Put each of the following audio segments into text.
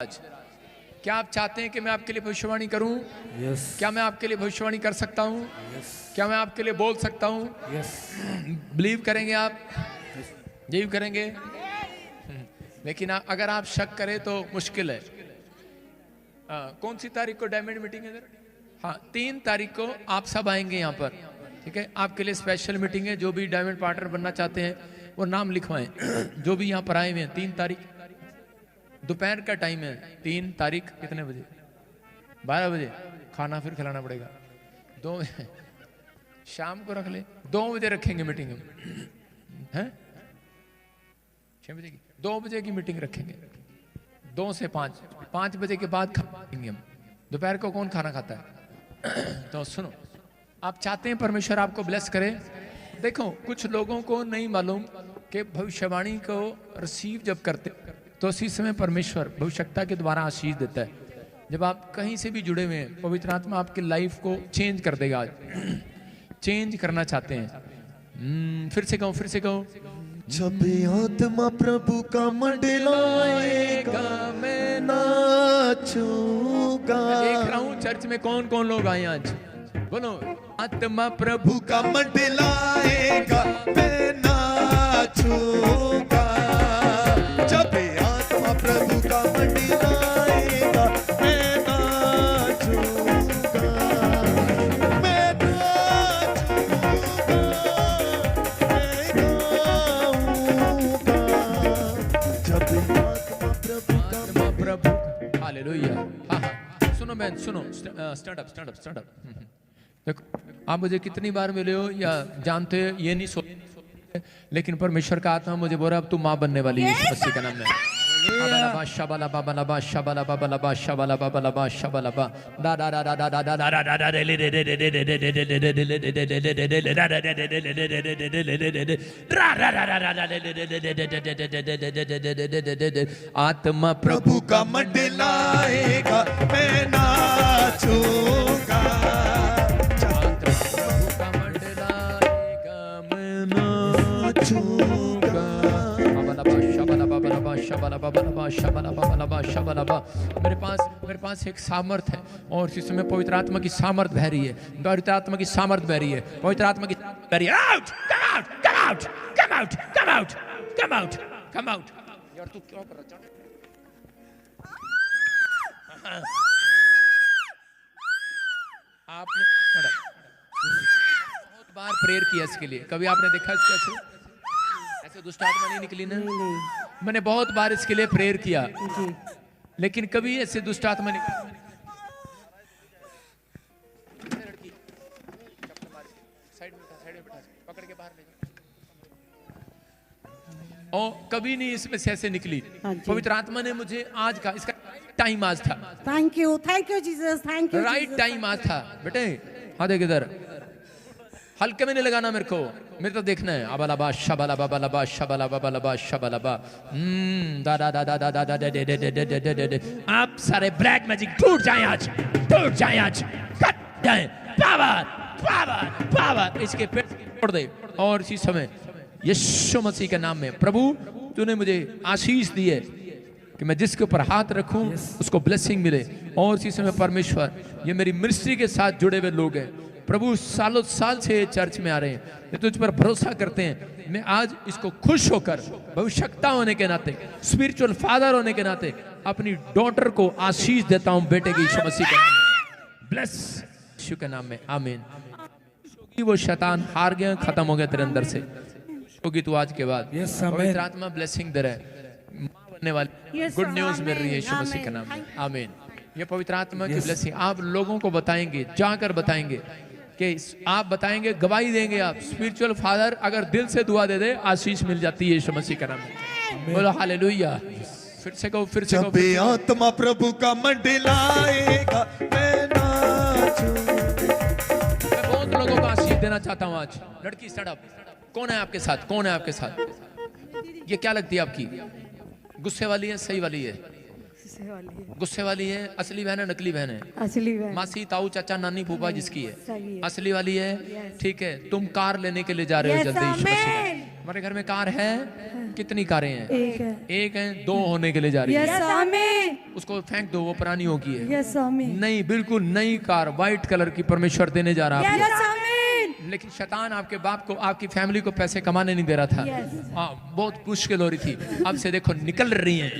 आज क्या आप चाहते हैं कि मैं आपके लिए भविष्यवाणी करूं? यस क्या मैं आपके लिए भविष्यवाणी कर सकता हूं? यस क्या मैं आपके लिए बोल सकता हूं? यस बिलीव करेंगे आप? बिलीव करेंगे? लेकिन अगर आप शक करें तो मुश्किल है। कौन सी तारीख को डायमंड मीटिंग है इधर? हाँ, 3 तारीख को आप सब आएंगे यहाँ पर, ठीक है? आपके लिए स्पेशल मीटिंग है। जो भी डायमंड पार्टनर बनना चाहते हैं वो नाम लिखवाएं। जो भी यहाँ पर आए हुए हैं, 3 तारीख दोपहर का टाइम है। 3 तारीख कितने बजे? 12 बजे। खाना फिर खिलाना पड़ेगा। 2 शाम को रख ले, 2 बजे रखेंगे मीटिंग हम, हैं? 6 बजे की 2 बजे की मीटिंग रखेंगे। 2 से 5 बजे के बाद खाएंगे हम। दोपहर को कौन खाना खाता है? तो सुनो, आप चाहते हैं परमेश्वर आपको ब्लेस करे। देखो, कुछ लोगों को नहीं मालूम कि भविष्यवाणी को रिसीव जब करते तो उसी समय परमेश्वर भविष्यता के द्वारा आशीष देता है। जब आप कहीं से भी जुड़े हुए हैं, पवित्र आत्मा आपकी लाइफ को चेंज कर देगा। आज चेंज करना चाहते हैं। फिर से कहो। जब आत्मा प्रभु का मंडलाएगा मैं नाचूंगा। देख रहा हूँ चर्च में कौन कौन लोग आए आज। बोलो, आत्मा प्रभु का मंडलाएगा मैं नाचूंगा। जब आत्मा प्रभु का मंडलाएगा मैं नाचूंगा। मैं नाचूंगा, मैं गाऊंगा। जब आत्मा प्रभु का हालेलुया। हाँ, सुनो बहन, सुनो। Stand up. देखो, आप मुझे कितनी बार मिले हो या जानते हो ये नहीं सोच, लेकिन परमेश्वर का आत्मा मुझे बोल रहा अब तू माँ बनने वाली है यीशु मसीह के नाम में। आत्मा प्रभु का मंडलाएगा मैं नाचूंगा। मेरे पास एक सामर्थ है और इस समय पवित्र आत्मा की सामर्थ बह रही है। पवित्र आत्मा की सामर्थ बह रही है। पवित्र आत्मा की बह रही है। Come out! यार तू क्या कर रहा है? आपने बहुत बार प्रेयर किया इसके लिए। कभी आपने देखा इसके ऐसे दुष्ट आत्मा नहीं निकली ना? नहीं। मैंने बहुत बार इसके लिए प्रेयर किया, लेकिन कभी ऐसे दुष्ट आत्मा नहीं। साइड में बैठा, पकड़ के बाहर ले जाओ। और कभी नहीं इसमें से ऐसे निकली। पवित्र आत्मा ने मुझे आज का इसका टाइम आज था। Thank you Jesus, thank you. Right time आज था बेटे। हाँ देख इधर, हल्के में नहीं लगाना मेरे को, मेरे तो देखना है। अबलबा शबलबा बलबा शबलबा बलबा शबलबा आप सारे ब्लैक मैजिक टूट जाए आज, कट जाए। पावर इसके पेट तोड़ दे। और इसी समय यीशु मसीह के नाम में, प्रभु तूने मुझे आशीष दी है कि मैं जिसके ऊपर हाथ रखूं उसको ब्लेसिंग मिले। और इसी समय परमेश्वर, ये मेरी मिनिस्ट्री के साथ जुड़े हुए लोग हैं प्रभु, सालों साल से चर्च में आ रहे हैं, ये तुझ पर भरोसा करते हैं। मैं आज इसको खुश होकर भविष्यता होने के नाते, स्पिरिचुअल फादर होने के नाते अपनी डॉटर को आशीष देता हूं बेटे की यीशु मसीह के नाम में। ब्लेस यीशु के नाम में, आमीन। वो शैतान हार गया, खत्म हो गया तेरे अंदर से होगी तू आज के बाद। पवित्र आत्मा ब्लेसिंग दे रहा है। मां बनने वाली गुड न्यूज मिल रही है यीशु मसीह के नाम में, आमीन। ये पवित्र आत्मा की ब्लेसिंग आप लोगों को बताएंगे, जाकर बताएंगे कि आप बताएंगे, गवाही देंगे आप। स्पिरिचुअल फादर अगर दिल से दुआ दे दे, आशीष मिल जाती है यीशु मसीह के नाम में। बोलो हालेलुया। फिर से कहो। जब आत्मा प्रभु का मंडलाएगा मैं नाचूंगा। मैं बहुत लोगों को आशीष देना चाहता हूँ आज। लड़की स्टैंड अप। कौन है आपके साथ? ये क्या लगती है आपकी? गुस्से वाली है, सही वाली है? गुस्से वाली है। असली बहन है, नकली बहन है? असली बहन। मासी, ताऊ, चाचा, नानी, फूफा जिसकी है, सही है। असली वाली है। ठीक है, तुम कार लेने के लिए जा रहे हो जल्दी यीशु मसीह में। हमारे घर में कार है? कितनी कारें हैं? एक है। एक है, दो होने के लिए जा रही है। यस आमीन। उसको फेंक दो, वो पुरानी हो गई है। यस आमीन। नहीं, बिल्कुल नई कार व्हाइट कलर की परमेश्वर देने जा रहा है। यस आमीन। लेकिन शैतान आपके बाप को, आपकी फैमिली को पैसे कमाने नहीं दे रहा था। हाँ, बहुत मुश्किल हो रही थी। अब से देखो निकल रही है।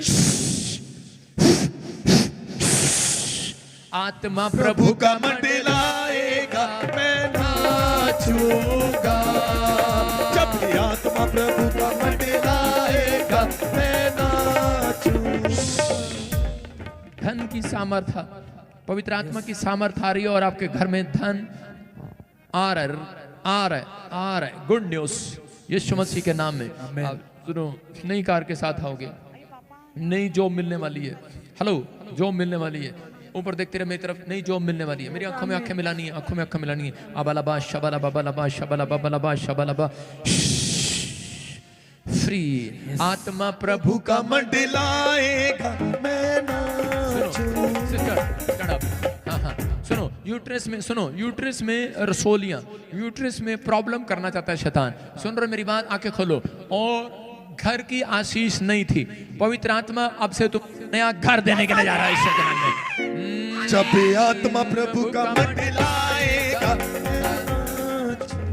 आत्मा प्रभु का मंडलाएगा मैं नाचूंगा। जब भी आत्मा प्रभु का मंडलाएगा मैं नाचूंगा। धन की सामर्थ, पवित्र आत्मा की सामर्थ आ रही है और आपके घर में धन आ रहा है। गुड न्यूज यीशु मसीह के नाम में। आप सुनो, नई कार के साथ आओगे, नई जॉब मिलने वाली है। हेलो, जॉब मिलने वाली है। ऊपर देखते रहे मेरी तरफ, नई जॉब मिलने वाली है। मेरी आंखों में आंखें मिलानी है, आंखों में आंखें मिलानी है। अबालबा शबाला बाबालबा शबाला बाबालबा शबालबा। फ्री आत्मा प्रभु का मंडलाएगा मैं नाचूंगा। हाँ, सुनो, यूट्रस में रसोलियां, यूट्रस में प्रॉब्लम करना चाहता है शैतान। सुन रहे मेरी बात? आंखें खोलो। और घर की आशीष नहीं थी, पवित्र आत्मा अब से तुम नया घर देने के लिए जा रहा है ईश्वर के नाम में। जब भी आत्मा प्रभु का मंडलाएगा।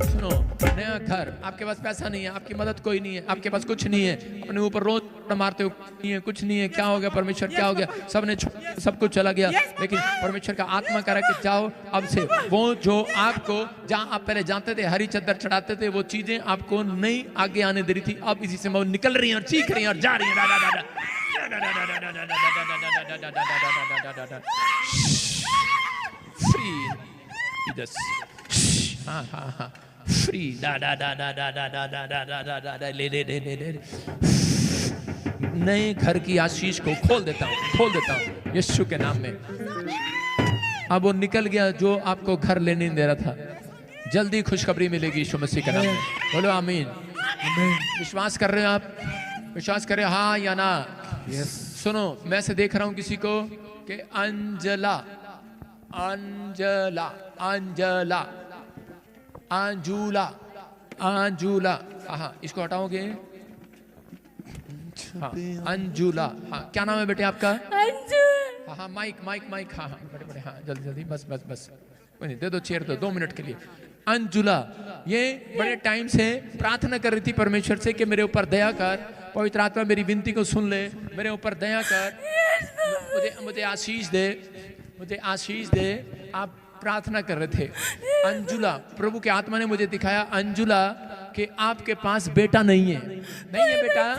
सुनो, नया घर। आपके पास पैसा नहीं है, आपकी मदद कोई नहीं है, आपके पास कुछ नहीं है, अपने ऊपर रोज मारते हो, नहीं है, कुछ नहीं है। क्या हो गया परमेश्वर, क्या हो गया? सबने सब कुछ चला गया। लेकिन परमेश्वर का आत्मा कह रहा है कि जाओ, अब से वो जो आपको, जहां आप पहले जानते थे हरी चद्दर चढ़ाते थे, वो चीजें आपको नहीं आगे आने दे रही थी, अब इसी से वो निकल रही हैं और चीख रही हैं और जा रही हैं। फ्री नए घर की आशीष को खोल देता हूँ यीशु के नाम में। अब वो निकल गया जो आपको घर लेने नहीं दे रहा था। जल्दी खुशखबरी मिलेगी यीशु मसीह के नाम में। बोलो आमीन। विश्वास कर रहे हो आप? विश्वास कर रहे हो हाँ या ना? सुनो, मैं से देख रहा हूं किसी को कि अंजला अंजुला, हाँ, इसको हटाओगे? हाँ, अंजुला। हाँ, क्या नाम है बेटे आपका? हाँ, माइक, हाँ, बड़े, हाँ, जल्दी, बस, नहीं, दे दो चेयर, दो 2 मिनट के लिए। अंजुला ये बड़े टाइम से प्रार्थना कर रही थी परमेश्वर से कि मेरे ऊपर दया कर, पवित्र आत्मा मेरी विनती को सुन ले, मेरे ऊपर दया कर, मुझे आशीष दे। आप प्रार्थना कर रहे थे। अंजुला, प्रभु के आत्मा ने मुझे दिखाया अंजुला कि आपके पास बेटा नहीं है बेटा,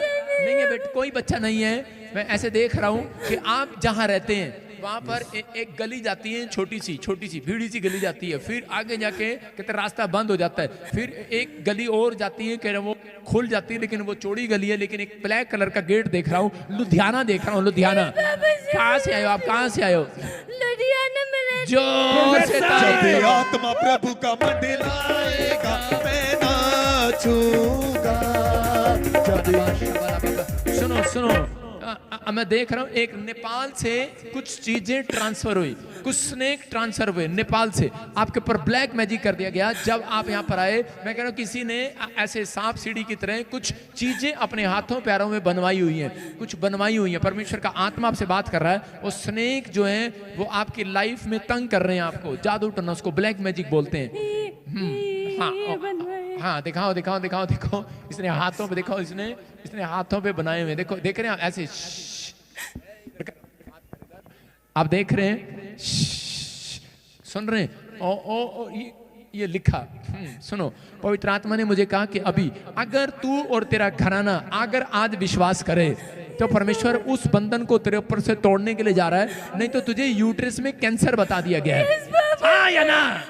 कोई बच्चा नहीं है। मैं ऐसे देख रहा हूँ कि आप जहाँ रहते हैं वहां पर एक गली जाती है, छोटी सी भीड़ी सी गली जाती है, फिर आगे जाके कहते रास्ता बंद हो जाता है, फिर एक गली और जाती है, कह रहे वो खुल जाती है, लेकिन वो चौड़ी गली है, लेकिन एक ब्लैक कलर का गेट देख रहा हूँ। लुधियाना देख रहा हूँ, लुधियाना। कहाँ से आए हो आप? कहाँ से आए हो? लुधियाना में जोर से जब आत्मा प्रभु का मंडलाएगा मैं नाचूंगा। सुनो, मैं देख रहा हूँ एक नेपाल से कुछ चीजें ट्रांसफर हुई, कुछ स्नेक ट्रांसफर हुए नेपाल से, आपके ऊपर ब्लैक मैजिक कर दिया गया जब आप यहाँ पर आए। मैं कह रहा हूँ किसी ने ऐसे सांप सीढ़ी की तरह कुछ चीजें अपने हाथों पैरों में बनवाई हुई हैं, कुछ बनवाई हुई हैं। परमेश्वर का आत्मा आपसे बात कर रहा है। वो स्नेक जो है वो आपकी लाइफ में तंग कर रहे हैं आपको, जादू टोना, उसको ब्लैक मैजिक बोलते हैं। हाँ, दिखाओ। इसने हाथों पे, देखो, इसने हाथों पे बनाए हुए, देखो, देख रहे हैं ऐसे, आप देख रहे हैं, सुन रहे हैं? ये लिखा। सुनो, पवित्र आत्मा ने मुझे कहा कि अभी अगर तू और तेरा घराना अगर आज विश्वास करे तो परमेश्वर उस बंधन को तेरे ऊपर से तोड़ने के लिए जा रहा है। नहीं तो तुझे यूट्रस में कैंसर बता दिया गया है। हाँ या ना?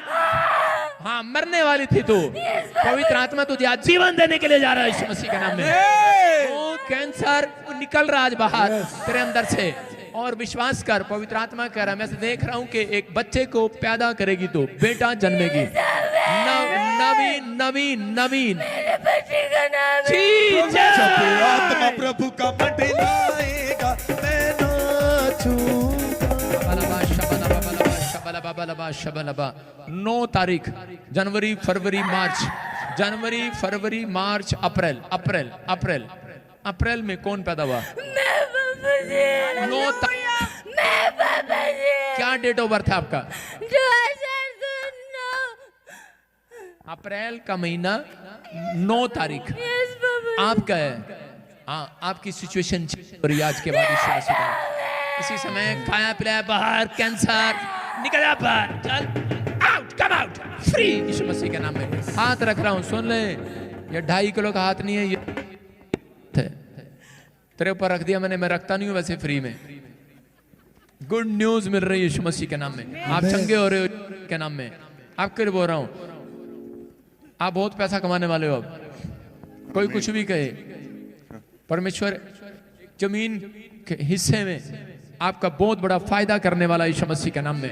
हाँ, मरने वाली थी तू, पवित्र आत्मा तुझे आज जीवन देने के लिए जा रहा है यीशु मसीह के नाम में। वो कैंसर निकल रहा आज बाहर तेरे अंदर से, और विश्वास कर, पवित्र आत्मा कह रहा है। मैं से देख रहा हूँ कि एक बच्चे को पैदा करेगी, तो बेटा जन्मेगी। नवीन आत्मा प्रभु का मंडलाएगा मैं नाचूंगा। 9 तारीख जनवरी, फरवरी, मार्च जनवरी, फरवरी, मार्च, अप्रैल, अप्रैल, अप्रैल, अप्रैल में कौन पैदा हुआ? मैं पापा जी। 9 मैं पापा जी। क्या डेट ऑफ बर्थ है आपका? 2009। अप्रैल का महीना 9 तारीख। Yes papa. आपका है। हाँ, आपकी सिचुएशन और आज के बाद इसी समय खाया पिलाया बाहर, कैंसर निकल जा बाहर, चल आउट, कम आउट, फ्री यीशु मसीह के नाम में हाथ रख रहा हूं। सुन ले, ये 2.5 किलो का हाथ नहीं है, ये तेरे ऊपर रख दिया मैंने। मैं रखता नहीं हूं वैसे फ्री में। गुड न्यूज मिल रही है यीशु मसीह के नाम में। आप चंगे हो रहे हो के नाम में। आपके लिए बोल रहा हूं, आप बहुत पैसा कमाने वाले हो। अब कोई कुछ भी कहे, परमेश्वर जमीन के हिस्से में आपका बहुत बड़ा फायदा करने वाला यीशु मसीह के नाम में।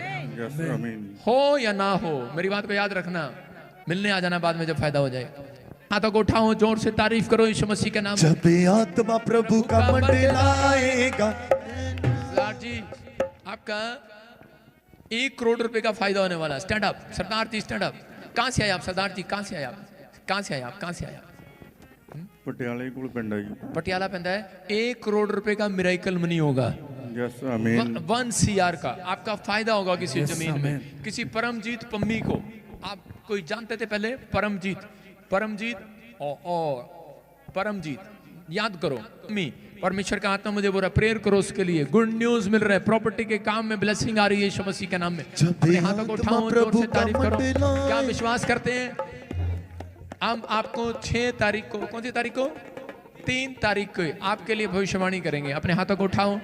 हो या ना हो, मेरी बात को याद रखना। मिलने आ जाना बाद में जब फायदा हो जाए। हाथों को उठाओ, जोर से तारीफ करो यीशु मसीह के नाम में। जब आत्मा प्रभु का मंडलाएगा। सरदार जी, आपका 1 करोड़ रुपए का फायदा होने वाला। स्टैंड अप सरदार जी, स्टैंड अप। कहां से आए आप सरदार जी? कहां से आए आप? कहां से आए आप? कहां से आए आप? पटियाले कोल पिंड है जी। पटियाला पिंड है। 1 करोड़ रुपए का मिरेकल मनी होगा। यस आमीन। 1 CR का आपका फायदा होगा किसी जमीन में। किसी परमजीत पम्मी को आप कोई जानते थे पहले? परमजीत, परमजीत और परमजीत, याद करो। पम्मी, परमेश्वर का आत्मा मुझे बोला प्रेयर करो उसके लिए। गुड न्यूज मिल रहा है, प्रॉपर्टी के काम में ब्लेसिंग आ रही है यीशु मसीह के नाम में। अपने हाथों को उठाओ, जोर से तारीफ करो। क्या विश्वास करते हैं? हम आपको 6 तारीख को, कौन सी तारीख को? 3 तारीख को आपके लिए भविष्यवाणी करेंगे। अपने हाथों को उठाओ,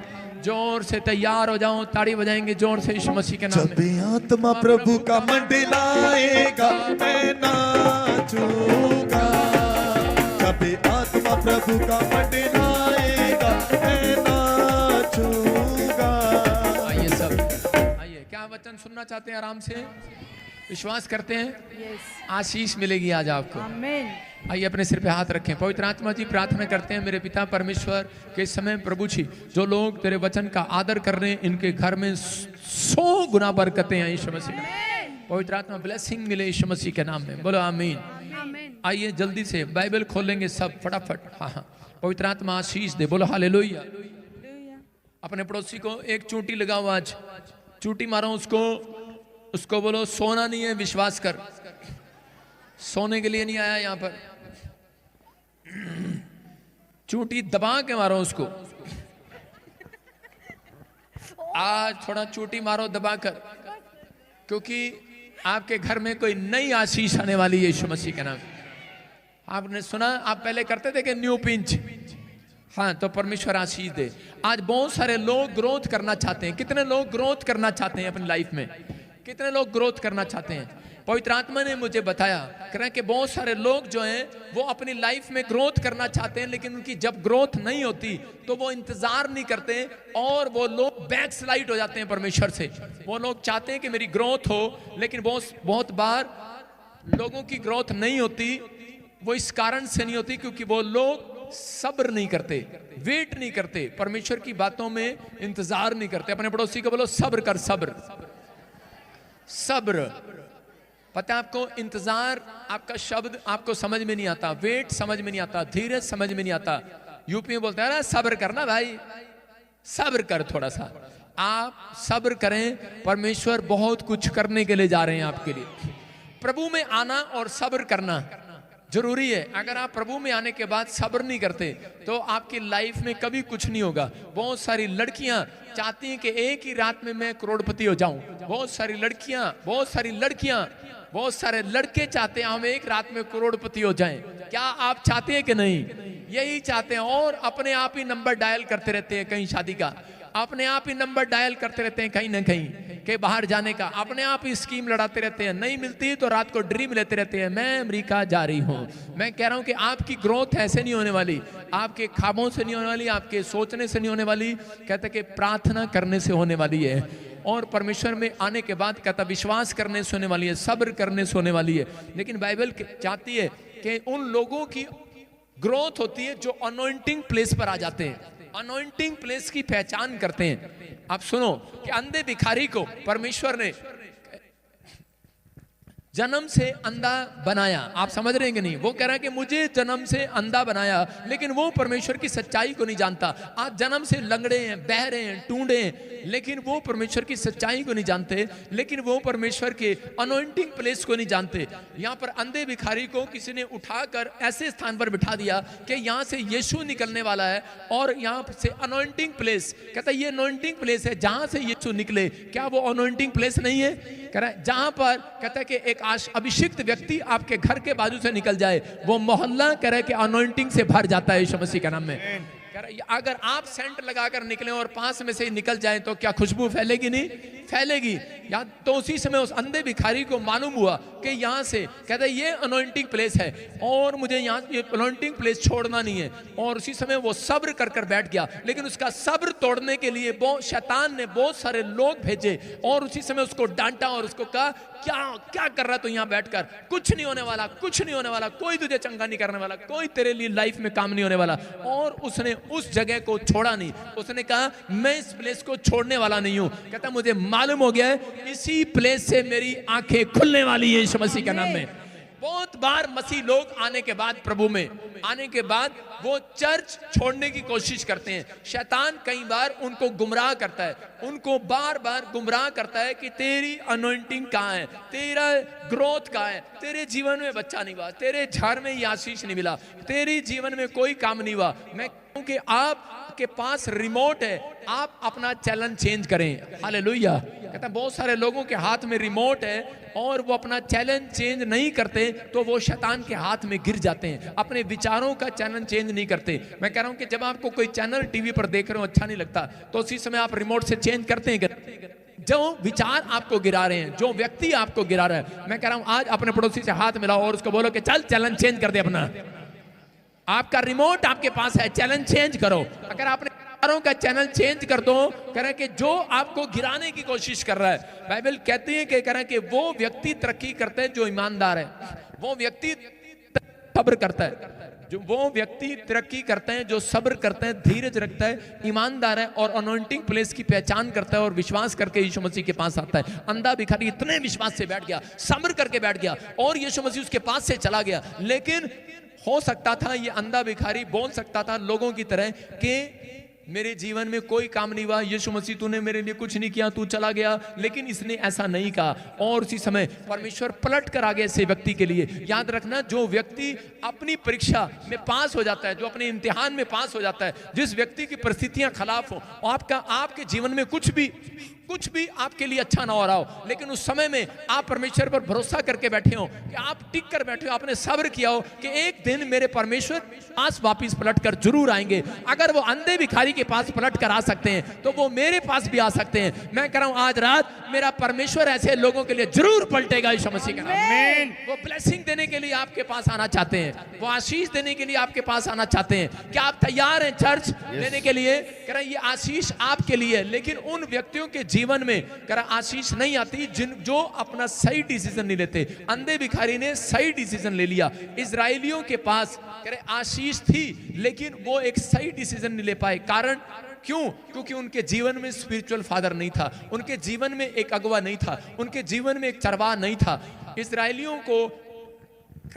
जोर से तैयार हो जाओ, ताड़ी बजाएंगे जोर से यीशु मसीह के नाम में। जब आत्मा प्रभु का मंडलाएगा मैं नाचूंगा। जब आत्मा प्रभु का मंडलाएगा मैं नाचूंगा। आइए सब, आइए। क्या वचन सुनना चाहते हैं? आराम से विश्वास करते हैं आशीष मिलेगी आज आपको। आमीन। आइए अपने सिर पे हाथ रखें। पवित्र आत्मा जी, प्रार्थना करते हैं मेरे पिता परमेश्वर के समय प्रभु जी, जो लोग तेरे वचन का आदर कर रहे हैं, इनके घर में 100 गुना बरकतें हैं यीशु मसीह में। पवित्र आत्मा ब्लेसिंग मिले यीशु मसीह के नाम में। बोलो आमीन। आइए जल्दी से बाइबल खोलेंगे सब फटाफट। हाँ, पवित्र आत्मा आशीष दे। बोलो हालेलुया। अपने पड़ोसी को एक चूंटी लगाओ, आज चूंटी मारो उसको बोलो सोना नहीं है, विश्वास कर। सोने के लिए नहीं आया यहाँ पर। चूंटी दबा के मारो उसको। आज थोड़ा चूंटी मारो दबा कर, क्योंकि आपके घर में कोई नई आशीष आने वाली है यीशु मसीह के नाम। आपने सुना, आप पहले करते थे कि न्यू पिंच। हाँ, तो परमेश्वर आशीष दे। आज बहुत सारे लोग ग्रोथ करना चाहते हैं। कितने लोग ग्रोथ करना चाहते हैं अपनी लाइफ में? कितने लोग ग्रोथ करना चाहते हैं? पवित्र आत्मा ने मुझे बताया कह रहे हैं कि बहुत सारे लोग जो हैं वो अपनी लाइफ में ग्रोथ करना चाहते हैं, लेकिन उनकी जब ग्रोथ नहीं होती तो वो इंतजार नहीं करते और वो लोग बैक स्लाइड हो जाते हैं परमेश्वर से। वो लोग चाहते हैं कि मेरी ग्रोथ हो, लेकिन बहुत बार लोगों की ग्रोथ नहीं होती। वो इस कारण से नहीं होती क्योंकि वो लोग सब्र नहीं करते, वेट नहीं करते, परमेश्वर की बातों में इंतजार नहीं करते। अपने पड़ोसी को बोलो सब्र कर, सब्र सब्र। पता है आपको, इंतजार आपका शब्द आपको समझ में नहीं आता, वेट समझ में नहीं आता, धीरज समझ में नहीं आता। यूपी में बोलते हैं सब्र करना भाई, सब्र कर थोड़ा सा। आप सब्र करें, परमेश्वर बहुत कुछ करने के लिए जा रहे हैं आपके लिए। प्रभु में आना और सब्र करना जरूरी है। अगर आप प्रभु में आने के बाद सब्र नहीं करते तो आपकी लाइफ में कभी कुछ नहीं होगा। बहुत सारी लड़कियां चाहती हैं कि एक ही रात में मैं करोड़पति हो जाऊं। बहुत सारी लड़कियां, बहुत सारे लड़के चाहते हैं हम एक रात में करोड़पति हो जाएं। क्या आप चाहते हैं कि नहीं? यही चाहते हैं, और अपने आप ही नंबर डायल करते रहते हैं कहीं शादी का, अपने आप ही नंबर डायल करते रहते हैं कहीं ना कहीं के बाहर जाने का, अपने आप ही स्कीम लड़ाते रहते हैं। नहीं मिलती तो रात को ड्रीम लेते रहते हैं मैं अमेरिका जा रही हूं। मैं कह रहा हूं कि आपकी ग्रोथ ऐसे नहीं होने वाली, आपके ख्वाबों से नहीं होने वाली, आपके सोचने से नहीं होने वाली। कहते कि प्रार्थना करने से होने वाली है, और परमेश्वर में आने के बाद कहता विश्वास करने से होने वाली है, सब्र करने से होने वाली है। लेकिन बाइबल चाहती है कि उन लोगों की ग्रोथ होती है जो अनॉइंटिंग प्लेस पर आ जाते हैं, अनॉइंटिंग प्लेस की पहचान करते हैं। आप सुनो कि अंधे भिखारी को परमेश्वर ने जन्म से अंधा बनाया। आप समझ रहे हैं कि नहीं? वो कह रहा है कि मुझे जन्म से अंधा बनाया, लेकिन वो परमेश्वर की सच्चाई को नहीं जानता। आज जन्म से लंगड़े हैं, बहरे हैं, टूंडे हैं, लेकिन वो परमेश्वर की सच्चाई को नहीं जानते, लेकिन वो परमेश्वर के अनॉइंटिंग प्लेस को नहीं जानते। यहाँ पर अंधे भिखारी को किसी ने उठाकर ऐसे स्थान पर बिठा दिया कि यहाँ से यीशु निकलने वाला है और यहाँ से अनॉइंटिंग प्लेस, कहता है ये अनॉइंटिंग प्लेस है जहाँ से यीशु निकले। क्या वो अनॉइंटिंग प्लेस नहीं है? कह रहा है जहां पर कहता है कि एक अभिषिक्त व्यक्ति आपके घर के बाजू से निकल जाए, वो मोहल्ला कह रहा है कि अनॉइंटिंग से भर जाता है यीशु मसीह के नाम में। कह रहा है अगर आप सेंट लगाकर निकले और पास में से ही निकल जाए तो क्या खुशबू फैलेगी? नहीं फैलेगी। या तो उसी समय उस अंधे भिखारी को मालूम हुआ कि यहाँ से कहता है ये अनॉइंटिंग प्लेस है और मुझे यहाँ ये अनॉइंटिंग प्लेस छोड़ना नहीं है। और उसी समय वो सब्र कर बैठ गया, लेकिन उसका सब्र तोड़ने के लिए शैतान ने बहुत सारे लोग भेजे और उसी समय उसको डांटा और उसको कहा क्या कर रहा है तू यहाँ बैठकर? कुछ नहीं होने वाला, कुछ नहीं होने वाला, कोई तुझे चंगा नहीं करने वाला, कोई तेरे लिए लाइफ में काम नहीं होने वाला। और उसने उस जगह को छोड़ा नहीं। उसने कहा मैं इस प्लेस को छोड़ने वाला नहीं हूं। कहता मुझे मालूम हो गया है इसी प्लेस से मेरी आंखें खुलने वाली है यीशु मसीह के नाम में। बहुत बार मसीह लोग आने के बाद, प्रभु में आने के बाद वो चर्च छोड़ने की कोशिश करते हैं। शैतान कई बार उनको गुमराह करता है, उनको बार बार गुमराह करता है कि तेरी अनॉइंटिंग कहाँ है, तेरा ग्रोथ कहाँ है, तेरे जीवन में बच्चा नहीं हुआ, तेरे घर में ये आशीष नहीं मिला, तेरे जीवन में कोई काम नहीं हुआ। मैं कहूं कि आपके पास रिमोट है, आप अपना चैनल चेंज करें। हालेलुया। कहता है बहुत सारे लोगों के हाथ में रिमोट है और वो अपना चैनल चेंज नहीं करते तो वो शैतान के हाथ में गिर जाते हैं, अपने विचारों का चैनल चेंज नहीं करते। मैं कह रहा हूं कि जब आपको कोई चैनल टीवी पर देख रहे हो अच्छा नहीं लगता तो उसी समय आप रिमोट से चेंज करते हैं। जो विचार आपको गिरा रहे हैं, जो व्यक्ति आपको गिरा रहा है, मैं कह रहा हूं आज अपने पड़ोसी से हाथ मिलाओ और उसको बोलो कि चल चैनल चेंज कर दे अपना। आपका रिमोट आपके पास है, चैनल चेंज करो। अगर आपने का चैनल चेंज कर दो, कह रहे कि जो आपको गिराने की कोशिश कर रहा है, बाइबल कहती है कि कह रहे कि वो व्यक्ति तरक्की करते हैं जो ईमानदार है, वो व्यक्ति सब्र करता है, जो वो व्यक्ति तरक्की करते हैं जो सब्र करते हैं, धीरज रखता है, ईमानदार है और अनॉइंटिंग प्लेस की पहचान करता है और विश्वास करके यीशु मसीह के पास आता है। अंधा भिखारी इतने विश्वास से बैठ गया, सब्र करके बैठ गया और यीशु मसीह उसके पास से चला गया। लेकिन हो सकता था ये अंधा भिखारी बोल सकता था लोगों की तरह कि मेरे जीवन में कोई काम नहीं हुआ, यीशु मसीह तूने मेरे लिए कुछ नहीं किया, तू चला गया। लेकिन इसने ऐसा नहीं कहा और उसी समय परमेश्वर पलट कर आ गया ऐसे व्यक्ति के लिए। याद रखना, जो व्यक्ति अपनी परीक्षा में पास हो जाता है, जो अपने इम्तिहान में पास हो जाता है, जिस व्यक्ति की परिस्थितियां खिलाफ हो, आपके जीवन में कुछ भी आपके लिए अच्छा ना हो रहा हो, लेकिन उस समय में आप परमेश्वर पर भरोसा करके बैठे हो, कि आप टिक कर बैठे हो, आपने सब्र किया हो कि एक दिन मेरे परमेश्वर पास वापिस पलट कर जरूर आएंगे। अगर वो अंधे भिखारी के पास पलट कर आ सकते हैं तो वो मेरे पास भी आ सकते हैं। मैं कह रहा हूं आज रात मेरा परमेश्वर ऐसे लोगों के लिए जरूर पलटेगा यीशु मसीह के नाम में। वो ब्लेसिंग देने के लिए आपके पास आना चाहते हैं, वो आशीष देने के लिए आपके पास आना चाहते हैं। क्या आप तैयार हैं चर्च देने के लिए? कह रहा ये आशीष आपके लिए, लेकिन उन व्यक्तियों के जीवन में कह रहा आशीष नहीं आती जो अपना सही डिसीजन नहीं लेते। अंधे भिखारी ने सही डिसीजन ले लिया। इजरायलियों के पास कह रहे आशीष थी लेकिन वो एक सही डिसीजन नहीं ले पाए। कारण क्यों? क्योंकि उनके जीवन में स्पिरिचुअल फादर नहीं था, उनके जीवन में एक अगुवा नहीं था, उनके जीवन में एक चरवाह नहीं था। इजरायलियों को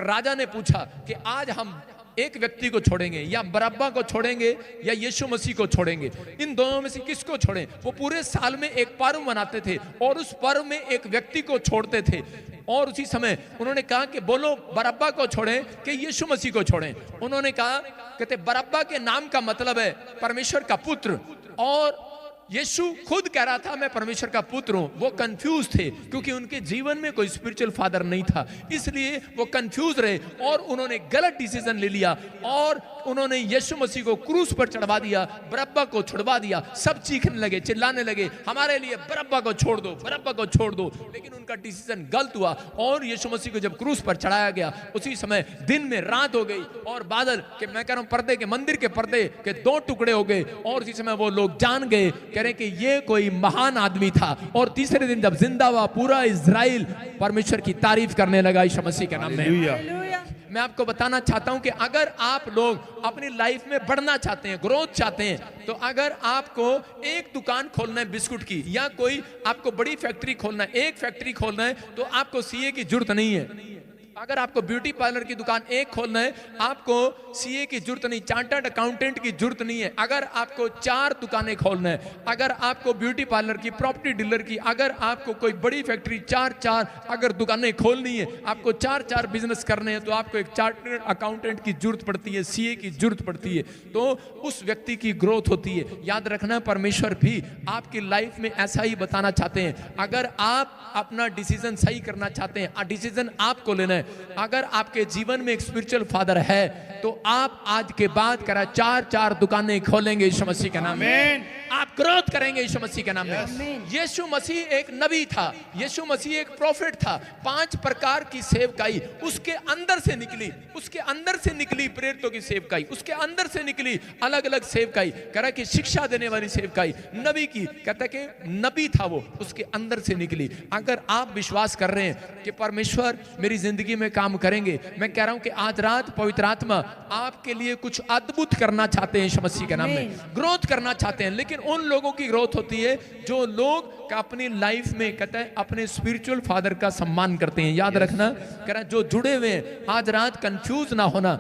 राजा ने पूछा कि आज हम एक व्यक्ति को छोड़ेंगे, या बरअब्बा को छोड़ेंगे या यीशु मसीह को छोड़ेंगे, इन दोनों में से किसको छोड़ें? वो पूरे साल में एक पर्व मनाते थे और उस पर्व में एक व्यक्ति को छोड़ते थे। और उसी समय उन्होंने कहा कि बोलो बरअब्बा को छोड़ें कि यीशु मसीह को छोड़ें। उन्होंने कहा, कहते बरअब्बा के नाम का मतलब है परमेश्वर का पुत्र, और यीशु खुद कह रहा था मैं परमेश्वर का पुत्र हूं। वो कंफ्यूज थे क्योंकि उनके जीवन में कोई स्पिरिचुअल फादर नहीं था, इसलिए वो कंफ्यूज रहे और उन्होंने गलत डिसीजन ले लिया और उन्होंने यीशु मसीह को क्रूस पर चढ़वा दिया, बरअब्बा को छुड़वा दिया। सब चीखने लगे, चिल्लाने लगे, हमारे लिए बरअब्बा को छोड़ दो, बरअब्बा को छोड़ दो। लेकिन उनका डिसीजन गलत हुआ और यीशु मसीह को जब क्रूस पर चढ़ाया गया उसी समय दिन में रात हो गई और बादल के, मैं कह रहा हूं पर्दे के, मंदिर के पर्दे के 2 टुकड़े हो गए और उसी समय वो लोग जान गए, कह रहे कि ये कोई महान आदमी था। और तीसरे दिन जब जिंदा हुआ पूरा इजराइल परमेश्वर की तारीफ करने लगा यीशु मसीह के नाम में। मैं आपको बताना चाहता हूं कि अगर आप लोग अपनी लाइफ में बढ़ना चाहते हैं, ग्रोथ चाहते हैं, तो अगर आपको एक दुकान खोलना है बिस्कुट की, या कोई आपको बड़ी फैक्ट्री खोलना है, एक फैक्ट्री खोलना है, तो आपको सीए की जरूरत नहीं है। अगर आपको ब्यूटी पार्लर की दुकान एक खोलना है, आपको सीए की जरूरत नहीं, चार्टर्ड अकाउंटेंट की जरूरत नहीं है। अगर आपको 4 दुकानें खोलना है, अगर आपको ब्यूटी पार्लर की, प्रॉपर्टी डीलर की, अगर आपको कोई बड़ी फैक्ट्री 4 अगर दुकानें खोलनी है, आपको 4 बिजनेस करने हैं, तो आपको एक चार्टर्ड अकाउंटेंट की जरूरत पड़ती है, सीए की जरूरत पड़ती है, तो उस व्यक्ति की ग्रोथ होती है। याद रखना, परमेश्वर भी आपकी लाइफ में ऐसा ही बताना चाहते हैं। अगर आप अपना डिसीजन सही करना चाहते हैं, डिसीजन आपको लेना है। अगर आपके जीवन में एक स्पिरिचुअल फादर है, तो आप आज के बाद करा 4 दुकानें खोलेंगे यीशु मसीह के नाम में। आप ग्रोथ करेंगे यीशु मसीह के नाम में। यीशु मसीह एक नबी था, यीशु मसीह एक प्रोफेट था। 5 प्रकार की सेवकाई उसके अंदर से निकली, उसके अंदर से निकली प्रेरितों की सेवकाई, उसके अंदर से निकली अलग अलग सेवकाई। कह रहा कि शिक्षा देने वाली सेवकाई नबी की, कहता कि नबी था वो, उसके अंदर से निकली। अगर आप विश्वास कर रहे हैं कि परमेश्वर मेरी जिंदगी में काम करेंगे, मैं कह रहा हूं कि आज रात पवित्र आत्मा आपके लिए कुछ अद्भुत करना चाहते हैं यीशु मसीह के नाम में, ग्रोथ करना चाहते हैं। लेकिन उन लोगों की ग्रोथ होती है जो लोग अपनी लाइफ में कहते हैं अपने स्पिरिचुअल फादर का सम्मान करते हैं। याद रखना, कह रहा जो जुड़े हुए हैं, आज रात कंफ्यूज ना होना,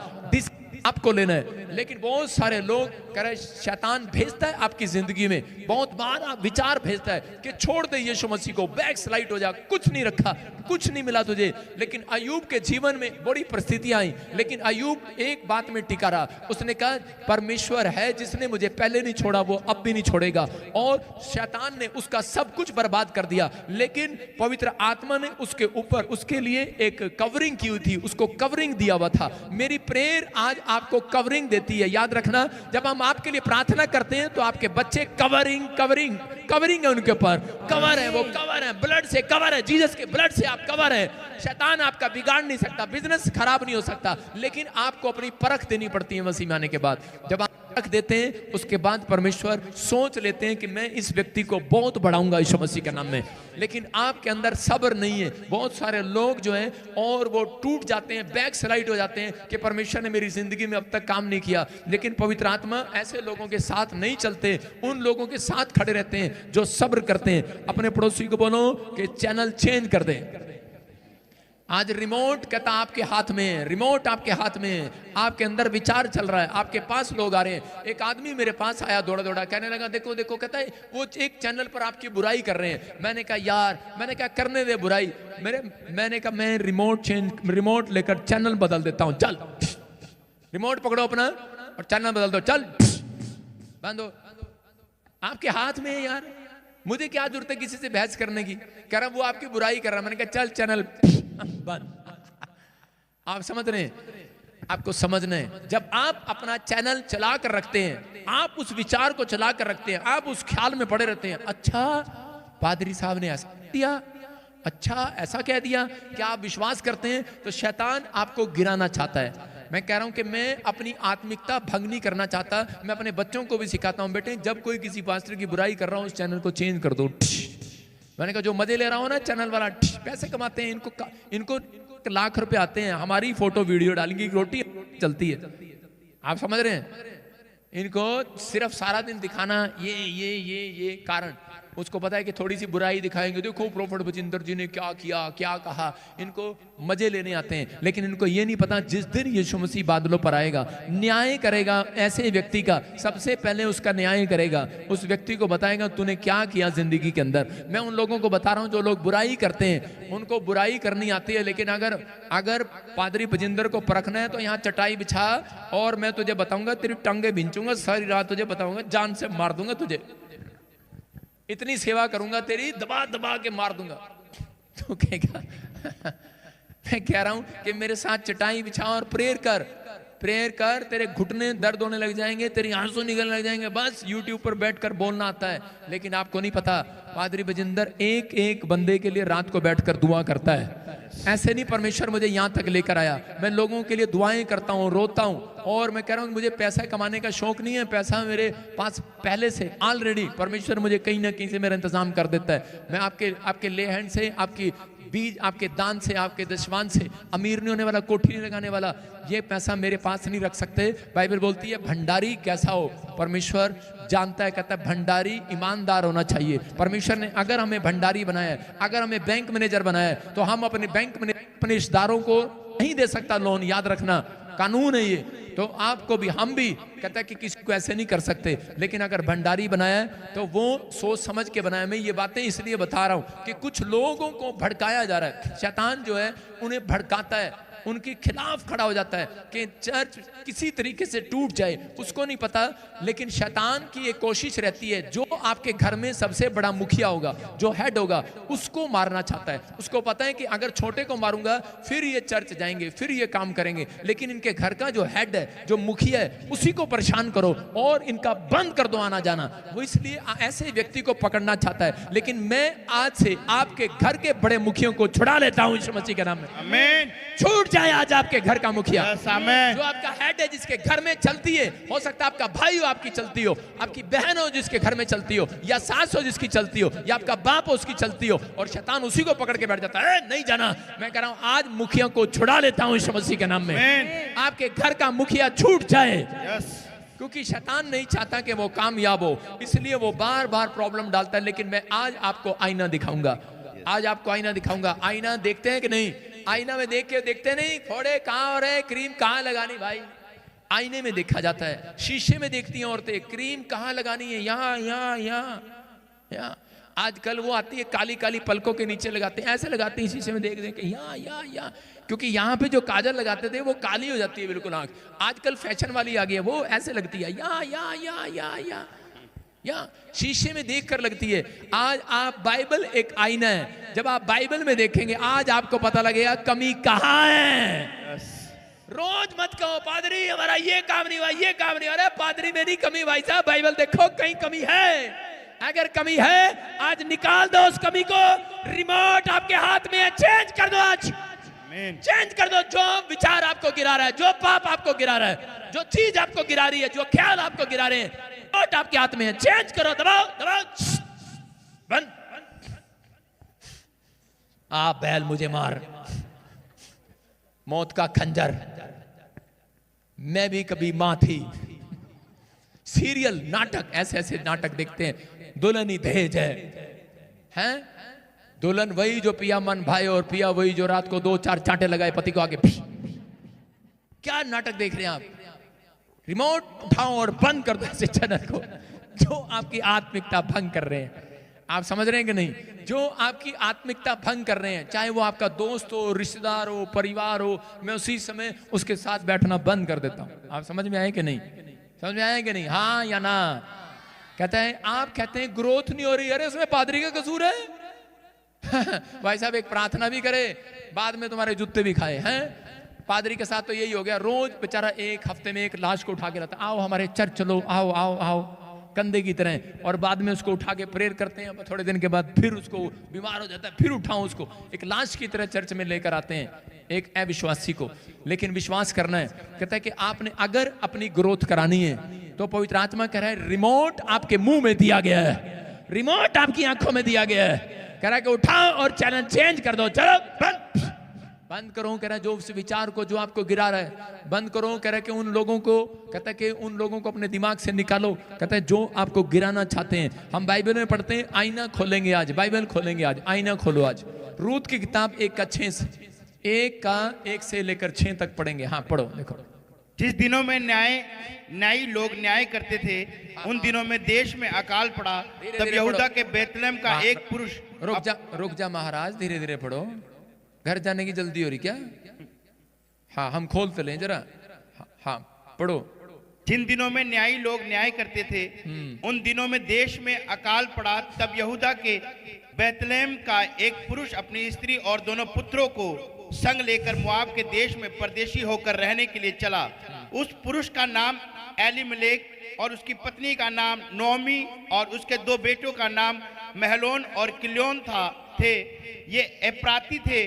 आपको लेना है। लेकिन बहुत सारे लोग कह रहे शैतान भेजता है आपकी जिंदगी में, बहुत बार आप विचार भेजता है कि छोड़ दे यीशु मसीह को, बैक स्लाइड हो जा, कुछ नहीं रखा, कुछ नहीं मिला तुझे। लेकिन अय्यूब के जीवन में बड़ी परिस्थितियां आई, लेकिन अय्यूब एक बात में टिका रहा। उसने कहा परमेश्वर है जिसने मुझे पहले नहीं छोड़ा, वो अब भी नहीं छोड़ेगा। और शैतान ने उसका सब कुछ बर्बाद कर दिया, लेकिन पवित्र आत्मा ने उसके ऊपर उसके लिए एक कवरिंग की हुई थी, उसको कवरिंग दिया हुआ था। मेरी प्रेयर आज आपको कवरिंग देती है। याद रखना, जब हम आपके लिए प्रार्थना करते हैं तो आपके बच्चे कवरिंग कवरिंग कवरिंग है, उनके ऊपर कवर है, वो कवर है, ब्लड से कवर है, जीसस के ब्लड से आप कवर है। शैतान आपका बिगाड़ नहीं सकता, बिजनेस खराब नहीं हो सकता, लेकिन आपको अपनी परख देनी पड़ती है मसीह में आने के बाद। जब आप परख देते हैं, उसके बाद परमेश्वर सोच लेते हैं कि मैं इस व्यक्ति को बहुत बढ़ाऊंगा यीशु मसीह के नाम में। लेकिन आपके अंदर सब्र नहीं है। बहुत सारे लोग जो हैं और वो टूट जाते हैं, बैक स्लाइड हो जाते हैं कि परमेश्वर ने मेरी जिंदगी में अब तक काम नहीं किया। लेकिन पवित्र आत्मा ऐसे लोगों के साथ नहीं चलते, उन लोगों के साथ खड़े रहते हैं जो सब्र करते हैं। अपने पड़ोसी को बोलो कि चैनल चेंज कर दे। आज रिमोट कहता आपके हाथ में है, रिमोट आपके हाथ में है, आपके अंदर विचार चल रहा है, आपके पास लोग आ रहे हैं। एक आदमी मेरे पास आया दौड़ा दौड़ा, कहने लगा देखो देखो, कहता है वो एक चैनल पर आपकी बुराई कर रहे हैं। मैंने कहा यार, मैंने कहा करने दे बुराई, मैंने कहा मैं रिमोट लेकर चैनल बदल देता हूं, चल रिमोट पकड़ो अपना और चैनल बदल दो, चल बंद हो, आपके हाथ में है यार, मुझे क्या जरूरत है किसी से बहस करने की। कह रहा वो आपकी बुराई कर रहा, मैंने कहा चल चैनल बंद। आप समझ रहे हैं, आपको समझना है, जब आप अपना चैनल चला कर रखते हैं, आप उस विचार को चला कर रखते हैं, आप उस ख्याल में पड़े रहते हैं, अच्छा पादरी साहब ने ऐसा दिया, अच्छा ऐसा कह दिया, क्या आप विश्वास करते हैं? तो शैतान आपको गिराना चाहता है। मैं कह रहा हूं कि मैं अपनी आत्मिकता भंग नहीं करना चाहता। मैं अपने बच्चों को भी सिखाता हूं, बेटे जब कोई किसी पास्टर की बुराई कर रहा हूं, उस चैनल को चेंज कर दो। मैंने कहा जो मजे ले रहा हूं ना चैनल वाला, पैसे कमाते हैं, इनको लाख रुपए आते हैं, हमारी फोटो वीडियो डालेंगे, रोटी चलती है। आप समझ रहे हैं, इनको सिर्फ सारा दिन दिखाना ये कारण, उसको पता है कि थोड़ी सी बुराई दिखाएंगे, देखो प्रोफेट बजिंदर जी ने क्या किया, क्या कहा, इनको मजे लेने आते हैं। लेकिन इनको ये नहीं पता जिस दिन यीशु मसीह बादलों पर आएगा, न्याय करेगा ऐसे व्यक्ति का, सबसे पहले उसका न्याय करेगा, उस व्यक्ति को बताएगा तूने क्या किया जिंदगी के अंदर। मैं उन लोगों को बता रहा हूं जो लोग बुराई करते हैं, उनको बुराई करनी आती है, लेकिन अगर पादरी बजिंदर को परखना है तो यहाँ चटाई बिछा और मैं तुझे बताऊंगा, तेरी टंगे भिंचूंगा, सारी रात तुझे बताऊंगा, जान से मार दूंगा तुझे, इतनी सेवा करूंगा तेरी, दबा दबा के मार दूंगा। तो कहेगा मैं कह रहा हूं कि मेरे साथ चटाई बिछा और प्रेयर कर, तेरे घुटने दर्द होने लग जाएंगे, तेरी आंसू निकलने लग जाएंगे, बस यूट्यूब पर बैठकर बोलना आता है। लेकिन आपको नहीं पता, पादरी बजिंदर एक एक बंदे के लिए रात को बैठकर दुआ करता है। ऐसे नहीं परमेश्वर मुझे यहाँ तक लेकर आया, मैं लोगों के लिए दुआएं करता हूँ, रोता हूँ। और मैं कह रहा हूँ मुझे पैसा कमाने का शौक नहीं है, पैसा मेरे पास पहले से ऑलरेडी परमेश्वर मुझे कहीं ना कहीं से मेरा इंतजाम कर देता है। मैं आपके ले हैंड से आपकी बीज आपके दान से, आपके दशवान से अमीर नहीं होने वाला, कोठी नहीं लगाने वाला। ये पैसा मेरे पास नहीं रख सकते। बाइबल बोलती है भंडारी कैसा हो परमेश्वर जानता है। कहता है भंडारी ईमानदार होना चाहिए। परमेश्वर ने अगर हमें भंडारी बनाया है, अगर हमें बैंक मैनेजर बनाया है, तो हम अपने बैंक में अपने रिश्तेदारों को नहीं दे सकता लोन, याद रखना कानून है ये। तो आपको भी, हम भी कहता है कि किसी को ऐसे नहीं कर सकते। लेकिन अगर भंडारी बनाया है तो वो सोच समझ के बनाया। मैं ये बातें इसलिए बता रहा हूं कि कुछ लोगों को भड़काया जा रहा है। शैतान जो है उन्हें भड़काता है, उनके खिलाफ खड़ा हो जाता है कि चर्च किसी तरीके से टूट जाए, उसको नहीं पता। लेकिन शैतान की एक कोशिश रहती है, जो आपके घर में सबसे बड़ा मुखिया होगा, जो हेड होगा, उसको मारना चाहता है। उसको पता है कि अगर छोटे को मारूंगा फिर ये चर्च जाएंगे, फिर ये काम करेंगे। लेकिन इनके घर का जो हेड है, जो मुखिया है, उसी को परेशान करो और इनका बंद कर दो आना जाना। वो इसलिए ऐसे व्यक्ति को पकड़ना चाहता है। लेकिन मैं आज से आपके घर के बड़े मुखियों को छुड़ा लेता हूं यीशु मसीह के नाम में। आमीन। छूट जाए आज आपके घर का मुखिया। आमीन। जो आपका हेड है, जिसके घर में चलती है, हो सकता है आपका भाई हो आपकी चलती हो, आपकी बहन हो जिसके घर में चलती हो, या सास हो जिसकी चलती हो, या आपका बाप हो उसकी चलती हो, और शैतान उसी को पकड़ के बैठ जाता है, नहीं जाना। मैं कह रहा हूं आज मुखिया को छुड़ा लेता हूं यीशु मसीह के नाम में। आपके घर का मुखिया छूट जाए, क्योंकि शैतान नहीं चाहता कि वो कामयाब हो, इसलिए वो बार बार प्रॉब्लम डालता है। लेकिन मैं आज आपको आईना दिखाऊंगा, आज आपको आईना दिखाऊंगा। आईना देखते हैं कि नहीं? आईना में देख के देखते नहीं, फोड़े कहाँ हो रहे, क्रीम कहाँ लगानी भाई? आईने में देखा जाता है। शीशे में देखती हैं औरतें, क्रीम कहाँ लगानी है, यहाँ यहाँ यहाँ। आजकल वो आती है काली काली पलकों के नीचे लगाते हैं, ऐसे लगाते हैं शीशे में देख देख के, यहाँ यहाँ यहाँ। क्योंकि यहाँ पे जो काजल लगाते थे वो काली हो जाती है बिल्कुल आंख। आजकल फैशन वाली आ गई है, वो ऐसे लगती है, यहाँ यहाँ यहाँ यहाँ यहाँ या शीशे में देखकर लगती है। आज आप बाइबल एक आईना है, जब आप बाइबल में देखेंगे आज आपको पता लगेगा कमी कहाँ है। रोज मत कहो पादरी हमारा ये काम नहीं हुआ, ये काम नहीं हुआ। अरे पादरी में नहीं कमी भाई साहब, बाइबल देखो कहीं कमी है। अगर कमी है आज निकाल दो उस कमी को। रिमोट आपके हाथ में है, चेंज कर दो आज, चेंज कर दो। जो विचार आपको गिरा रहा है, जो पाप आपको गिरा रहा है, जो चीज आपको गिरा रही है, जो ख्याल आपको गिरा रहे हैं, आपके हाथ में है, चेंज करो। दबाओ दबाओ, बंद। आप बैल मुझे मार, मौत का खंजर। मैं भी कभी मां थी। सीरियल नाटक, ऐसे ऐसे नाटक देखते हैं। दुल्हन ही दहेज है? दुल्हन वही जो पिया मन भाई, और पिया वही जो रात को 2-4 चांटे लगाए पति को आगे। क्या नाटक देख रहे हैं आप? रिमोट उठाओ और बंद कर दो ऐसे चैनल को जो आपकी आत्मिकता भंग कर रहे हैं। आप समझ रहे हैं कि नहीं? जो आपकी आत्मिकता भंग कर रहे हैं, चाहे वो आपका दोस्त हो, रिश्तेदार हो, परिवार हो, मैं उसी समय उसके साथ बैठना बंद कर देता हूं। आप समझ में आए कि नहीं? समझ में आए कि नहीं? हाँ या ना? कहते हैं, आप कहते हैं ग्रोथ नहीं हो रही, अरे उसमें पादरी का कसूर है। भाई साहब एक प्रार्थना भी करे, बाद में तुम्हारे जूते भी खाए हैं। पादरी के साथ तो यही हो गया, रोज बेचारा एक हफ्ते में एक लाश को उठा के लाता, आओ हमारे चर्च चलो, आओ आओ आओ, कंधे की तरह। और बाद में उसको उठा के प्रेयर करते हैं, थोड़े दिन के बाद फिर उसको बीमार हो जाता है, फिर उठाओ उसको, एक लाश की तरह चर्च में लेकर आते हैं एक अविश्वासी को। लेकिन विश्वास करना है, कहता है कि आपने अगर अपनी ग्रोथ करानी है तो पवित्र आत्मा कह रहा है रिमोट आपके मुंह में दिया गया है, रिमोट आपकी आंखों में दिया गया है। कह रहा है कि उठाओ और चैनल चेंज कर दो, चलो बंद करो। कह रहा है जो उस विचार को जो आपको गिरा रहा है बंद करो। कह रहा है कि उन लोगों को, कहता है कि उन लोगों को अपने दिमाग से निकालो। कहता है जो आपको गिराना चाहते हैं। हम बाइबल में पढ़ते हैं, आईना खोलेंगे आज, बाइबल खोलेंगे आज, आईना खोलो आज। रूत की किताब 1 से लेकर 6 तक पढ़ेंगे। हाँ पढ़ो, देखो। जिस दिनों में न्यायी लोग न्याय करते थे, उन दिनों में देश में अकाल पड़ा। तब यहूदा के बेतलेहम का एक पुरुष। रुक जा महाराज, धीरे धीरे पढ़ो, घर जाने की जल्दी हो रही क्या? हाँ हम खोलते लें जरा। हाँ पढ़ो। जिन दिनों में न्यायी लोग न्याय करते थे, उन दिनों में देश में अकाल पड़ा। तब यहूदा के बेतलेहम का एक पुरुष अपनी स्त्री और दोनों पुत्रों को संग लेकर मोआब के देश में परदेशी होकर रहने के लिए चला। उस पुरुष का नाम एलीमेलेक और उसकी पत्नी का नाम नोमी और उसके 2 बेटों का नाम महलोन और किल्योन थे। ये एप्राती थे,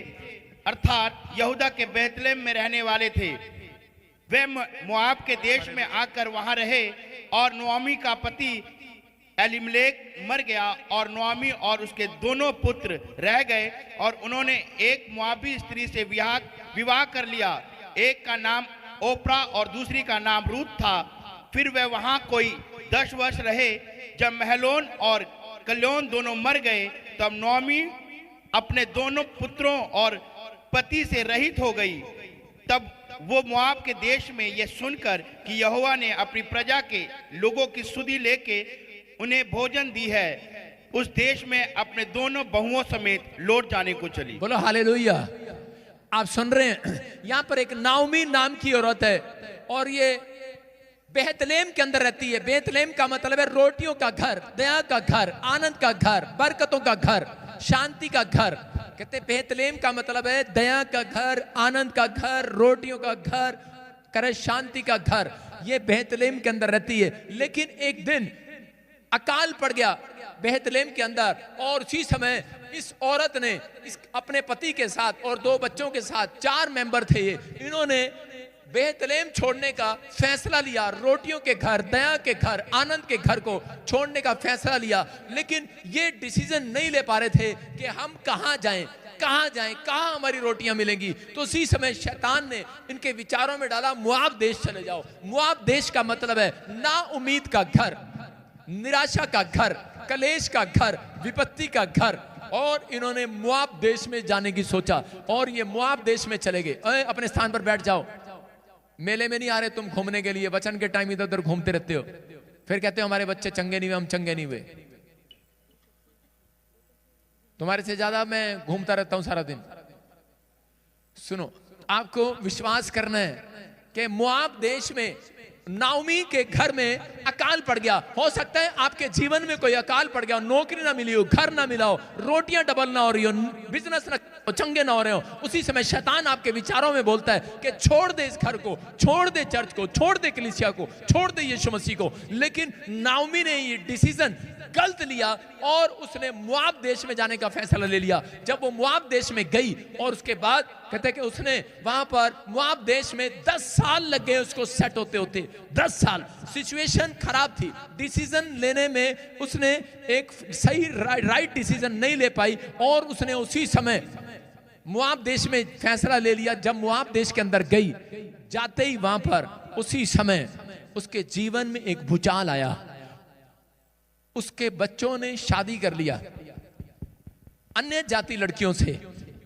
अर्थात यहूदा के बेतलेहम में रहने वाले थे। वे मोआब के देश में आकर वहां रहे और नोमी का पति एलिमलेक मर गया और नोआमी और उसके दोनों पुत्र रह गए और उन्होंने एक मोआबी स्त्री से विवाह कर लिया। एक का नाम ओप्रा और दूसरी का नाम रूत था। फिर वे वहां कोई 10 वर्ष रहे। जब महलोन और कल्याण दोनों मर गए तब नोआमी अपने दोनों पुत्रों और पति से रहित हो गई। तब वो मोआब के देश में यह सुनकर कि यहोवा ने अपनी प्रजा के लोगों की सुधि लेके उन्हें भोजन दी है, उस देश में अपने दोनों बहुओं समेत लौट जाने को चली। बोलो हालेलुया। आप सुन रहे हैं, यहां पर एक नाओमी नाम की औरत है और ये बेतलेहम के अंदर रहती है। बेतलेहम का मतलब है रोटियों का घर, दया का घर, आनंद का घर, बरकतों का घर, शांति का घर। कहते बेतलेहम का मतलब है दया का घर, आनंद का घर, रोटियों का घर, करे शांति का घर। ये बेतलेहम के अंदर रहती है। लेकिन एक दिन अकाल पड़ गया बेतलेहम के अंदर और उसी समय इस औरत ने अपने पति के साथ और 2 बच्चों के साथ, 4 मेंबर थे ये, इन्होंने बेतलेहम छोड़ने का फैसला लिया। रोटियों के घर, दया के घर, आनंद के घर को छोड़ने का फैसला लिया। लेकिन ये डिसीजन नहीं ले पा रहे थे कि हम कहां जाएं, कहां हमारी रोटियां मिलेंगी। तो उसी समय शैतान ने इनके विचारों में डाला, मोआब देश चले जाओ। मोआब देश का मतलब है ना उम्मीद का घर, निराशा का घर, कलेश का घर, विपत्ति का घर। और इन्होंने मोआब देश में जाने की सोचा और ये मोआब देश में चले गए। अपने स्थान पर बैठ जाओ। मेले में नहीं आ रहे तुम घूमने के लिए, वचन के टाइम इधर उधर घूमते रहते हो, फिर कहते हो हमारे बच्चे चंगे नहीं हुए, हम चंगे नहीं हुए। तुम्हारे से ज्यादा मैं घूमता रहता हूं सारा दिन। सुनो, आपको विश्वास करना है कि मोआब देश में नाओमी के घर में अकाल पड़ गया। हो सकता है आपके जीवन में कोई अकाल पड़ गया, नौकरी ना मिली हो, घर ना मिला हो, रोटियां डबल ना हो रही हो, बिजनेस ना चंगे ना हो रहे हो। उसी समय शैतान आपके विचारों में बोलता है कि छोड़ दे इस घर को, छोड़ दे चर्च को, छोड़ दे कलीसिया को, छोड़ दे यीशु मसीह को। लेकिन नाओमी ने ये डिसीजन गलत लिया और उसने मोआब देश में जाने का फैसला ले लिया। जब वो मोआब देश में गई और उसके बाद कहते हैं कि उसने वहां पर मोआब देश में 10 साल लग गए उसको सेट होते होते। 10 साल सिचुएशन खराब थी, डिसीजन लेने में उसने एक सही राइट डिसीजन नहीं ले पाई और उसने उसी समय मोआब देश में फैसला ले लिया। जब मोआब देश के अंदर गई, जाते ही वहां पर उसी समय उसके जीवन में एक भूचाल आया। उसके बच्चों ने शादी कर लिया अन्य जाति लड़कियों से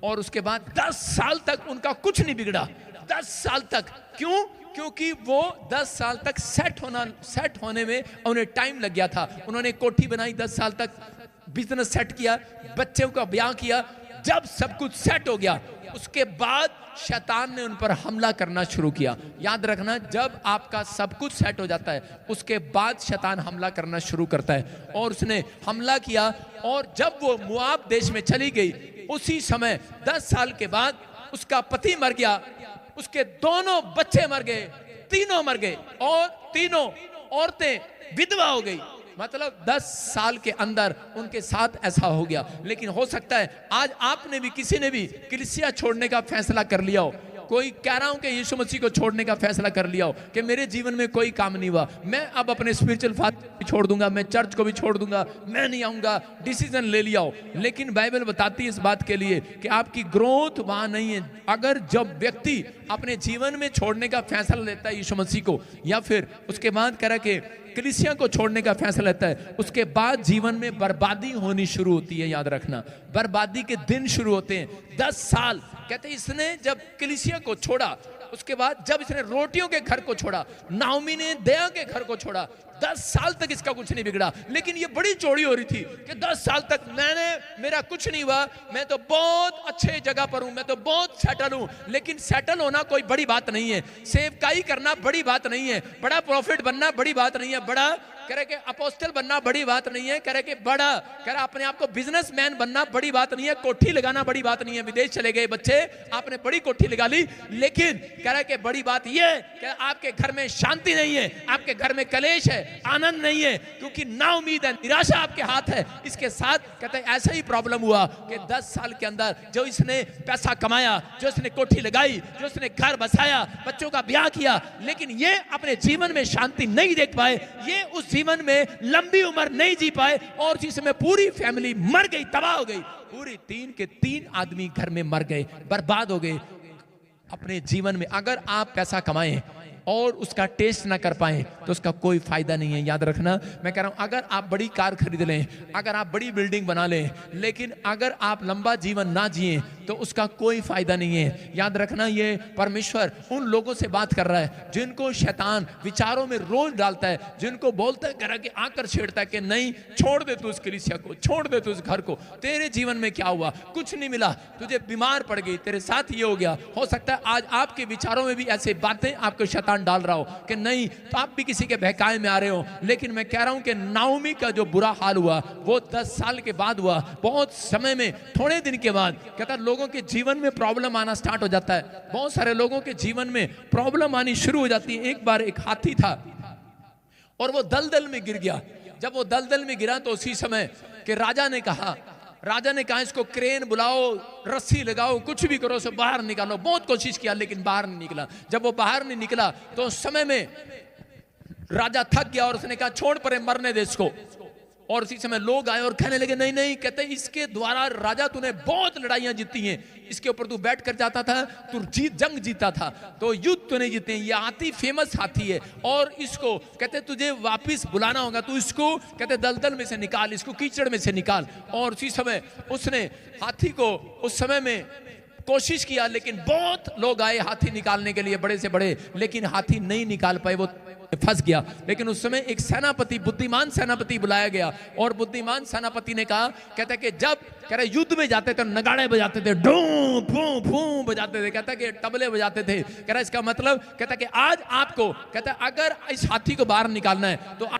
और उसके बाद 10 साल तक उनका कुछ नहीं बिगड़ा। 10 साल तक। क्यों? क्योंकि वो 10 साल तक सेट होने में उन्हें टाइम लग गया था। उन्होंने कोठी बनाई, 10 साल तक बिजनेस सेट किया, बच्चों का ब्याह किया। जब सब कुछ सेट हो गया उसके बाद शैतान ने उन पर हमला करना शुरू किया। याद रखना, जब आपका सब कुछ सेट हो जाता है उसके बाद शैतान हमला करना शुरू करता है। और उसने हमला किया और जब वो मोआब देश में चली गई उसी समय 10 साल के बाद उसका पति मर गया, उसके दोनों बच्चे मर गए, तीनों मर गए और तीनों औरतें विधवा हो गई। मतलब 10 साल के अंदर उनके साथ ऐसा हो गया। लेकिन हो सकता है आज आपने भी, किसी ने भी कलीसिया छोड़ने का फैसला कर लिया हो। कोई कह रहा हूं कि यीशु मसीह को छोड़ने का फैसला कर लिया हो कि मेरे जीवन में कोई काम नहीं हुआ, मैं अब अपने स्पिरिचुअल फादर भी छोड़ दूंगा, मैं चर्च को भी छोड़ दूंगा, मैं नहीं आऊंगा, डिसीजन ले लिया हो। लेकिन बाइबल बताती है इस बात के लिए कि आपकी ग्रोथ वहां नहीं है। अगर जब व्यक्ति अपने जीवन में छोड़ने का फैसला लेता है यीशु मसीह को, या फिर उसके बाद कह रहा कि कलीसिया को छोड़ने का फैसला लेता है, उसके बाद जीवन में बर्बादी होनी शुरू होती है। याद रखना, बर्बादी के दिन शुरू होते हैं। 10 साल कहते इसने जब कलीसिया को छोड़ा, उसके बाद जब इसने रोटियों के घर को छोड़ा, नाओमी ने दया के घर को छोड़ा, 10 साल तक इसका कुछ नहीं बिगड़ा। लेकिन ये बड़ी चौड़ी हो रही थी कि 10 साल तक मेरा कुछ नहीं हुआ, मैं तो बहुत अच्छे जगह पर हूं, मैं तो बहुत सेटल हूं। लेकिन सेटल होना कोई बड़ी बात नहीं है, सेवकाई करना बड़ी बात नहीं है, बड़ा प्रॉफिट बनना बड़ी बात नहीं है, बड़ा कह रहे कि अपोस्टल बनना बड़ी बात नहीं है, कह रहे कि बड़ा कह रहे अपने आप को बिजनेसमैन बनना बड़ी बात नहीं है, कोठी लगाना बड़ी बात नहीं है। विदेश चले गए बच्चे, आपने बड़ी कोठी लगा ली, लेकिन कह रहे कि बड़ी बात यह कि आपके घर में शांति नहीं है, आपके घर में कलेश है, आनंद नहीं है, क्योंकि ना उम्मीद है, निराशा आपके हाथ है। इसके साथ कहते हैं ऐसा ही प्रॉब्लम हुआ कि 10 साल के अंदर जो इसने पैसा कमाया, जो इसने कोठी लगाई, जो इसने घर बसाया, बच्चों का ब्याह किया, लेकिन ये अपने जीवन में शांति नहीं देख पाए। ये उस जीवन में लंबी उम्र नहीं जी पाए और उसी समय पूरी फैमिली मर गई, तबाह हो गई। पूरी 3 के 3 आदमी घर में मर गए, बर्बाद हो गए अपने जीवन में। अगर आप पैसा कमाएं और उसका टेस्ट ना कर पाए तो उसका कोई फायदा नहीं है। याद रखना, मैं कह रहा हूं, अगर आप बड़ी कार खरीद लें, अगर आप बड़ी बिल्डिंग बना लें, लेकिन अगर आप लंबा जीवन ना जिए तो उसका कोई फायदा नहीं है। याद रखना, ये परमेश्वर उन लोगों से बात कर रहा है जिनको शैतान विचारों में रोज डालता है, जिनको बोलता है करा के आकर छेड़ता है कि नहीं, छोड़ दे तू उस कलीसिया को, छोड़ दे तू उस घर को। तेरे जीवन में क्या हुआ? कुछ नहीं मिला, तुझे बीमार पड़ गई, तेरे साथ ये हो गया। हो सकता है आज आपके विचारों में भी ऐसे बातें आपको शैतान डाल रहा हो कि नहीं, तो आप भी किसी के बहकावे में आ रहे हो। लेकिन मैं कह रहा हूं कि नाओमी का जो बुरा हाल हुआ वो 10 साल के बाद हुआ। बहुत समय में, थोड़े दिन के बाद कहता लोगों के जीवन में प्रॉब्लम आना स्टार्ट हो जाता है। बहुत सारे लोगों के जीवन में प्रॉब्लम आनी शुरू हो जाती है। एक बार एक हाथी था और वो दलदल में गिर गया। जब वो दलदल में गिरा तो उसी समय के राजा ने कहा इसको क्रेन बुलाओ, रस्सी लगाओ, कुछ भी करो, उसे बाहर निकालो। बहुत कोशिश किया लेकिन बाहर नहीं निकला। जब वो बाहर नहीं निकला तो उस समय में राजा थक गया और उसने कहा छोड़ परे, मरने दे इसको। और उसी समय लोग आए और कहने लगे नहीं नहीं, कहते इसके द्वारा राजा तूने बहुत लड़ाइयां जीती हैं, इसके ऊपर तू बैठ कर जाता था, तू जंग जीता था, तो युद्ध तूने जीते। ये हाथी फेमस हाथी है और इसको कहते तुझे वापस बुलाना होगा, तू इसको कहते दलदल में से निकाल, इसको कीचड़ में से निकाल। और उसी समय उसने हाथी को उस समय में कोशिश किया, लेकिन बहुत लोग आए हाथी निकालने के लिए, बड़े से बड़े, लेकिन हाथी नहीं निकाल पाए, वो फंस गया। लेकिन उस समय एक सेनापति, बुद्धिमान सेनापति बुलाया गया और बुद्धिमान सेनापति ने कहा, कहता कि जब कह रहे युद्ध में जाते तो नगाड़े बजाते थे, डूं फूं फूं बजाते थे, कहता कि तबले बजाते थे। कह रहा इसका मतलब, कहता कि आज आपको, कहता अगर इस हाथी को बाहर निकालना है तो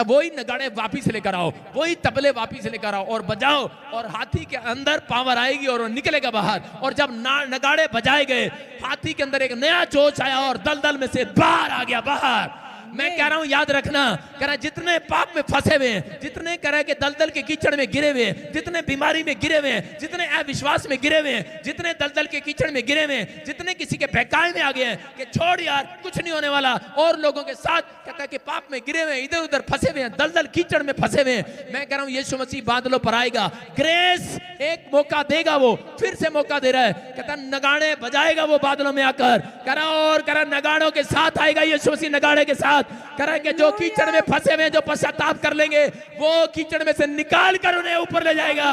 वही नगाड़े वापिस लेकर आओ, वही तबले वापिस लेकर आओ और बजाओ, और हाथी के अंदर पावर आएगी और वो निकलेगा बाहर। और जब नगाड़े बजाए गए, हाथी के अंदर एक नया जोश आया और दलदल में से बाहर आ गया, बाहर। मैं कह रहा हूं याद रखना, कह रहा जितने पाप में फंसे हुए हैं, जितने कह रहा के दलदल के कीचड़ में गिरे हुए हैं, जितने बीमारी में गिरे हुए हैं, जितने अविश्वास में गिरे हुए हैं, जितने दलदल के कीचड़ में गिरे हुए हैं, जितने किसी के बहकावे में आ गए हैं कि छोड़ यार कुछ नहीं होने वाला, और लोगों के साथ कहता है कि पाप में गिरे हुए हैं, इधर उधर फंसे हुए हैं, दलदल कीचड़ में फंसे हुए हैं। मैं कह रहा हूं यीशु मसीह बादलों पर आएगा, ग्रेस एक मौका देगा, वो फिर से मौका दे रहा है। कहता नगाड़े बजाएगा वो बादलों में आकर, कह रहा और कह रहा नगाड़ों के साथ आएगा यीशु मसीह, नगाड़े के साथ। कह रहा कि जो कीचड़ में फंसे हुए, जो पश्चाताप कर लेंगे, वो कीचड़ में से निकाल कर उन्हें ऊपर ले जाएगा।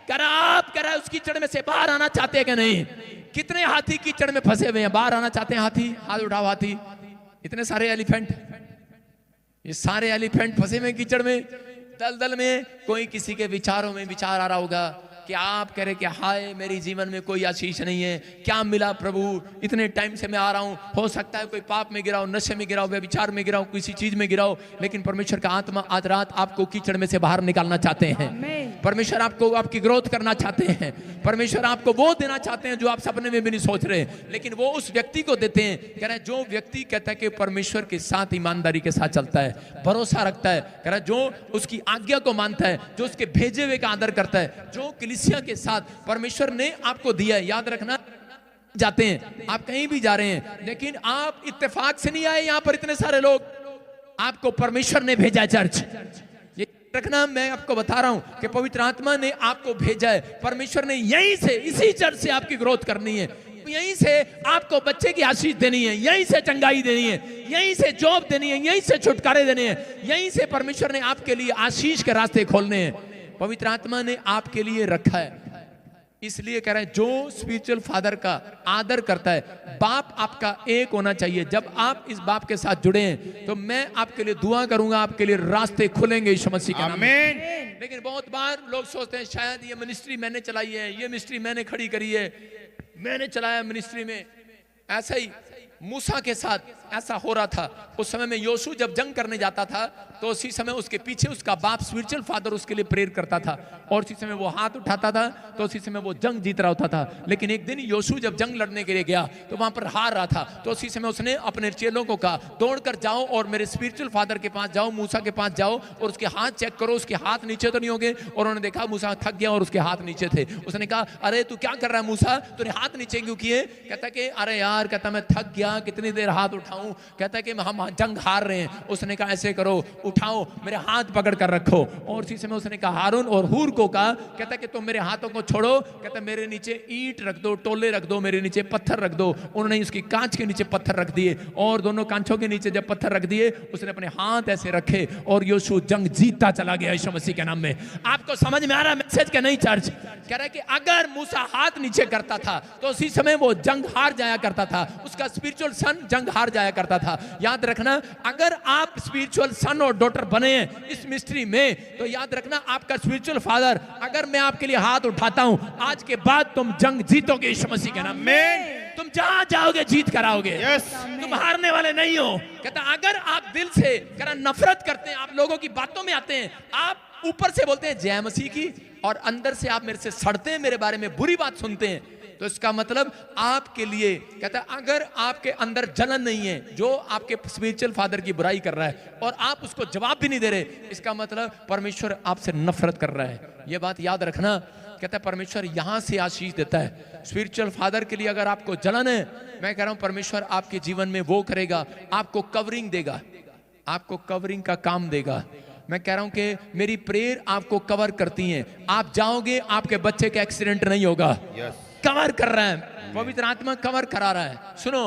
कह रहा आप, कह रहा उस कीचड़ में से बाहर आना चाहते हैं कि नहीं? कितने हाथी कीचड़ में फंसे हुए हैं, बाहर आना चाहते हैं? हाथी हाथ उठाओ, हाथी। इतने सारे एलिफेंट, ये सारे एलिफेंट फंसे हुए कीचड़ में, दलदल में। कोई किसी के विचारों में विचार आ रहा होगा कि आप कह रहे कि हाय मेरी जीवन में कोई आशीष नहीं है, क्या मिला प्रभु, इतने टाइम से मैं आ रहा हूं, हो सकता है कोई पाप में गिरा हो, नशे में गिरा हो, व्यभिचार में गिरा हो, किसी चीज में गिरा हो, लेकिन परमेश्वर का आत्मा आज रात आपको कीचड़ में से बाहर निकालना चाहते हैं। परमेश्वर आपको, आपकी ग्रोथ करना चाहते हैं। परमेश्वर आपको वो देना चाहते हैं जो आप सपने में भी नहीं सोच रहे, लेकिन वो उस व्यक्ति को देते हैं। कह रहे जो व्यक्ति कहता है कि परमेश्वर के साथ ईमानदारी के साथ चलता है, भरोसा रखता है, कह रहा जो उसकी आज्ञा को मानता है, जो उसके भेजे हुए का आदर करता है, जो कलीसिया के साथ परमेश्वर ने आपको दिया है। याद रखना, जाते हैं आप कहीं भी जा रहे हैं, लेकिन आप इत्तेफाक से नहीं आए यहाँ पर, इतने सारे लोग, आपको परमेश्वर ने भेजा है चर्च। ये रखना, मैं आपको बता रहा हूं कि पवित्र आत्मा ने आपको भेजा है। परमेश्वर ने यहीं से, इसी चर्च से आपकी ग्रोथ करनी है, यहीं से आपको बच्चे की आशीष देनी है, यहीं से चंगाई देनी है, यहीं से जॉब देनी है, यहीं से छुटकारे देने हैं, यहीं से परमेश्वर ने आपके लिए आशीष के रास्ते खोलने हैं। पवित्र आत्मा ने आपके लिए रखा है। इसलिए कह रहे हैं जो स्पिरिचुअल फादर का आदर करता है, बाप आपका एक होना चाहिए। जब आप इस बाप के साथ जुड़े हैं तो मैं आपके लिए दुआ करूंगा, आपके लिए रास्ते खुलेंगे यीशु मसीह के नाम में। लेकिन बहुत बार लोग सोचते हैं शायद ये मिनिस्ट्री मैंने चलाई है, ये मिनिस्ट्री मैंने खड़ी करी है, मैंने चलाया मिनिस्ट्री में। ऐसा ही मूसा के साथ ऐसा हो रहा था। उस समय में योशू जब जंग करने जाता था तो उसी समय उसके पीछे उसका बाप स्पिरिचुअल फादर उसके लिए प्रेयर करता था, और उसी समय वो हाथ उठाता था तो उसी समय वो जंग जीत रहा होता था। लेकिन एक दिन योशू जब जंग लड़ने के लिए गया तो वहां पर हार रहा था, तो उसी समय उसने अपने चेलों को कहा दौड़कर जाओ और मेरे स्पिरिचुअल फादर के पास जाओ, मूसा के पास जाओ और उसके हाथ चेक करो, उसके हाथ नीचे तो नहीं होंगे। और उन्होंने देखा मूसा थक गया और उसके हाथ नीचे थे। उसने कहा अरे तू क्या कर रहा है मूसा, तूने हाथ नीचे क्यों किए? कहता कि अरे यार, कहता मैं थक गया भैया कितनी देर हाथ उठाऊं? कहता है कि हम जंग हार रहे हैं। उसने कहा ऐसे करो, उठाओ, मेरे हाथ पकड़ कर रखो। और उसी समय उसने कहा हारून और हूर को कहा, कहता है कि तुम मेरे हाथों को छोड़ो। कहता है मेरे नीचे ईंट रख दो, टोले रख दो, मेरे नीचे पत्थर रख दो। उन्होंने उसकी कांच के नीचे पत्थर रख दिए और दोनों कांचों के नीचे जब पत्थर रख दिए, उसने अपने हाथ ऐसे रखे और यीशु जंग जीतता चला गया यीशु मसीह के नाम में। आपको समझ में आ रहा है मैसेज के नहीं चर्च? कह रहा है कि अगर मूसा हाथ नीचे करता था तो उसी समय वो जंग हार जाया करता था, उसका स्पिरिचुअल सन जंग हार जाया करता था। याद रखना, अगर आप स्पिरिचुअल सन और डॉटर बने हैं इस मिस्ट्री में, तो याद रखना आपका स्पिरिचुअल फादर, अगर मैं आपके लिए हाथ उठाता हूं, आज के बाद तुम जंग जीतोगे यीशु मसीह के नाम में। तुम जहां जाओगे जीत कर आओगे। तुम हारने वाले नहीं हो। कहता अगर आप दिल से नफरत करते हैं, आप लोगों की बातों में आते हैं, आप ऊपर से बोलते हैं जय मसीह की और अंदर से आप मेरे से सड़ते हैं, मेरे बारे में बुरी बात सुनते हैं, तो इसका मतलब आपके लिए, कहता है अगर आपके अंदर जलन नहीं है जो आपके स्पिरिचुअल फादर की बुराई कर रहा है और आप उसको जवाब भी नहीं दे रहे, इसका मतलब परमेश्वर आपसे नफरत कर रहा है। यह बात याद रखना। कहता है परमेश्वर यहां से आशीष देता है। स्पिरिचुअल फादर के लिए अगर आपको जलन है, मैं कह रहा हूं परमेश्वर आपके जीवन में वो करेगा, आपको कवरिंग देगा, आपको कवरिंग का काम देगा। मैं कह रहा हूं कि मेरी प्रेयर आपको कवर करती है। आप जाओगे, आपके बच्चे का एक्सीडेंट नहीं होगा। कवर कर रहा है, पवित्र आत्मा कवर करा रहा है। सुनो,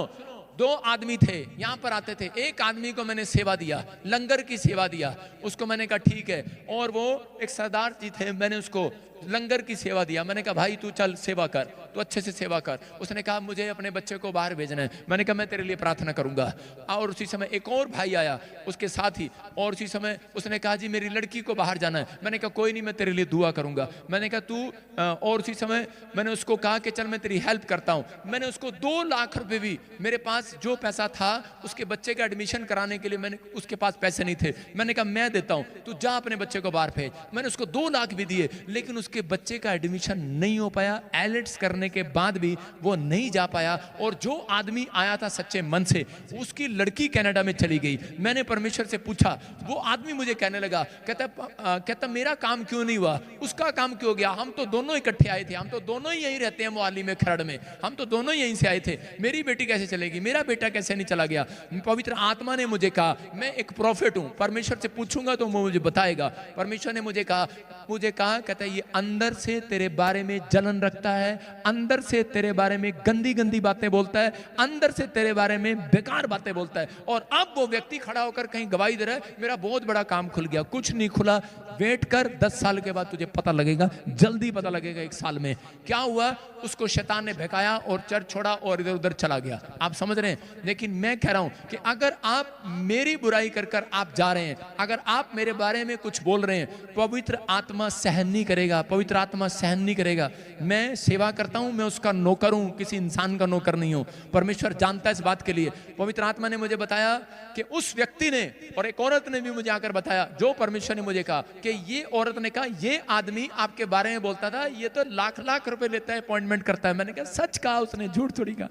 2 आदमी थे, यहां पर आते थे। एक आदमी को मैंने सेवा दिया, लंगर की सेवा दिया, उसको मैंने कहा ठीक है। और वो एक सरदार जी थे, मैंने उसको लंगर की सेवा दिया। मैंने कहा भाई तू चल सेवा कर, तू अच्छे से सेवा कर। उसने कहा मुझे अपने बच्चे को बाहर भेजना है। मैंने कहा मैं तेरे लिए प्रार्थना करूंगा। और उसी समय एक और भाई आया उसके साथ ही, और उसी समय उसने कहा जी मेरी लड़की को बाहर जाना है। मैंने कहा कोई नहीं, मैं तेरे लिए दुआ करूंगा। मैंने कहा तू, और उसी समय मैंने उसको कहा कि चल मैं तेरी हेल्प करता हूं। मैंने उसको 2 लाख रुपए भी, मेरे पास जो पैसा था उसके बच्चे का एडमिशन कराने के लिए, मैंने उसके पास पैसे नहीं थे, मैंने कहा मैं देता हूं, तू जा अपने बच्चे को बाहर भेज। मैंने उसको 2 लाख भी दिए, लेकिन उसके बच्चे का एडमिशन नहीं हो पाया। एलिट्स करने के बाद भी वो नहीं जा पाया। और जो आदमी आया था सच्चे मन से, उसकी लड़की कनाडा में चली गई। मैंने परमेश्वर से पूछा, वो आदमी मुझे कहने लगा, कहता मेरा काम क्यों नहीं हुआ, उसका काम क्यों गया? हम तो दोनों इकट्ठे आए थे, हम तो दोनों ही यहीं रहते हैं मोहाली में, खरड़ में, हम तो दोनों ही यहीं से आए थे। मेरी बेटी कैसे चलेगी, मेरा बेटा कैसे नहीं चला गया? पवित्र आत्मा ने मुझे कहा, मैं एक प्रॉफिट हूं, परमेश्वर से पूछूंगा तो वो मुझे बताएगा। परमेश्वर ने मुझे कहा, कहता है ये अंदर से तेरे बारे में जलन रखता है, अंदर से तेरे बारे में गंदी गंदी बातें बोलता है, अंदर से तेरे बारे में बेकार बातें बोलता है। और अब वो व्यक्ति खड़ा होकर कहीं गवाही दे रहा है, मेरा बहुत बड़ा काम खुल गया। कुछ नहीं खुला, वेट कर, 10 साल के बाद तुझे पता लगेगा, जल्दी पता लगेगा। 1 साल में क्या हुआ, उसको शैतान ने बहकाया और चर्च छोड़ा और इधर उधर चला गया। आप समझ रहे हैं? लेकिन मैं कह रहा हूं कि अगर आप मेरी बुराई कर कर आप जा रहे हैं, अगर आप मेरे बारे में कुछ बोल रहे हैं, पवित्र आत्मा सहन नहीं करेगा, पवित्र आत्मा सहन नहीं करेगा। मैं सेवा करता हूं, मैं उसका नौकर हूं, किसी इंसान का नौकर नहीं हूं। परमेश्वर जानता है इस बात के लिए। पवित्र आत्मा ने मुझे बताया कि उस व्यक्ति ने, और एक औरत ने भी मुझे आकर बताया, जो परमेश्वर ने मुझे कहा कि ये औरत ने कहा ये आदमी आपके बारे में बोलता था, ये तो लाख लाख रुपए लेता है, अपॉइंटमेंट करता है। मैंने कहा सच कहा उसने, झूठ थोड़ी कहा।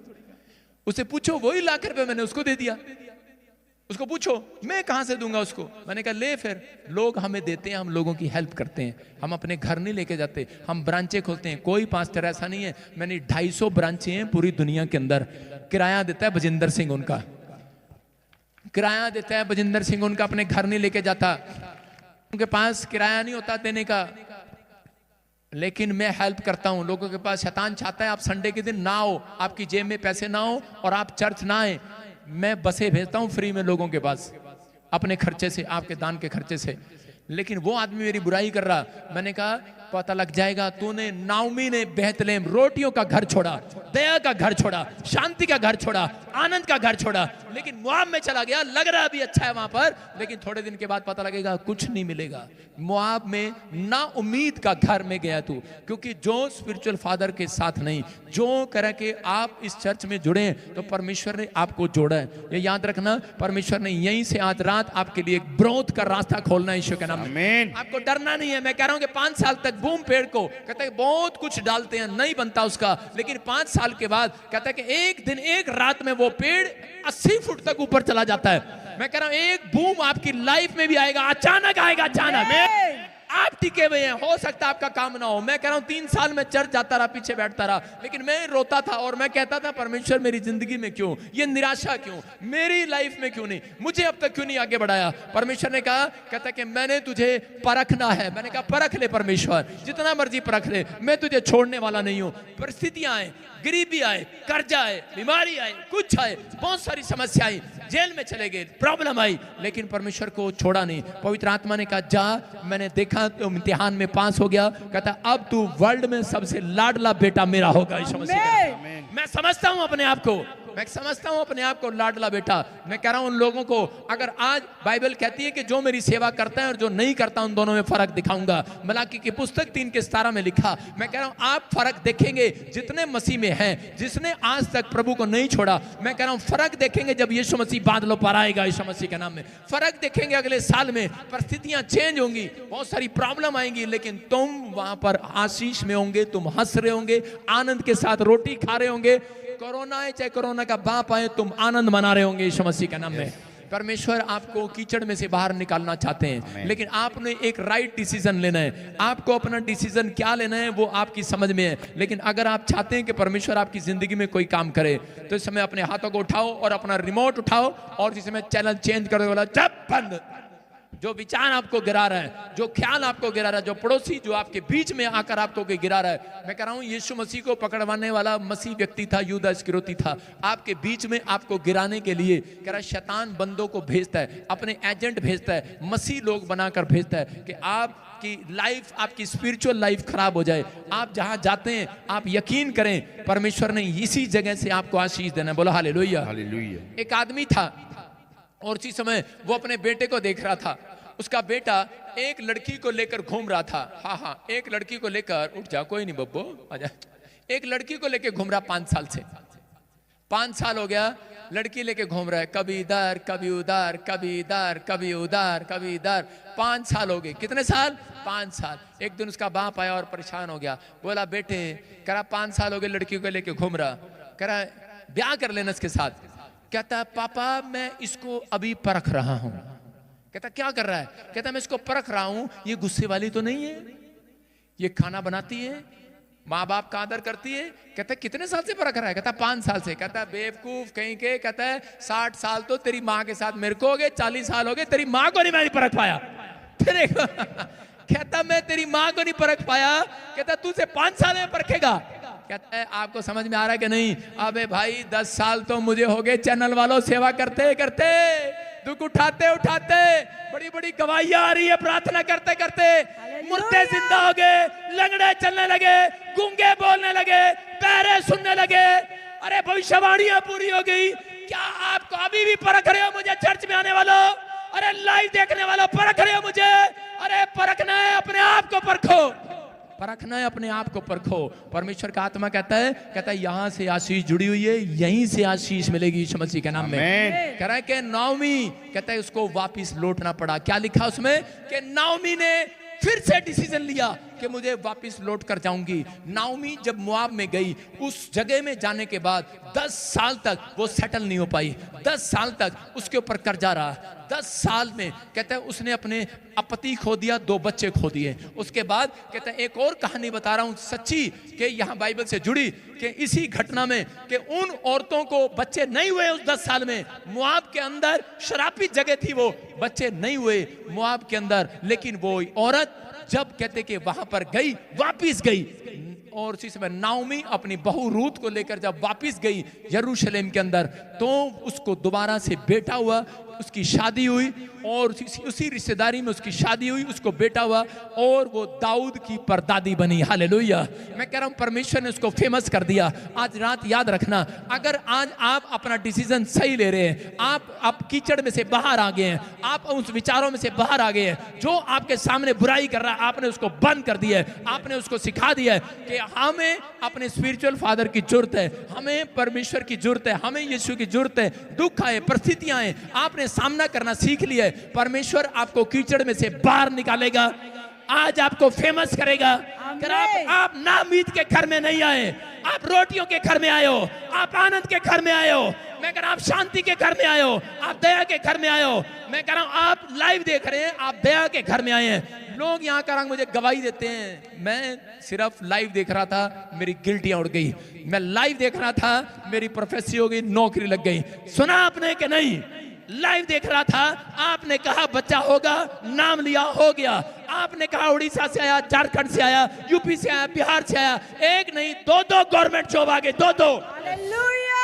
उसे पूछो, वही लाख रुपए मैंने उसको दे दिया। उसको पूछो मैं कहां से दूंगा उसको। मैंने कहा ले, फिर लोग हमें देते हैं, हम लोगों की हेल्प करते हैं, हम अपने घर नहीं लेके जाते, हम ब्रांचें खोलते हैं। कोई पास्टर ऐसा नहीं है, मैंने 250 ब्रांचें हैं पूरी दुनिया के अंदर। किराया देता है बजिंदर सिंह, उनका किराया देता है बजिंदर सिंह, उनका अपने घर नहीं लेके जाता, उनके पास किराया नहीं होता देने का। लेकिन मैं हेल्प करता हूं लोगों के पास। शैतान चाहता है आप संडे के दिन ना हो, आपकी जेब में पैसे ना हो और आप चर्च ना आए। मैं बसें भेजता हूं फ्री में लोगों के पास, अपने खर्चे से, आपके दान के खर्चे से। लेकिन वो आदमी मेरी बुराई कर रहा। मैंने कहा पता लग जाएगा, तूने, नाओमी ने बेहतलेम रोटियों का घर छोड़ा, दया का घर छोड़ा, शांति का घर छोड़ा, आनंद का घर छोड़ा, लेकिन मोआब में चला गया। लग रहा अभी अच्छा है वहां पर, लेकिन थोड़े दिन के बाद पता लगेगा कुछ नहीं मिलेगा। मोआब में ना उम्मीद का घर में गया तू, क्योंकि जो स्पिरिचुअल फादर के साथ नहीं, जो कह के आप इस चर्च में जुड़े हैं तो परमेश्वर ने आपको जोड़ा है। ये याद रखना, परमेश्वर ने यहीं से आज रात आपके लिए एक ब्रोथ का रास्ता खोलना है ईश्वर के नाम में। आपको डरना नहीं है। मैं कह रहा हूं कि 5 साल तक बूम पेड़ को कहता है बहुत कुछ डालते हैं, नहीं बनता उसका, लेकिन 5 साल के बाद कहता है कि एक दिन एक रात में वो पेड़ 80 फुट तक ऊपर चला जाता है। मैं कह रहा हूं एक बूम आपकी लाइफ में भी आएगा, अचानक आएगा, अचानक। आप टिके हुए हैं, हो सकता है आपका काम ना हो। मैं कह रहा हूं 3 साल में चर्च जाता रहा, पीछे बैठता रहा, लेकिन मैं रोता था और मैं कहता था परमेश्वर मेरी जिंदगी में क्यों ये निराशा, क्यों मेरी लाइफ में क्यों नहीं, मुझे अब तक क्यों नहीं आगे बढ़ाया। परमेश्वर ने कहा, कहता कि मैंने तुझे परखना है। मैंने कहा परख ले परमेश्वर, जितना मर्जी परख ले, मैं तुझे छोड़ने वाला नहीं हूं। परिस्थितियां आए, गरीबी आए, कर्जा आए, बीमारी आए, कुछ आए, बहुत सारी समस्याएं, जेल में चले गए, प्रॉब्लम आई, लेकिन परमेश्वर को छोड़ा नहीं। पवित्र आत्मा ने कहा जा, मैंने देखा तो इम्तिहान में पास हो गया। कहता अब तू वर्ल्ड में सबसे लाडला बेटा मेरा होगा। मैं समझता हूं अपने आप को, मैं समझता हूं अपने आप को लाडला बेटा। मैं कह रहा हूं उन लोगों को, अगर आज बाइबल कहती है कि जो मेरी सेवा करता है और जो नहीं करता उन दोनों में फर्क दिखाऊंगा। मलाकी की पुस्तक 3:17 में लिखा। मैं कह रहा हूं आप फर्क देखेंगे जितने मसीह में हैं, जिसने आज तक प्रभु को नहीं छोड़ा। मैं कह रहा हूं फर्क देखेंगे जब यीशु मसीह बादलों पर आएगा, यीशु मसीह के नाम में फर्क देखेंगे। अगले साल में परिस्थितियां चेंज होंगी, बहुत सारी प्रॉब्लम आएंगी, लेकिन तुम वहां पर आशीष में होंगे, तुम हंस रहे होंगे, आनंद के साथ रोटी खा रहे होंगे। कोरोना है चाहे कोरोना का बाप आए, तुम आनंद मना रहे होंगे यीशु मसीह के नाम में। परमेश्वर आपको कीचड़ में से बाहर निकालना चाहते हैं, लेकिन आपने एक राइट डिसीजन लेना है। आपको अपना डिसीजन क्या लेना है वो आपकी समझ में है, लेकिन अगर आप चाहते हैं कि परमेश्वर आपकी जिंदगी में कोई काम करे तो इस समय अपने हाथों को उठाओ और अपना रिमोट उठाओ और इस समय चैनल चेंज कर दो। बोला जब बंद, जो विचार आपको गिरा रहा है, जो ख्याल आपको गिरा रहा है, जो पड़ोसी जो आपके बीच में आकर आपको गिरा रहा है। मैं कह रहा हूं यीशु मसीह को पकड़वाने वाला मसीह व्यक्ति था, यूदा इस्करियोती था। आपके बीच में आपको गिराने के लिए कह रहा शैतान बंदों को भेजता है, अपने एजेंट भेजता है, मसीह लोग बनाकर भेजता है कि आपकी लाइफ, आपकी स्पिरिचुअल लाइफ खराब हो जाए। आप जहां जाते हैं आप यकीन करें परमेश्वर ने इसी जगह से आपको आशीष देना है। बोलो हालेलुया। एक आदमी था और उसी समय वो अपने बेटे को देख रहा था। उसका बेटा एक लड़की को लेकर घूम रहा था। हाँ, एक लड़की को लेकर, उठ जा कोई नहीं बब्बो आजा, एक लड़की को लेकर घूम रहा 5 साल से। 5 साल हो गया लड़की लेके घूम रहा है, कभी इधर कभी उधर, कभी इधर कभी उधर, कभी इधर। 5 साल हो गए। कितने साल? 5 साल। एक दिन उसका बाप आया और परेशान हो गया। बोला बेटे, कह रहा 5 साल हो गए लड़की को लेके घूम रहा, कह रहा ब्याह कर लेना इसके साथ। कहता पापा मैं इसको अभी परख रहा हूं। कहता क्या कर रहा है? कहता मैं इसको परख रहा हूं, ये गुस्से वाली तो नहीं है, ये खाना बनाती है, माँ बाप का आदर करती है। कहता कितने साल से परख रहा है? कहता 5 साल से। कहता बेवकूफ कहीं के, कहता है 60 साल तो तेरी माँ के साथ मेरे को हो गए, 40 साल हो गए, तेरी माँ को नहीं मैं परख पाया। कहता मैं तेरी माँ को नहीं परख पाया। कहता तू से 5 साल में परखेगा? कहता है आपको समझ में आ रहा है कि नहीं? अबे भाई 10 साल तो मुझे हो गए चैनल वालों सेवा करते करते, दुख उठाते उठाते, बड़ी बड़ी गवाहियां आ रही है, प्रार्थना करते करते मुर्दे जिंदा हो गए, लंगड़े चलने लगे, गूंगे बोलने लगे, पैरे सुनने लगे। अरे भविष्यवाणियां पूरी हो गई। क्या आपको अभी भी परख रहे हो मुझे? चर्च में आने वालों, अरे लाइव देखने वालों, परख रहे हो मुझे? अरे परखना है, अपने आप को परखो, परखना है, अपने आप को परखो। परमेश्वर का आत्मा कहता है यहां से आशीष जुड़ी हुई है, यहीं से आशीष मिलेगी यीशु मसीह के नाम में। कह रहा है कि नाओमी, कहता है उसको वापस लौटना पड़ा। क्या लिखा उसमें? कि नाओमी ने फिर से डिसीजन लिया कि मुझे वापस लौट कर जाऊंगी। नाओमी जब मोआब में गई, उस जगह में जाने के बाद 10 साल तक वो सेटल नहीं हो पाई। 10 साल तक उसके ऊपर कर्जा रहा। 10 साल में कहता है उसने अपने पति खो दिया, 2 बच्चे खो दिए। उसके बाद कहता है एक और कहानी बता रहा हूं सच्ची, कि यहाँ बाइबल से जुड़ी, कि इसी घटना में कि उन औरतों को बच्चे नहीं हुए उस 10 साल में। मोआब के अंदर शराबी जगह थी, वो बच्चे नहीं हुए मोआब के अंदर। लेकिन वो औरत जब कहते कि वहां पर गई, वापिस गई, और उसी समय नाओमी अपनी बहू रूत को लेकर जब वापिस गई यरूशलेम के अंदर, तो उसको दोबारा से बेटा हुआ, उसकी शादी हुई, और उसी रिश्तेदारी में उसकी शादी हुई, उसको बेटा हुआ, और वो दाऊद की परदादी बनी। हालेलुया। मैं कह रहा हूं परमेश्वर ने उसको फेमस कर दिया। आज रात याद रखना, अगर आज आप अपना डिसीजन सही ले रहे हैं, आप कीचड़ में से बाहर आ गए हैं, आप उस विचारों में से बाहर आ गए हैं, जो आपके सामने बुराई कर रहा है आपने उसको बंद कर दिया है, आपने उसको सिखा दिया है कि हमें अपने स्पिरिचुअल फादर की जरूरत है, हमें परमेश्वर की जरूरत है, हमें यीशु की जरूरत है। दुख आए, परिस्थितियां आए, आपने सामना करना सीख लिया है, परमेश्वर आपको कीचड़ में से बाहर निकालेगा। आज आपको फेमस करेगा। आप नामीद के घर में नहीं आए, आप रोटियों के घर में आए हो, आप आनंद के घर में आए हो, मैं कह रहा हूं आप शांति के घर में आए हो, आप दया के घर में आए हो। मैं कह रहा हूं आप लाइव देख रहे हैं, आप दया के घर में आए हैं। लोग यहाँ का रंग मुझे गवाही देते हैं, मैं सिर्फ लाइव देख रहा था, मेरी गिल्टियां उड़ गई। मैं लाइव देख रहा था, मेरी प्रोफेसी हो गई, नौकरी लग गई। सुना आपने कि नहीं? लाइव देख रहा था, आपने कहा बच्चा होगा, नाम लिया, हो गया। आपने कहा उड़ीसा से आया, झारखंड से आया, यूपी से आया, बिहार से आया, एक नहीं दो गवर्नमेंट जॉब आ गए, दो।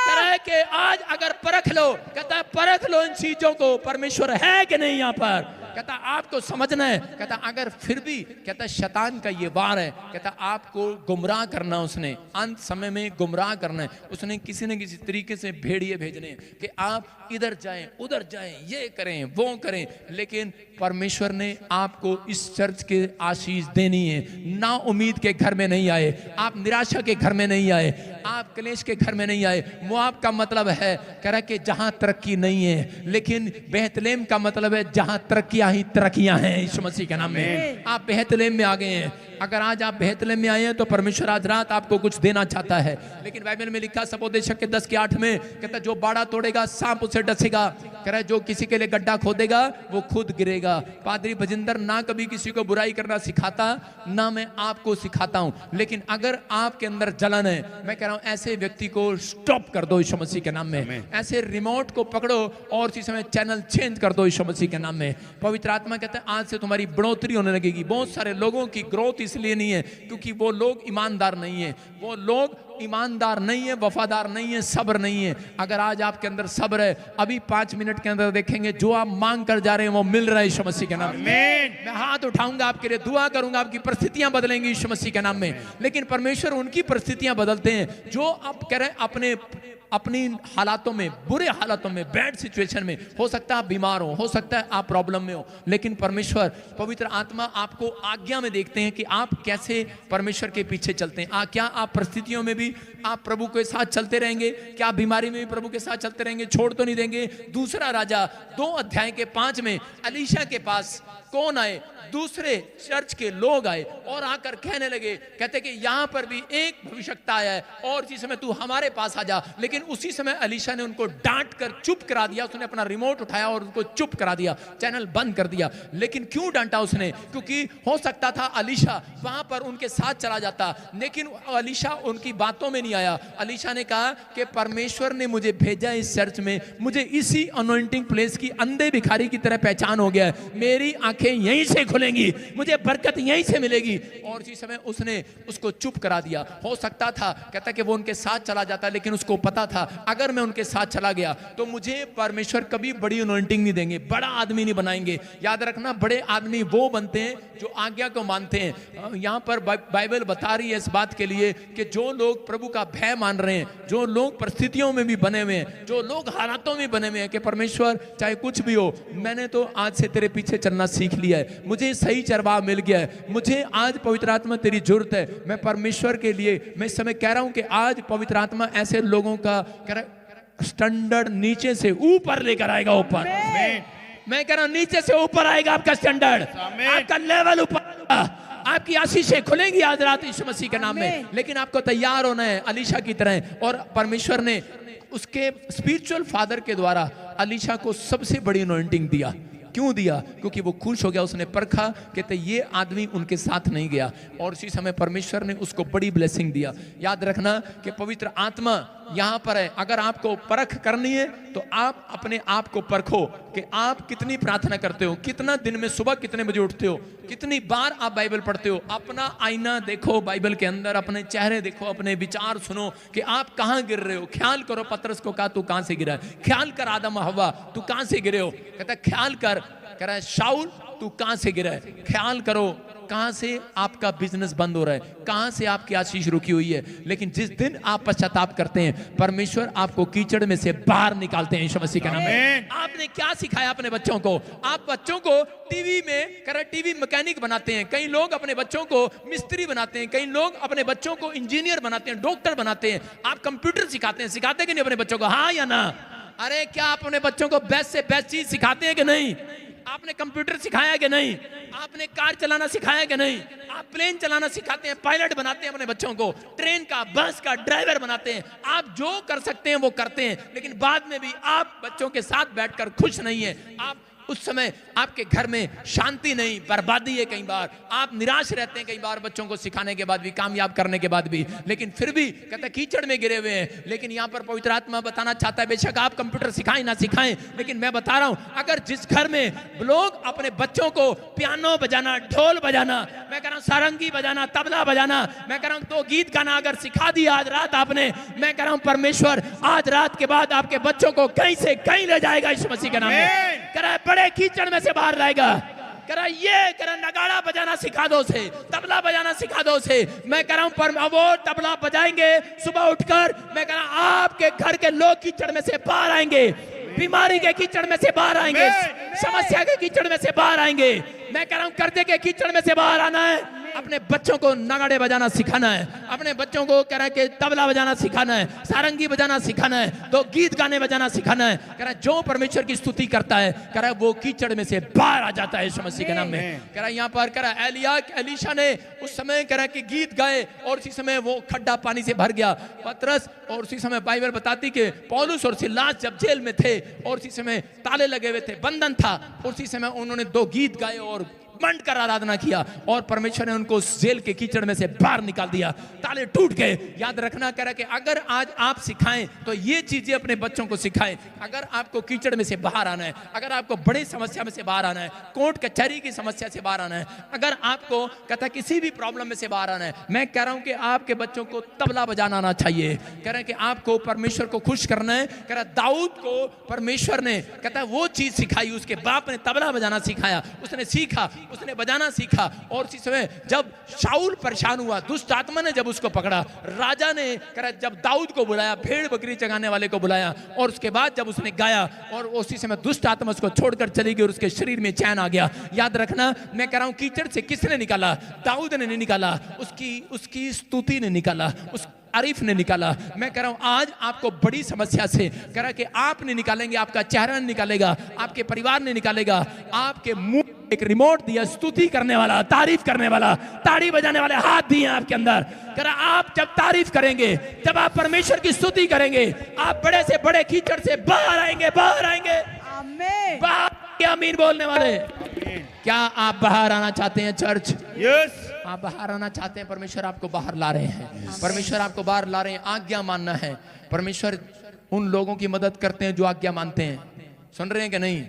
कह रहा है कि आज अगर परख लो, कहता है परख लो इन चीजों को, परमेश्वर है कि नहीं यहाँ पर। कहता आपको समझना है। कहता अगर फिर भी, कहता शैतान का ये वार है, कहता आपको गुमराह करना, उसने अंत समय में गुमराह करना है। उसने किसी न किसी तरीके से भेड़िए भेजने हैं कि आप इधर जाएं, उधर जाएं, ये करें, वो करें। लेकिन परमेश्वर ने आपको इस चर्च के आशीष देनी है। ना उम्मीद के घर में नहीं आए, आप निराशा के घर में नहीं आए, आप क्लेश के घर में नहीं आए। मोआब का मतलब है कह रहा कि जहां तरक्की नहीं है, लेकिन बेहतलेम का मतलब है जहां तरक्कियां ही तरक्कियां हैं। यीशु मसीह के नाम में आप बेहतलेम में आ गए हैं। अगर आज आप बेहतलेम में आए हैं तो परमेश्वर आज रात आपको कुछ देना चाहता है। लेकिन बाइबल में लिखा सपोदेशक के 10:8 में कहता जो बाड़ा तोड़ेगा सांप उसे डसेगा। कह रहा है जो किसी के लिए गड्ढा खोदेगा वो खुद गिरेगा। पादरी भजिंदर ना कभी किसी को बुराई करना सिखाता, ना मैं आपको सिखाता हूं। लेकिन अगर आपके अंदर जलन है, मैं कह रहा हूं ऐसे व्यक्ति को स्टॉप कर दो यीशु मसीह के नाम में। ऐसे रिमोट को पकड़ो और उसी समय चैनल चेंज कर दो यीशु मसीह के नाम में। पवित्र आत्मा कहता है आज से तुम्हारी बढ़ोतरी होने लगेगी। बहुत सारे लोगों की ग्रोथ इसलिए नहीं है क्योंकि वो लोग ईमानदार नहीं है, वो लोग ईमानदार नहीं है, वफादार नहीं है, सब्र नहीं है। अगर आज आपके अंदर सब्र है, अभी 5 मिनट के अंदर देखेंगे जो आप मांग कर जा रहे हैं वो मिल रहा है यीशु मसीह के नाम में। मैं हाथ उठाऊंगा आपके लिए, दुआ करूंगा, आपकी परिस्थितियां बदलेंगी यीशु मसीह के नाम में। लेकिन परमेश्वर उनकी परिस्थितियां बदलते हैं जो आप कह रहे हैं अपनी हालातों में, बुरे हालातों में, बैड सिचुएशन में। हो सकता है आप बीमार हो सकता है आप प्रॉब्लम में हो, लेकिन परमेश्वर पवित्र आत्मा आपको आज्ञा में देखते हैं कि आप कैसे परमेश्वर के पीछे चलते हैं। क्या आप परिस्थितियों में भी आप प्रभु के साथ चलते रहेंगे? क्या आप बीमारी में भी प्रभु के साथ चलते रहेंगे? छोड़ तो नहीं देंगे? दूसरा राजा 2:5 में एलीशा के पास कौन आए? दूसरे चर्च के लोग आए और आकर कहने लगे, कहते कि यहां पर भी एक भविष्यवक्ता आया है और इसी समय तू हमारे पास आ जा। लेकिन उसी समय एलीशा ने उनको डांट कर चुप करा दिया। उसने अपना रिमोट उठाया और उनको चुप करा दिया, चैनल बंद कर दिया। लेकिन क्यों डांटा उसने? क्योंकि हो सकता था एलीशा वहां पर उनके साथ चला जाता, लेकिन एलीशा उनकी बातों में नहीं आया। एलीशा ने कहा कि परमेश्वर ने मुझे भेजा इस चर्च में, मुझे इसी अनॉइंटिंग प्लेस की अंधे भिखारी की तरह पहचान हो गया है। मेरी आंखें यहीं से खुलेंगी, मुझे बरकत यहीं से मिलेगी। और इसी समय उसने उसको चुप करा दिया। हो सकता था कहता कि वो उनके साथ चला जाता, लेकिन उसको पता था अगर मैं उनके साथ चला गया तो मुझे परमेश्वर कभी बड़ी अनॉइंटिंग नहीं देंगे, बड़ा आदमी नहीं बनाएंगे। याद रखना, बड़े आदमी वो बनते हैं जो आज्ञा को मानते हैं। यहां पर बाइबल बता रही है इस बात के लिए कि जो लोग प्रभु का भय मान रहे हैं, जो लोग परिस्थितियों में भी बने हुए हैं, जो लोग हालातों में बने हुए हैं कि परमेश्वर चाहे कुछ भी हो, मैंने तो आज से तेरे पीछे चलना सीख लिया है, मुझे सही चरवाह मिल गया है, मुझे आज पवित्र आत्मा तेरी जरूरत है। मैं परमेश्वर के लिए मैं इस समय कह रहा हूं कि आज पवित्र आत्मा ऐसे लोगों का स्टैंडर्ड नीचे से ऊपर लेकर आएगा। ऊपर मैं कह रहा हूं नीचे से ऊपर आएगा आपका स्टैंडर्ड, आपका लेवल ऊपर, आपकी आशीषें खुलेंगी आज रात यीशु मसीह के नाम में। लेकिन आपको तैयार होना है एलीशा की तरह। और परमेश्वर ने उसके स्पिरिचुअल फादर के द्वारा एलीशा को सबसे बड़ी अनॉइंटिंग दिया। क्यों दिया? क्योंकि वो खुश हो गया, उसने परखा, कहते ये आदमी उनके साथ नहीं गया और उसी समय परमेश्वर ने उसको बड़ी ब्लेसिंग दिया। याद रखना कि पवित्र आत्मा यहां पर है। अगर आपको परख करनी है तो आप अपने आप को परखो कि आप कितनी प्रार्थना करते हो, कितना दिन में सुबह कितने बजे उठते हो, कितनी बार आप बाइबल पढ़ते हो। अपना आईना देखो बाइबल के अंदर, अपने चेहरे देखो, अपने विचार सुनो कि आप कहां गिर रहे हो। ख्याल करो, पतरस को कहा तू कहां से गिरा है? ख्याल कर आदम हव्वा तू कहां से गिरे हो? कहता ख्याल कर, कह रहा है शाऊल तू कहां से गिरा है? ख्याल करो कहां से आपका बिजनेस बंद हो रहा है, कहां से आपकी आशीष रुकी हुई है। लेकिन जिस दिन आप पश्चाताप करते हैं, परमेश्वर आपको कीचड़ में से बाहर निकालते हैं यीशु मसीह के नाम में। आपने क्या सिखाया अपने बच्चों को? आप बच्चों को टीवी में टीवी मैकेनिक बनाते हैं, कई लोग अपने बच्चों को मिस्त्री बनाते हैं, कई लोग अपने बच्चों को इंजीनियर बनाते हैं, डॉक्टर बनाते हैं। आप कंप्यूटर सिखाते कि नहीं अपने बच्चों को? हाँ या ना? अरे क्या आप अपने बच्चों को बेस्ट से बेस्ट चीज सिखाते हैं कि नहीं? आपने कंप्यूटर सिखाया कि नहीं, आपने कार चलाना सिखाया कि नहीं, आप प्लेन चलाना सिखाते हैं, पायलट बनाते हैं अपने बच्चों को, ट्रेन का बस का ड्राइवर बनाते हैं, आप जो कर सकते हैं वो करते हैं, लेकिन बाद में भी आप बच्चों के साथ बैठकर खुश नहीं है। आप उस समय आपके घर में शांति नहीं, बर्बादी है, कई बार आप निराश रहते हैं, कई बार बच्चों को सिखाने के बाद भी, कामयाब करने के बाद भी, लेकिन फिर भी कहते कीचड़ में गिरे हुए हैं। लेकिन यहाँ पर पवित्र आत्मा बताना चाहता है, बेशक आप कंप्यूटर सिखाएं ना सिखाएं, लेकिन मैं बता रहा हूं, अगर जिस घर में लोग अपने बच्चों को पियानो बजाना, ढोल बजाना, मैं कह रहा हूं सारंगी बजाना, तबला बजाना, मैं कह रहा हूं 2 गीत गाना अगर सिखा दिया आज रात आपने, मैं कह रहा हूं परमेश्वर आज रात के बाद आपके बच्चों को कहीं से कहीं ले जाएगा यीशु मसीह के नाम में। कह रहा है बड़े कीचड़ में से बाहर लाएगा। कह रहा ये कह रहा नगाड़ा बजाना सिखा दो उसे, तबला बजाना सिखा दो उसे। मैं कह रहा हूं पर वो तबला बजाएंगे सुबह उठकर, मैं कह रहा हूं आपके घर के लोग कीचड़ में से बाहर आएंगे, बीमारी के कीचड़ में से बाहर आएंगे, समस्या के कीचड़ में से बाहर आएंगे। मैं कह रहा हूं कर्जे के कीचड़ में से बाहर आना है, अपने बच्चों को नगाड़े बजाना सिखाना है, अपने बच्चों को कह रहा है कि तबला बजाना सिखाना है, सारंगी बजाना सिखाना है, 2 गीत गाने बजाना सिखाना है। कह रहा है जो परमेश्वर की स्तुति करता है, कह रहा है वो कीचड़ में से बाहर आ जाता है यीशु मसीह के नाम में। कह रहा है यहाँ पर कह रहा है एलीशा ने उस समय कह रहा है कि गीत गाए और उसी समय वो खड्डा पानी से भर गया। पतरस और उसी समय बाइबल बताती कि पौलुस और सिलास जब जेल में थे और उसी समय ताले लगे हुए थे, बंधन था, उसी समय उन्होंने 2 गीत गाए और मंड कर आराधना किया और परमेश्वर ने उनको जेल के कीचड़ में से बाहर निकाल दिया, ताले टूट गए। याद रखना कह रहा कि अगर आज आप सिखाएं तो ये चीजें अपने बच्चों को सिखाएं। अगर आपको कीचड़ में से बाहर आना है, अगर आपको बड़ी समस्या में से बाहर आना है, कोर्ट कचहरी की समस्या से बाहर आना है, अगर आपको कहता किसी भी प्रॉब्लम में से बाहर आना है, मैं कह रहा हूं कि आपके बच्चों को तबला बजाना आना चाहिए। कह रहे हैं कि आपको परमेश्वर को खुश करना है। कह रहा दाऊद को परमेश्वर ने कहता वो चीज सिखाई, उसके बाप ने तबला बजाना सिखाया, उसने सीखा, उसने बजाना सीखा। और इसी समय जब शाऊल परेशान हुआ, दुष्ट आत्मा ने जब उसको पकड़ा, राजा ने कहा जब दाऊद को बुलाया, भेड़ बकरी चगाने वाले को बुलाया, और उसके बाद जब उसने गाया और उसी समय दुष्ट आत्मा उसको छोड़कर चली गई और उसके शरीर में चैन आ गया। याद रखना मैं कह रहा हूं कीचड़ से किसने निकाला? दाऊद ने नहीं निकाला, उसकी स्तुति ने निकाला, उस आरिफ ने निकाला। मैं कह रहा हूं आज आपको बड़ी समस्या से कह रहा कि आप नहीं निकालेंगे, आपका चेहरा नहीं निकालेगा, आपके परिवार नहीं निकालेगा, आपके मुंह एक रिमोट दिया, स्तुति करने वाला, तारीफ करने वाला, ताड़ी बजाने वाले हाथ दिए आपके अंदर। कह रहा आप जब तारीफ करेंगे, जब आप परमेश्वर की स्तुति करेंगे, आप बड़े से बड़े कीचड़ से बाहर आएंगे, बाहर आएंगे। आमीन। आमीन बोलने वाले, क्या आप बाहर आना चाहते हैं चर्च? यस। आप बाहर आना चाहते हैं, परमेश्वर आपको बाहर ला रहे हैं, परमेश्वर आपको बाहर ला रहे हैं। आज्ञा मानना है। परमेश्वर उन लोगों की मदद करते हैं जो आज्ञा मानते हैं। सुन रहे हैं कि नहीं?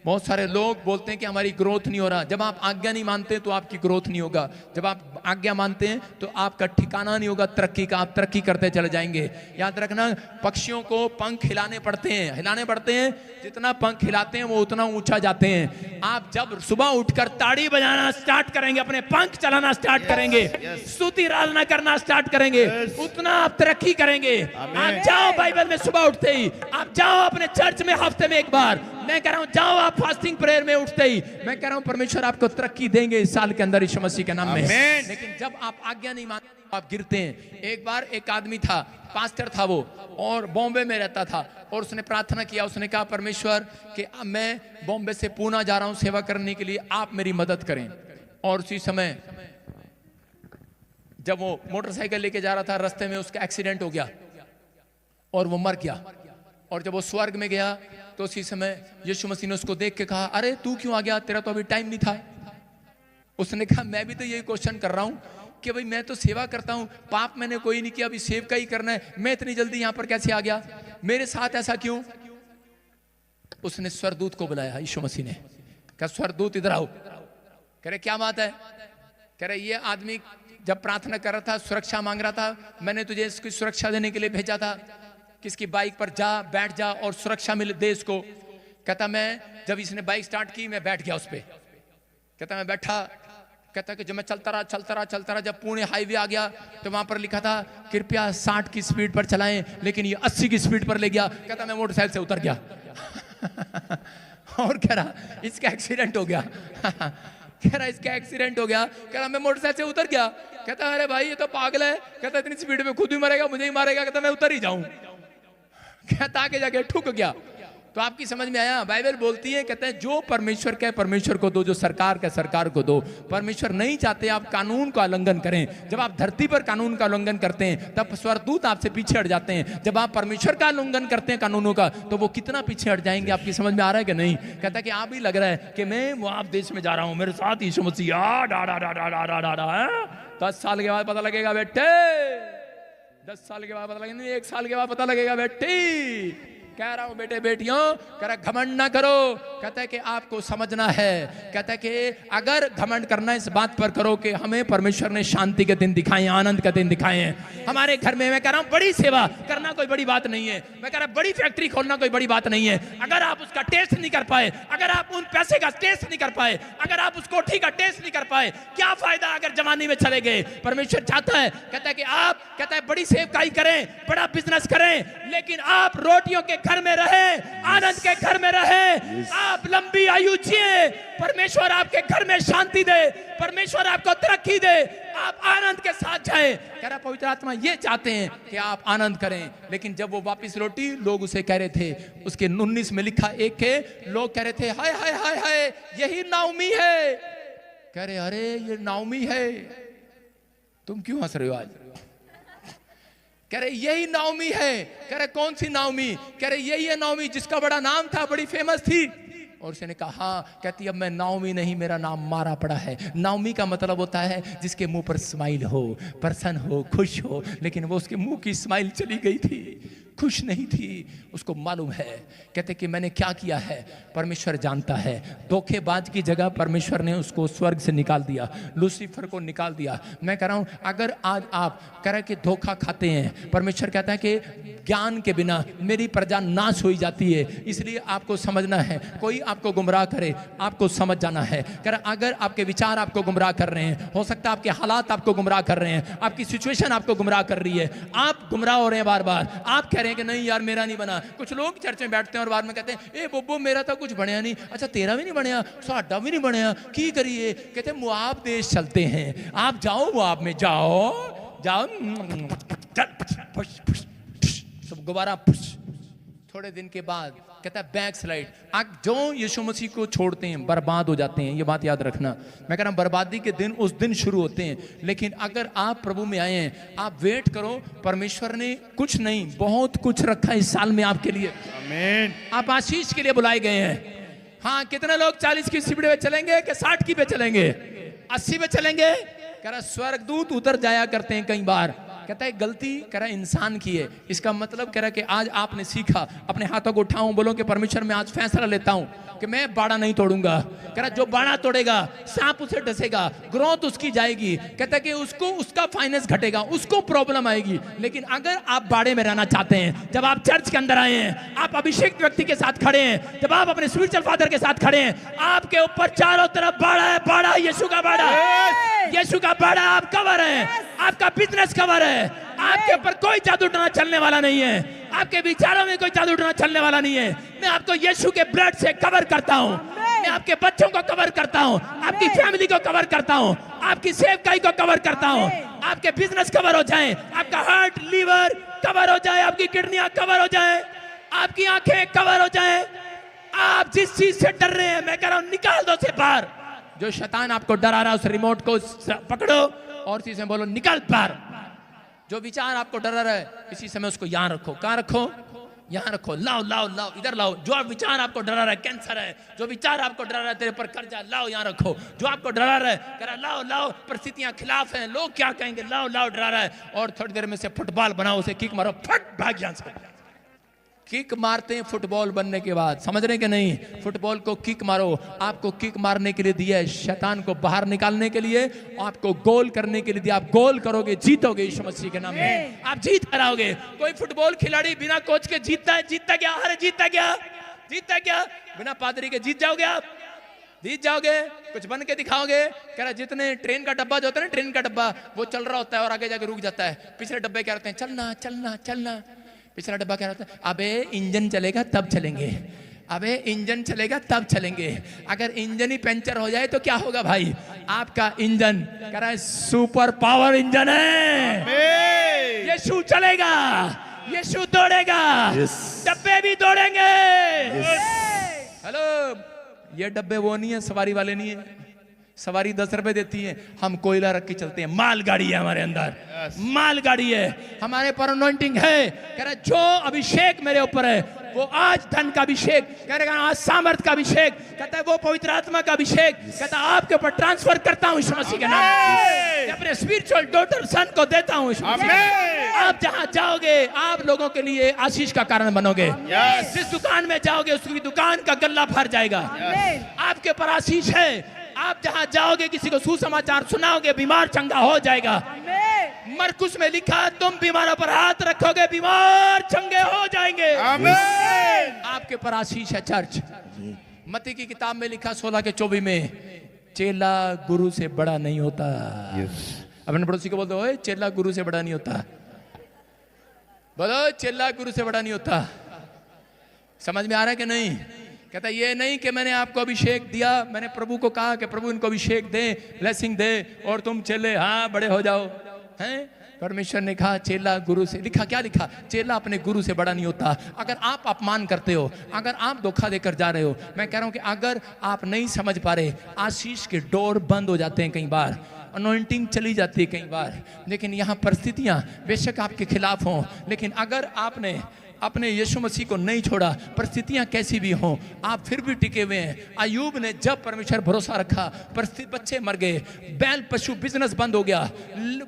बहुत सारे लोग बोलते हैं कि हमारी ग्रोथ नहीं हो रहा। जब आप आज्ञा नहीं मानते तो आपकी ग्रोथ नहीं होगा। जब आप आज्ञा मानते हैं तो आपका ठिकाना नहीं होगा तरक्की का, आप तरक्की करते चले जाएंगे। याद रखना पक्षियों को पंख हिलाने पड़ते हैं, हिलाने पड़ते हैं, जितना पंख हिलाते हैं वो उतना ऊंचा जाते हैं। आप जब सुबह उठकर ताड़ी बजाना स्टार्ट करेंगे, अपने पंख चलाना स्टार्ट करेंगे, स्तुति आराधना करना स्टार्ट करेंगे, उतना आप तरक्की करेंगे। आप जाओ बाइबल में सुबह उठते ही, आप जाओ अपने चर्च में हफ्ते में एक बार, मैं कह रहा हूं जाओ आप फास्टिंग प्रेयर में उठते ही, मैं कह रहा हूं परमेश्वर आपको तरक्की देंगे इस साल के अंदर यीशु मसीह के नाम में। लेकिन जब आप आज्ञा नहीं मानते आप गिरते हैं। एक बार एक आदमी था, पास्टर था वो, और बॉम्बे में रहता था, और उसने प्रार्थना किया, उसने कहा परमेश्वर कि मैं बॉम्बे से पूना जा रहा हूं सेवा करने के लिए, आप मेरी मदद करें। और उसी समय जब वो मोटरसाइकिल लेके जा रहा था, रास्ते में उसका एक्सीडेंट हो गया और वो मर गया। और जब वो स्वर्ग में गया तो उसी समय यीशु मसीह ने उसको देख के कहा, अरे तू क्यों आ गया, तेरा तो अभी टाइम नहीं था। उसने कहा मैं भी तो यही क्वेश्चन कर रहा हूं कि भाई मैं तो सेवा करता हूं, पाप मैंने कोई नहीं किया, अभी सेव का ही करना है, मैं इतनी जल्दी यहां पर कैसे आ गया, मेरे साथ ऐसा क्यों? उसने स्वर्गदूत को बुलाया, यीशु मसीह ने कहा स्वर्गदूत इधर आओ। कह रहे क्या बात है? कह रहे ये आदमी जब प्रार्थना कर रहा था, सुरक्षा मांग रहा था, मैंने तुझे इसकी सुरक्षा देने के लिए भेजा था, किसकी बाइक पर जा, बैठ जा और सुरक्षा मिले दे इसको। कहता मैं जब इसने बाइक स्टार्ट की मैं बैठ गया उस पे। कहता मैं बैठा, कहता कि जब मैं चलता रहा, जब पुणे हाईवे आ गया तो वहां पर लिखा था कृपया 60 की स्पीड पर चलाएं, लेकिन ये 80 की स्पीड पर ले गया। कहता मैं मोटरसाइकिल से उतर गया और कह रहा इसका एक्सीडेंट हो गया कह रहा इसका एक्सीडेंट हो गया। कह रहा मैं मोटरसाइकिल से उतर गया। कहता अरे भाई ये तो पागल है, कहता इतनी स्पीड में खुद भी मरेगा, मुझे ही मारेगा। कहता मैं उतर ही जाऊं। कहता आगे जाके ठुक गया तो आपकी समझ में आया? बाइबल बोलती है, कहते हैं जो परमेश्वर का परमेश्वर को दो, जो सरकार का सरकार को दो। परमेश्वर नहीं चाहते आप कानून का उल्लंघन करें। जब आप धरती पर कानून का उल्लंघन करते हैं तब स्वर्गदूत आपसे पीछे हट जाते हैं। जब आप परमेश्वर का उल्लंघन करते हैं कानूनों का, तो वो कितना पीछे हट जाएंगे। आपकी समझ में आ रहा है कि नहीं? कहता है कि आप ही लग रहा है कि मैं मुआब देश में जा रहा हूं, मेरे साथ यीशु मसीह 10 साल के बाद पता लगेगा बेटे, 10 साल के बाद पता लगेगा, 1 साल के बाद पता लगेगा बेटी। कह रहा हूं बेटे बेटियों, कह रहा घमंड ना करो। कहता है कि आपको समझना है, कहता है कि अगर घमंड करना इस बात पर करो कि हमें परमेश्वर ने शांति के दिन दिखाए, आनंद के दिन दिखाए हैं हमारे घर में। मैं कह रहा हूं बड़ी सेवा करना कोई बड़ी बात नहीं है। मैं कह रहा बड़ी फैक्ट्री खोलना कोई बड़ी बात नहीं है। अगर आप उसका टेस्ट नहीं कर पाए, अगर आप उन पैसे का टेस्ट नहीं कर पाए, अगर आप उस कोठी का टेस्ट नहीं कर पाए, क्या फायदा अगर जवानी में चले गए। परमेश्वर चाहता है, कहता है कि आप, कहता है बड़ी सेवकाई करें, बड़ा बिजनेस करें, लेकिन आप रोटियों के घर में रहे, आनंद के घर में रहे, आप लंबी आयु जिए, परमेश्वर आपके घर में शांति दे, परमेश्वर आपको तरक्की दे, आप आनंद के साथ जाएं। कह रहा पवित्र आत्मा ये चाहते हैं कि आप आनंद करें। लेकिन जब वो वापस लौटी, लोग उसे कह रहे थे, उसके 19 में लिखा, एक के लोग कह रहे थे हाय हाय हाय हाय यही नाओमी है। कह रहे अरे ये नाओमी है। तुम क्यों हंस रहे हो आज? कह रहे यही नाओमी है। कह रहे कौन सी नाओमी? कह रहे यही है नाओमी जिसका बड़ा नाम था, बड़ी फेमस थी। और उसने कहा हाँ। कहती अब मैं नाओमी नहीं, मेरा नाम मारा पड़ा है। नाओमी का मतलब होता है जिसके मुंह पर स्माइल हो, प्रसन्न हो, खुश हो। लेकिन वो उसके मुंह की स्माइल चली गई थी, खुश नहीं थी। उसको मालूम है, कहते कि मैंने क्या किया है, परमेश्वर जानता है। धोखेबाज की जगह परमेश्वर ने उसको स्वर्ग से निकाल दिया, लूसीफर को निकाल दिया। मैं कह रहा हूं अगर आज आप कह रहे कि धोखा खाते हैं, परमेश्वर कहता है कि ज्ञान के बिना मेरी प्रजा नाश हो जाती है। इसलिए आपको समझना है, कोई आपको गुमराह करे, आपको समझ जाना है। कह रहा अगर आपके विचार आपको गुमराह कर रहे हैं, हो सकता है आपके हालात आपको गुमराह कर रहे हैं, आपकी सिचुएशन आपको गुमराह कर रही है, आप गुमराह हो रहे हैं बार बार। आप कह रहे हैं कि नहीं यार मेरा नहीं बना। कुछ लोग चर्च में बैठते हैं और बाद में कहते हैं ए बुब्बू मेरा तो कुछ बनया नहीं। अच्छा तेरा भी नहीं बनया, साडा भी नहीं बनया, की करिए? कहते मुआब देश चलते हैं, आप जाओ मुआब में, जाओ जाओ, सब गुब्बारा। थोड़े दिन के बाद कहता है बैक स्लाइड। आप जो यीशु मसीह को छोड़ते हैं बर्बाद हो जाते हैं, ये बात याद रखना। मैं कह रहा हूं बर्बादी के दिन उस दिन शुरू होते हैं। लेकिन अगर आप प्रभु में आए हैं, आप वेट करो, परमेश्वर ने कुछ नहीं बहुत कुछ रखा इस साल में आपके लिए। आमीन। आप आशीष के लिए बुलाए गए हैं। हाँ, कितने लोग 40 की सीढ़ी पे चलेंगे कि 60 की पे चलेंगे, 80 पे चलेंगे? कह रहा स्वर्गदूत उतर जाया करते हैं कई बार। कहता है गलती कह रहा इंसान की है। इसका मतलब कह रहा है कि आज आपने सीखा, अपने हाथों को उठाऊं, बोलो कि परमेश्वर मैं आज फैसला लेता हूं कि मैं बाड़ा नहीं तोड़ूंगा। कह रहा जो बाड़ा तोड़ेगा सांप उसे डसेगा, ग्रोथ उसकी जाएगी। कहता है कि उसको उसका फाइनेंस घटेगा, उसको प्रॉब्लम आएगी। लेकिन अगर आप बाड़े में रहना चाहते हैं, जब आप चर्च के अंदर आए हैं, आप अभिषेक व्यक्ति के साथ खड़े हैं, जब आप अपने स्पिरिचुअल फादर के साथ खड़े हैं, आपके ऊपर चारों तरफ बाड़ा है, बाड़ा यीशु का बाड़ा, यीशु का बाड़ा। आप कवर है, आपका बिजनेस कवर है, आपके ऊपर कोई जादू टोना चलने वाला नहीं है, आपके विचारों में कोई जादू टोना चलने वाला नहीं है। मैं आपको यीशु के ब्लड से कवर करता हूं, मैं आपके बच्चों को कवर करता हूं, आपकी फैमिली को कवर करता हूं, आपकी सेवकाई को कवर करता हूं। आपके बिजनेस कवर हो जाए, आपका हार्ट लीवर कवर हो जाए, आपकी किडनियां कवर हो जाए, आपकी आंखें कवर हो जाए। आप जिस चीज से डर रहे हैं, मैं कह रहा हूं निकाल दो से बाहर। जो शैतान आपको डरा रहा है, उस रिमोट को पकड़ो और चीजें बोलो निकल बाहर। जो विचार आपको डरा रहा है, इसी समय उसको यहाँ रखो। कहाँ रखो? यहाँ रखो। लाओ लाओ लाओ, इधर लाओ। जो विचार आपको डरा रहा है, कैंसर है, जो विचार आपको डरा रहा है तेरे पर कर्जा, लाओ यहाँ रखो। जो आपको डरा रहा है, कह रहा लाओ लाओ, परिस्थितियां खिलाफ हैं, लोग क्या कहेंगे, लाओ लाओ, डरा रहा है। और थोड़ी देर में से फुटबॉल बनाओ, उसे किक मारो, फट भाग यहाँ से। किक मारते हैं फुटबॉल बनने के बाद, समझ रहे कि नहीं? फुटबॉल को किक मारो। आपको किक मारने के लिए दिया है, शैतान को बाहर निकालने के लिए, आपको गोल करने के लिए दिया। आप गोल करोगे, जीतोगे यीशु मसीह के नाम में, आप जीत कराओगे। कोई फुटबॉल खिलाड़ी बिना कोच के जीतता है? जीतता क्या? अरे जीतता क्या? जीतता क्या? बिना पादरी के जीत जाओगे आप? जीत जाओगे? कुछ बन के दिखाओगे? कह रहा जितने ट्रेन का डब्बा जो होता है ना, ट्रेन का डब्बा वो चल रहा होता है और आगे जाके रुक जाता है, पिछले डब्बे क्या रहते हैं, चलना चलना चलना। पिछला डब्बा क्या रहता है, अबे इंजन चलेगा तब चलेंगे, अबे इंजन चलेगा तब चलेंगे। अगर इंजन ही पंचर हो जाए तो क्या होगा भाई? आपका इंजन कह रहा है सुपर पावर इंजन है, यीशु चलेगा। यीशु दौड़ेगा, डब्बे भी दौड़ेंगे। हेलो, ये डब्बे वो नहीं है, सवारी वाले नहीं है। सवारी 10 रुपए देती है, हम कोयला रख के चलते हैं। माल गाड़ी है हमारे अंदर, माल गाड़ी है हमारे पर, अनॉइंटिंग है। कह रहा जो अभिषेक मेरे ऊपर है वो आज धन का अभिषेक, कह रहा आज सामर्थ का अभिषेक, कहता है वो पवित्र आत्मा का अभिषेक, कहता है आपके ऊपर ट्रांसफर करता हूं यीशु मसीह के नाम में, अपने स्पिरिचुअल डॉटर सन को देता हूं यीशु मसीह। आप जहां जाओगे आप लोगों के लिए आशीष का कारण बनोगे। जिस दुकान में जाओगे उसकी दुकान का गल्ला भर जाएगा। आपके ऊपर आशीष है। आप जहां जाओगे किसी को सुसमाचार सुनाओगे, बीमार चंगा हो जाएगा। मरकुस में लिखा तुम बीमारों पर हाथ रखोगे, बीमार चंगे हो जाएंगे। आपके पर आशीष है चर्च। मत्ती की किताब में लिखा 16:24 में, चेला गुरु से बड़ा नहीं होता। अपने पड़ोसी को बोल दो, ओए चेला गुरु से बड़ा नहीं होता। बोलो, चेला गुरु से बड़ा नहीं होता। समझ में आ रहा है कि नहीं? कहता ये नहीं कि मैंने आपको अभिषेक दिया, मैंने प्रभु को कहा कि प्रभु इनको अभिषेक दे, ब्लेसिंग दे और तुम चेले हाँ बड़े हो जाओ। हैं? परमेश्वर ने कहा चेला गुरु से, लिखा क्या लिखा? चेला अपने गुरु से बड़ा नहीं होता। अगर आप अपमान करते हो, अगर आप धोखा देकर जा रहे हो, मैं कह रहा हूं कि अगर आप नहीं समझ पा रहे, आशीष के डोर बंद हो जाते हैं कई बार, अनॉइंटिंग चली जाती है कई बार, लेकिन यहाँ परिस्थितियां बेशक आपके खिलाफ हों, लेकिन अगर आपने अपने यीशु मसीह को नहीं छोड़ा, परिस्थितियां कैसी भी हों, आप फिर भी टिके हुए हैं। अयूब ने जब परमेश्वर भरोसा रखा, परिस्थिति बच्चे मर गए, बैल पशु बिजनेस बंद हो गया,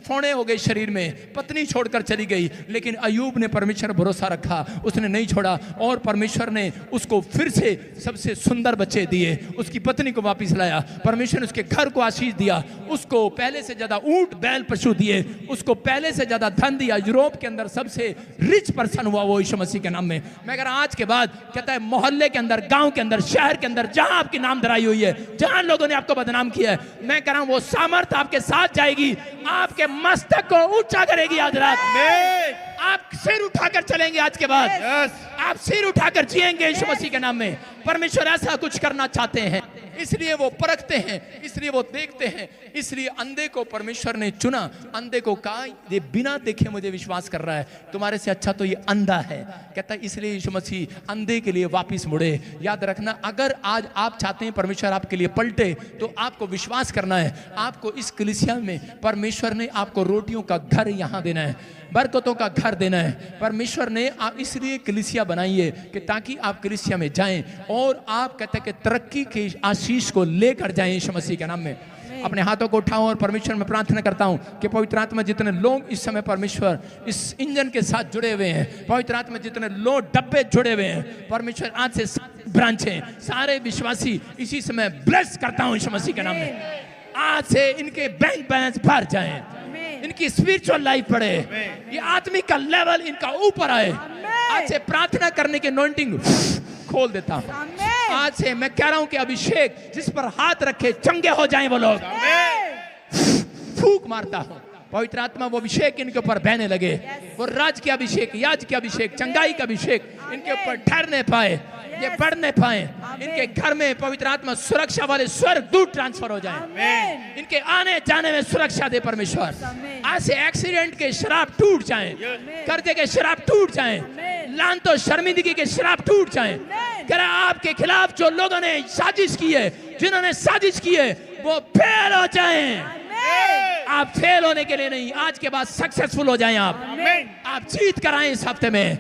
फोड़े हो गए शरीर में, पत्नी छोड़कर चली गई, लेकिन अयूब ने परमेश्वर भरोसा रखा, उसने नहीं छोड़ा और परमेश्वर ने उसको फिर से सबसे सुंदर बच्चे दिए, उसकी पत्नी को वापस लाया, परमेश्वर ने उसके घर को आशीष दिया, उसको पहले से ज्यादा ऊंट बैल पशु दिए, उसको पहले से ज्यादा धन दिया। यूरोप के अंदर सबसे रिच पर्सन हुआ वो यीशु मसीह के नाम में। मैं कह रहा आज के बाद कहता है मोहल्ले के अंदर, गांव के अंदर, शहर के अंदर, जहां आपकी नाम धराई हुई है, जहां लोगों ने आपको बदनाम किया है, मैं कह रहा हूं वो सामर्थ आपके साथ जाएगी, आपके मस्तक को ऊंचा करेगी। आज रात में आप सिर उठाकर चलेंगे। आज के बाद आप सिर उठाकर जिएंगे यीशु मसीह के नाम में। परमेश्वर ऐसा कुछ करना चाहते हैं, इसलिए वो परखते हैं, इसलिए वो देखते हैं, इसलिए अंधे को परमेश्वर ने चुना। अंधे को कहा ये बिना देखे मुझे विश्वास कर रहा है, तुम्हारे से अच्छा तो ये अंधा है। कहता है इसलिए यीशु मसीह अंधे के लिए वापस मुड़े। याद रखना, अगर आज आप चाहते हैं परमेश्वर आपके लिए पलटे, तो आपको विश्वास करना है, आपको इस कलीसिया में परमेश्वर ने आपको रोटियों का घर यहाँ देना है, बरकतों का घर देना है। परमेश्वर ने आप इसलिए कलीसिया बनाई है कि ताकि आप कलीसिया में जाएं और आप कहते हैं कि तरक्की के आशीष को लेकर जाएं यीशु मसीह के नाम में। अपने हाथों को उठाओ और परमेश्वर में प्रार्थना करता हूं कि पवित्र आत्मा जितने लोग इस समय परमेश्वर इस इंजन के साथ जुड़े हुए हैं, पवित्र आत्मा जितने लोग डब्बे जुड़े हुए हैं, परमेश्वर आज से ब्रांचें सारे विश्वासी इसी समय ब्लेस करता हूं यीशु मसीह के नाम में। आज से इनके बैंक बैलेंस भर जाएं, इनकी स्पिरिचुअल लाइफ बढ़े, ये आत्मिक का लेवल इनका ऊपर आए। आज से प्रार्थना करने के अनॉइंटिंग खोल देता हूं। आज से मैं कह रहा हूं कि अभिषेक जिस पर हाथ रखे चंगे हो जाएं वो लोग। फूंक मारता हूं, पवित्र आत्मा वो अभिषेक इनके ऊपर बहने लगे, वो राज के अभिषेक, याज के अभिषेक, चंगाई का अभिषेक इनके ऊपर ठहरने पाए, ये बढ़ने पाए। इनके घर में पवित्र आत्मा सुरक्षा वाले स्वर्गदूत ट्रांसफर हो जाएं, इनके आने जाने में सुरक्षा दे परमेश्वर। आज से एक्सीडेंट के शराब टूट जाएं, कर्जे के शराब टूट जाएं, लान तो शर्मिंदगी के शराब टूट जाएं। कह रहा आपके खिलाफ जो लोगों ने साजिश की है, जिन्होंने साजिश की है, वो फेल हो जाएं। आप फेल होने के लिए नहीं, आज के बाद सक्सेसफुल हो जाएं। आप जीत कर आए इस हफ्ते में,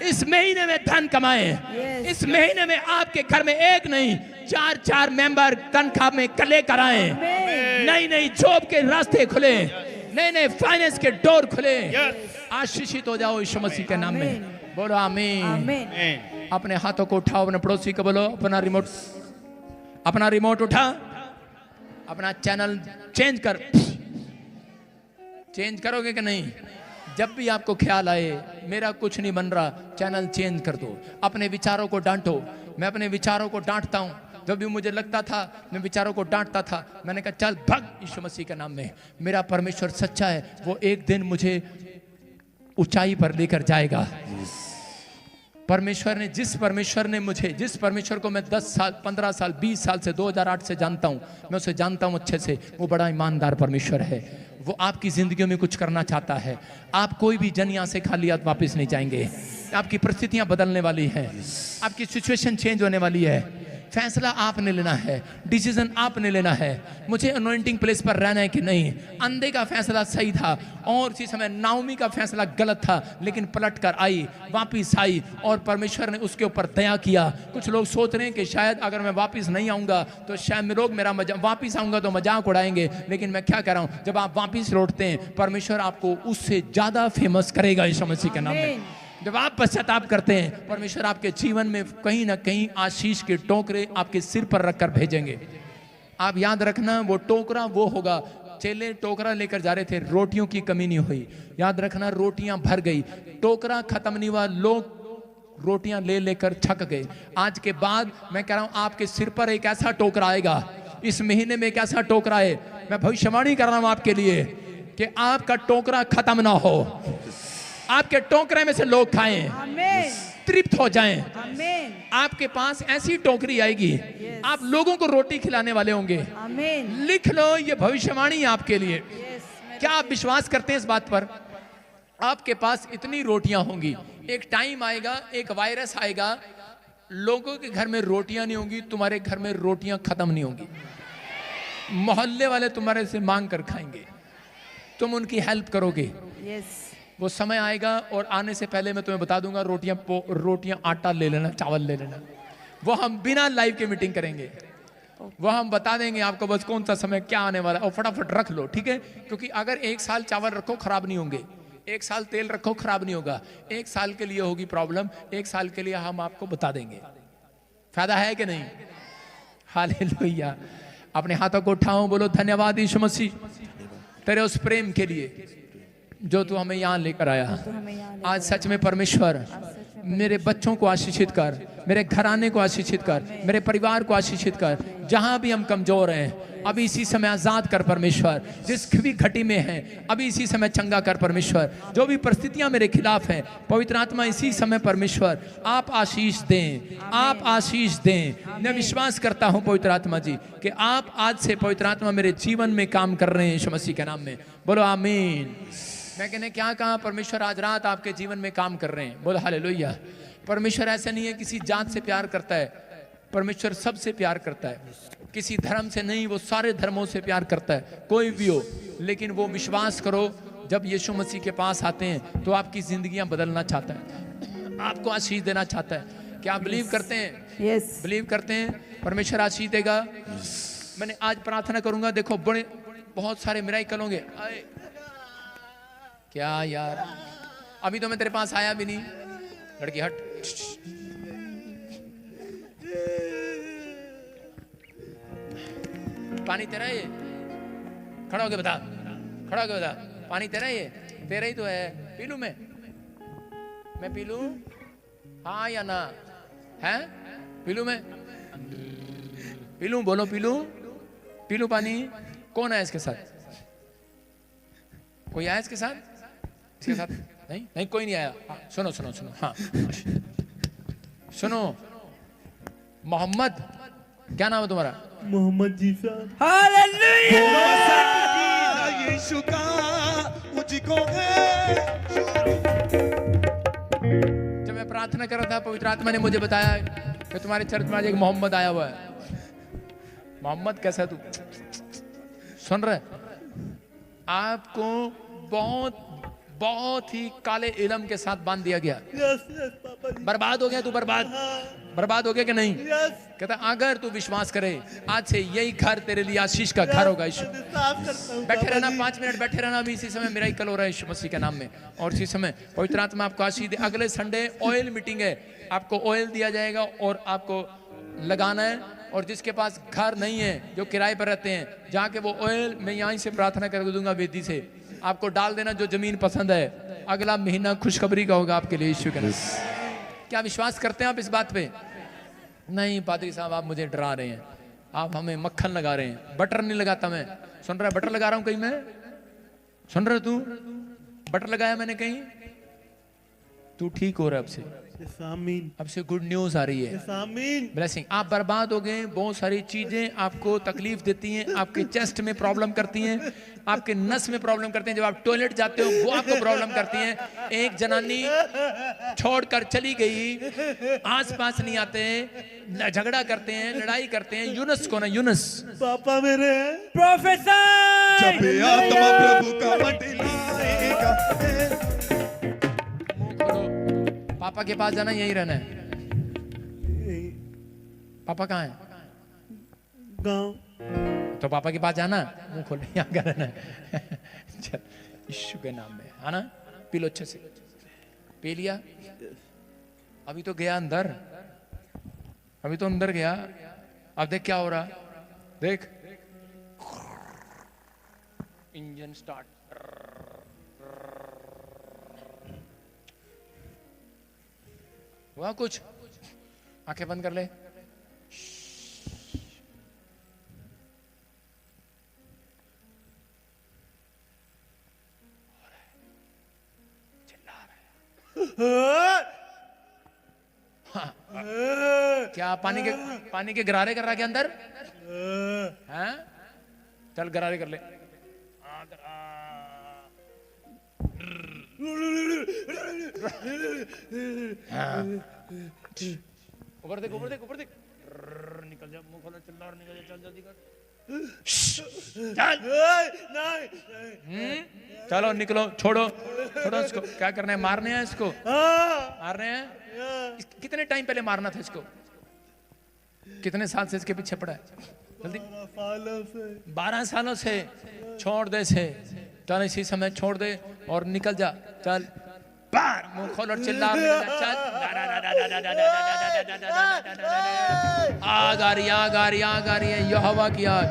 इस महीने में धन कमाएं। इस महीने में आपके घर में एक नहीं 4-4 मेंबर तनख्वाह में कले कराएं, नई नई जॉब के रास्ते खुले, नए नए फाइनेंस के डोर खुले। आशीषित हो जाओ यीशु मसीह के नाम में। बोलो आमीन। अपने हाथों को उठाओ, अपने पड़ोसी को बोलो अपना रिमोट उठा, अपना चैनल चेंज कर। चेंज करोगे कि नहीं? जब भी आपको ख्याल आए मेरा कुछ नहीं बन रहा, चैनल चेंज कर दो। अपने विचारों को डांटो। मैं अपने विचारों को डांटता हूं। जब भी मुझे लगता था मैं विचारों को डांटता था, मैंने कहा चल भग यीशु मसीह के नाम में। मेरा परमेश्वर सच्चा है, वो एक दिन मुझे ऊंचाई पर लेकर जाएगा। परमेश्वर ने जिस परमेश्वर को मैं 10 साल 15 साल 20 साल से 2008 से जानता हूं, मैं उसे जानता हूं अच्छे से, वो बड़ा ईमानदार परमेश्वर है। वो आपकी जिंदगियों में कुछ करना चाहता है। आप कोई भी जन यहाँ से खाली हाथ वापस नहीं जाएंगे। आपकी परिस्थितियां बदलने वाली हैं, आपकी सिचुएशन चेंज होने वाली है। फैसला आपने लेना है, डिसीजन आपने लेना है। मुझे अनॉइंटिंग प्लेस पर रहना है कि नहीं। अंधे का फैसला सही था और इसी समय नाओमी का फैसला गलत था, लेकिन पलट कर आई, वापिस आई और परमेश्वर ने उसके ऊपर दया किया। कुछ लोग सोच रहे हैं कि शायद अगर मैं वापिस नहीं आऊंगा तो शायद लोग मेरा वापिस आऊंगा तो मजाक उड़ाएंगे, लेकिन मैं क्या कह रहा हूं, जब आप वापिस लौटते हैं परमेश्वर आपको उससे ज्यादा फेमस करेगा यीशु मसीह के नाम में। जब आप पश्चाताप करते हैं परमेश्वर आपके जीवन में कहीं ना कहीं आशीष के टोकरे आपके सिर पर रखकर भेजेंगे। आप याद रखना, वो टोकरा वो होगा। चेले टोकरा लेकर जा रहे थे, रोटियों की कमी नहीं हुई। याद रखना, रोटियां भर गई, टोकरा खत्म नहीं हुआ, लोग रोटियां ले लेकर थक गए। आज के बाद मैं कह रहा हूं आपके सिर पर एक ऐसा टोकरा आएगा, इस महीने में एक ऐसा टोकरा है। मैं भविष्यवाणी कर रहा हूं आपके लिए कि आपका टोकरा खत्म ना हो, आपके टोकरे में से लोग खाएं, तृप्त हो जाएं। आपके पास ऐसी टोकरी आएगी, आप लोगों को रोटी खिलाने वाले होंगे। लिख लो, ये भविष्यवाणी आपके लिए। क्या आप विश्वास करते हैं इस बात पर? आपके पास इतनी रोटियां होंगी, एक टाइम आएगा, एक वायरस आएगा, लोगों के घर में रोटियां नहीं होंगी, तुम्हारे घर में रोटियां खत्म नहीं होंगी। मोहल्ले वाले तुम्हारे से मांग कर खाएंगे, तुम उनकी हेल्प करोगे। वो समय आएगा और आने से पहले मैं तुम्हें बता दूंगा, रोटियां आटा ले लेना, चावल ले लेना। वो हम बिना लाइव के मीटिंग करेंगे, वो हम बता देंगे आपको बस कौन सा समय क्या आने वाला है, और फटाफट रख लो, ठीक है? क्योंकि अगर 1 साल चावल रखो खराब नहीं होंगे, 1 साल तेल रखो खराब नहीं होगा। 1 साल के लिए होगी प्रॉब्लम, 1 साल के लिए हम आपको बता देंगे। फायदा है कि नहीं? हालेलुया। अपने हाथों को उठाओ, बोलो धन्यवाद यीशु मसीह तेरे उस प्रेम के लिए जो तू हमें यहाँ लेकर आया। आज सच में परमेश्वर मेरे बच्चों को आशीषित कर, मेरे घराने को आशीषित कर, मेरे परिवार को आशीषित कर। जहां भी हम कमजोर हैं अभी इसी समय आजाद कर परमेश्वर। जिस भी घटी में हैं अभी इसी समय चंगा कर परमेश्वर। जो भी परिस्थितियां मेरे खिलाफ हैं पवित्र आत्मा इसी समय परमेश्वर आप आशीष दें, आप आशीष दें। मैं विश्वास करता हूं पवित्र आत्मा जी कि आप आज से पवित्र आत्मा मेरे जीवन में काम कर रहे हैं यीशु मसीह के नाम में। बोलो आमीन। मैं कहने क्या कहा, परमेश्वर आज रात आपके जीवन में काम कर रहे हैं। बोलो हालेलुया। परमेश्वर ऐसा नहीं है किसी जात से प्यार करता है, परमेश्वर सबसे प्यार करता है, किसी धर्म से नहीं, वो सारे धर्मों से प्यार करता है, कोई भी हो। लेकिन वो विश्वास करो, जब यीशु मसीह के पास आते हैं तो आपकी जिंदगियां बदलना चाहता है, आपको आशीष देना चाहता है। क्या आप बिलीव करते हैं? बिलीव करते हैं परमेश्वर आशीष देगा। मैंने आज प्रार्थना करूंगा, देखो बड़े बहुत सारे मिराकल होंगे। क्या यार, अभी तो मैं तेरे पास आया भी नहीं। लड़की हट। पानी तेरा है ये? खड़ा होके बता, खड़ा होके बता। पानी तेरा है ये? तेरा ही तो है। पी लूं मैं पी लूं? हाँ या ना? है? पी लूं मैं? पी लूं? बोलो पी लूं? पी लूं पानी? कौन है इसके साथ? कोई आया इसके साथ? इसके साथ नहीं, नहीं कोई नहीं आया। हाँ, सुनो सुनो सुनो, हाँ सुनो। मोहम्मद, क्या नाम है तुम्हारा? मोहम्मद जी साहब। यीशु का मुझको है। जब मैं प्रार्थना कर रहा था पवित्र आत्मा ने मुझे बताया कि तुम्हारे चर्च में आज एक मोहम्मद आया हुआ है। मोहम्मद कैसा है तू? सुन रहे? आपको बहुत बहुत ही काले इलम के साथ बांध दिया गया। बर्बाद हो गया तू, बर्बाद हो गया कि नहीं? कहता अगर तू विश्वास करे आज से यही घर तेरे लिए आशीष का घर होगा। बैठे रहना, 5 मिनट बैठे रहना। अभी इसी समय मिराकल हो रहा है यीशु मसीह के नाम में। और इसी समय पवित्र आत्मा आपको आशीष दे। अगले संडे ऑयल मीटिंग है, आपको ऑयल दिया जाएगा और आपको लगाना है। और जिसके पास घर नहीं है, जो किराए पर रहते हैं, जाके वो ऑयल मैं यहीं से प्रार्थना कर दूंगा वेदी से, आपको डाल देना जो जमीन पसंद है। अगला महीना खुशखबरी का होगा आपके लिए यीशु के नाम। क्या विश्वास करते हैं आप इस बात पे? नहीं पादरी साहब आप मुझे डरा रहे हैं, आप हमें मक्खन लगा रहे हैं। बटर नहीं लगाता मैं। सुन रहा है? बटर लगा रहा हूं कहीं मैं? सुन रहा तू? बटर लगाया मैंने कहीं? तू ठीक हो रहा है अब से, Yes, Amen. अब से गुड न्यूज आ रही है, Yes, Amen. ब्लेसिंग। आप बर्बाद हो गए, बहुत सारी चीजें आपको तकलीफ देती हैं, आपके चेस्ट में प्रॉब्लम करती हैं, आपके नस में प्रॉब्लम करते हैं, जब आप टॉयलेट जाते हो वो आपको प्रॉब्लम करती हैं। एक जनानी छोड़कर चली गई, आसपास नहीं आते, झगड़ा करते हैं, लड़ाई करते हैं। यूनुस को ना, यूनुस पापा मेरे प्रोफेसर जब ये आत्मा प्रभु का मंडलाएगा, पापा के पास जाना, यहीं रहना है। पापा कहाँ है? गाँव तो पापा के पास जाना, मुंह खोल यहाँ का रहना है। चल यीशु के नाम में, है ना? पी लो अच्छे से, पी लिया। अभी तो गया अंदर, अभी तो अंदर गया। अब देख क्या हो रहा, देख इंजन स्टार्ट। हुआ कुछ? आंखें बंद कर ले। हाँ। क्या पानी के गरारे कर रहा है क्या अंदर? हैं? चल गरारे कर ले। ऊपर देख, ऊपर देख, ऊपर देख। निकल जा, मुंह खोला, चिल्ला और निकल जा, चल जल्दी कर। चलो निकलो, छोड़ो छोड़ो इसको। क्या करना है? मारने हैं इसको, मारने हैं। कितने टाइम पहले मारना था इसको? कितने साल से इसके पीछे पड़ा है? जल्दी। 12 सालों से। छोड़ दे इसे, चल इसी समय छोड़ दे और निकल जा। चल बाहर, मुंह खोल और चिल्ला। चल आग आ रही, आग आ रही, आग आ रही है, यहोवा की आग।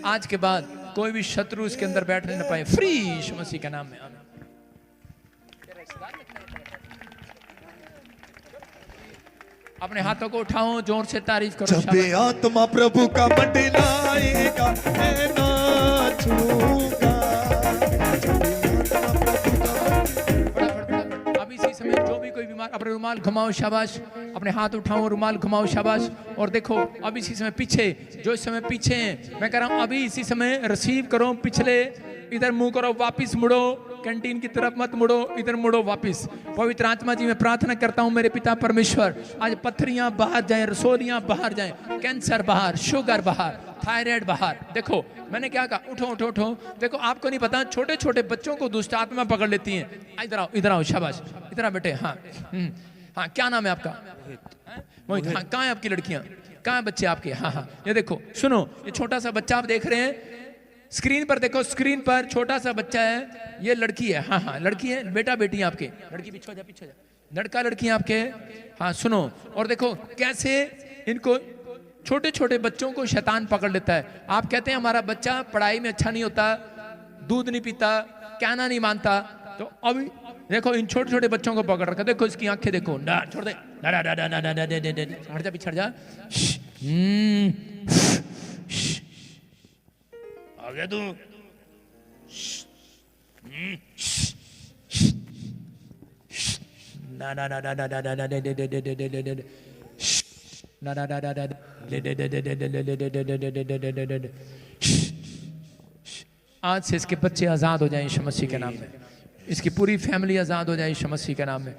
आज के बाद कोई भी शत्रु इसके अंदर बैठने न पाए, फ्री यीशु मसीह के नाम में। आमीन। अपने हाथों को उठाओ, जोर से तारीफ करो। जब ये आत्मा प्रभु का मंडलाएगा, मैं नाचूंगा। अब इसी समय जो भी कोई बीमार, अपने रुमाल घुमाओ, शाबाश। अपने हाथ उठाओ, रुमाल घुमाओ, शाबाश। और देखो अब इसी समय पीछे, जो इस समय पीछे हैं, मैं कह रहा हूं अभी इसी समय रिसीव करो। पिछले इधर मुंह करो, वापिस मुड़ो, कैंटीन की तरफ मत मुड़ो, इधर मुड़ो वापिस। पवित्र आत्मा जी, मैं प्रार्थना करता हूं मेरे पिता परमेश्वर, आज पत्थरियां बाहर जाएं, रसोलियां बाहर जाएं, कैंसर बाहर, शुगर बाहर, थायराइड बाहर। देखो मैंने क्या कहा, उठो उठो उठो। देखो आपको नहीं पता, छोटे छोटे बच्चों को दुष्ट आत्मा पकड़ लेती है। इधर आओ, इधर आओ, शाबाश, इधर आओ बेटे। हाँ हाँ, क्या नाम है आपका? मोहित। हाँ, कहाँ है आपकी लड़कियां, कहाँ बच्चे आपके? हाँ हाँ, ये देखो, सुनो, ये छोटा सा बच्चा आप देख रहे हैं स्क्रीन पर, देखो स्क्रीन पर छोटा सा बच्चा है, ये लड़की है। हाँ हाँ, लड़की है, बेटा बेटी आपके। लड़की पीछे जा, पीछे जा। लड़का लड़की आपके। हाँ सुनो, और देखो कैसे इनको, छोटे छोटे बच्चों को शैतान पकड़ लेता है। आप कहते हैं हमारा बच्चा पढ़ाई में अच्छा नहीं होता, दूध नहीं पीता, कहना नहीं मानता, तो अभी देखो इन छोटे छोटे बच्चों को पकड़ रखा। देखो इसकी आंखें देखो, ना छोड़ दे, हट जा, पीछे हट जा। आ गया तू। ना ना ना ना ना ना ना ना दे दे दे दे दे दे दे दे ना ना ना ना ना दे दे दे दे दे दे दे दे दे दे दे दे दे। आज से इसके बच्चे आजाद हो जाएं यीशु मसीह के नाम में, इसकी पूरी फैमिली आजाद हो जाए यीशु मसीह के नाम में।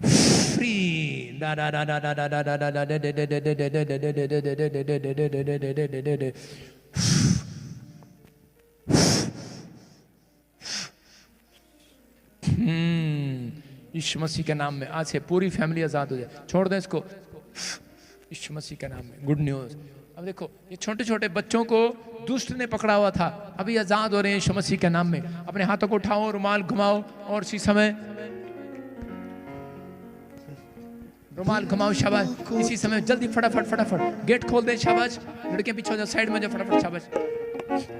फ्री ना ना ना ना ना ना ना ना ना दे दे दे दे दे दे दे दे दे दे दे दे दे दे दे दे दे दे दे। यीशु मसीह के नाम में आज से पूरी फैमिली आजाद हो जाए। छोड़ दें इसको यीशु मसीह के नाम में। Good news. अब देखो ये छोटे छोटे बच्चों को दुष्ट ने पकड़ा हुआ था, अभी आजाद हो रहे हैं यीशु मसीह के नाम में। अपने हाथों को उठाओ, रुमाल घुमाओ, और इसी समय रुमाल घुमाओ, शाबाश। इसी समय जल्दी फटाफट फटाफट गेट खोल दे, शाबाश। लड़के पीछे हो जाओ, साइड में जाओ, फटाफट, शाबाश।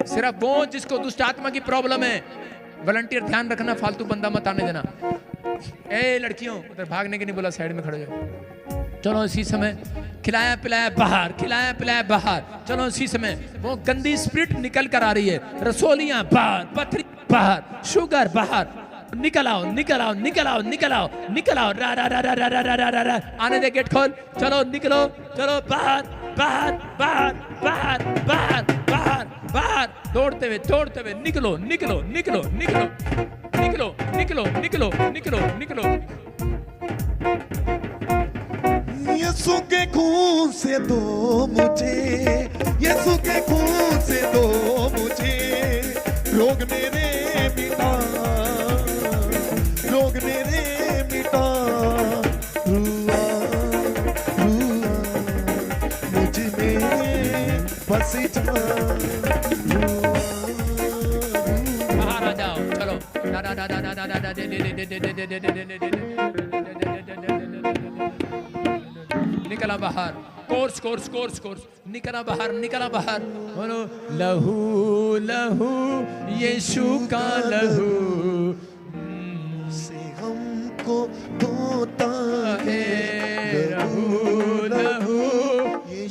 सिर्फ वो जिसको दुष्ट आत्मा की प्रॉब्लम है, वॉलंटियर ध्यान रखना, फालतू बंदा मत आने देना। ए लड़कियों, उधर भागने के नहीं बोला, साइड में खड़े जाओ। चलो इसी समय खिलाया पिलाया बाहर, खिलाया पिलाया बाहर। चलो इसी समय वो गंदी स्पिरिट निकल कर आ रही है, रसोलियां बाहर, पथरी बाहर, शुगर बाहर। निकल आओ निकल आओ निकल आओ निकल आओ निकल आओ, रा रा रा रा रा रा रा रा रा। आने दे, गेट खोल, चलो निकलो, चलो बाहर बाहर बाहर बाहर बाहर बाहर बाहर, दौड़ते हुए निकलो निकलो निकलो निकलो निकलो निकलो निकलो निकलो निकलो। यीशु के खून से दो मुझे, यीशु के खून से दो मुझे, रोग मेरे मिटा, रोग मेरे मिटा। रुआ रुआ मुझ में बस जा, बाहर आ जाओ, चलो डा डा डा डा डा डा डा दे दे दे दे दे दे दे दे दे दे। निकला बाहर, कोर्स कोर्स कोर्स कोर्स, निकला बाहर निकला बाहर। बोलो लहू लहू यीशु का लहू से हमको धोता है, लहू लहू।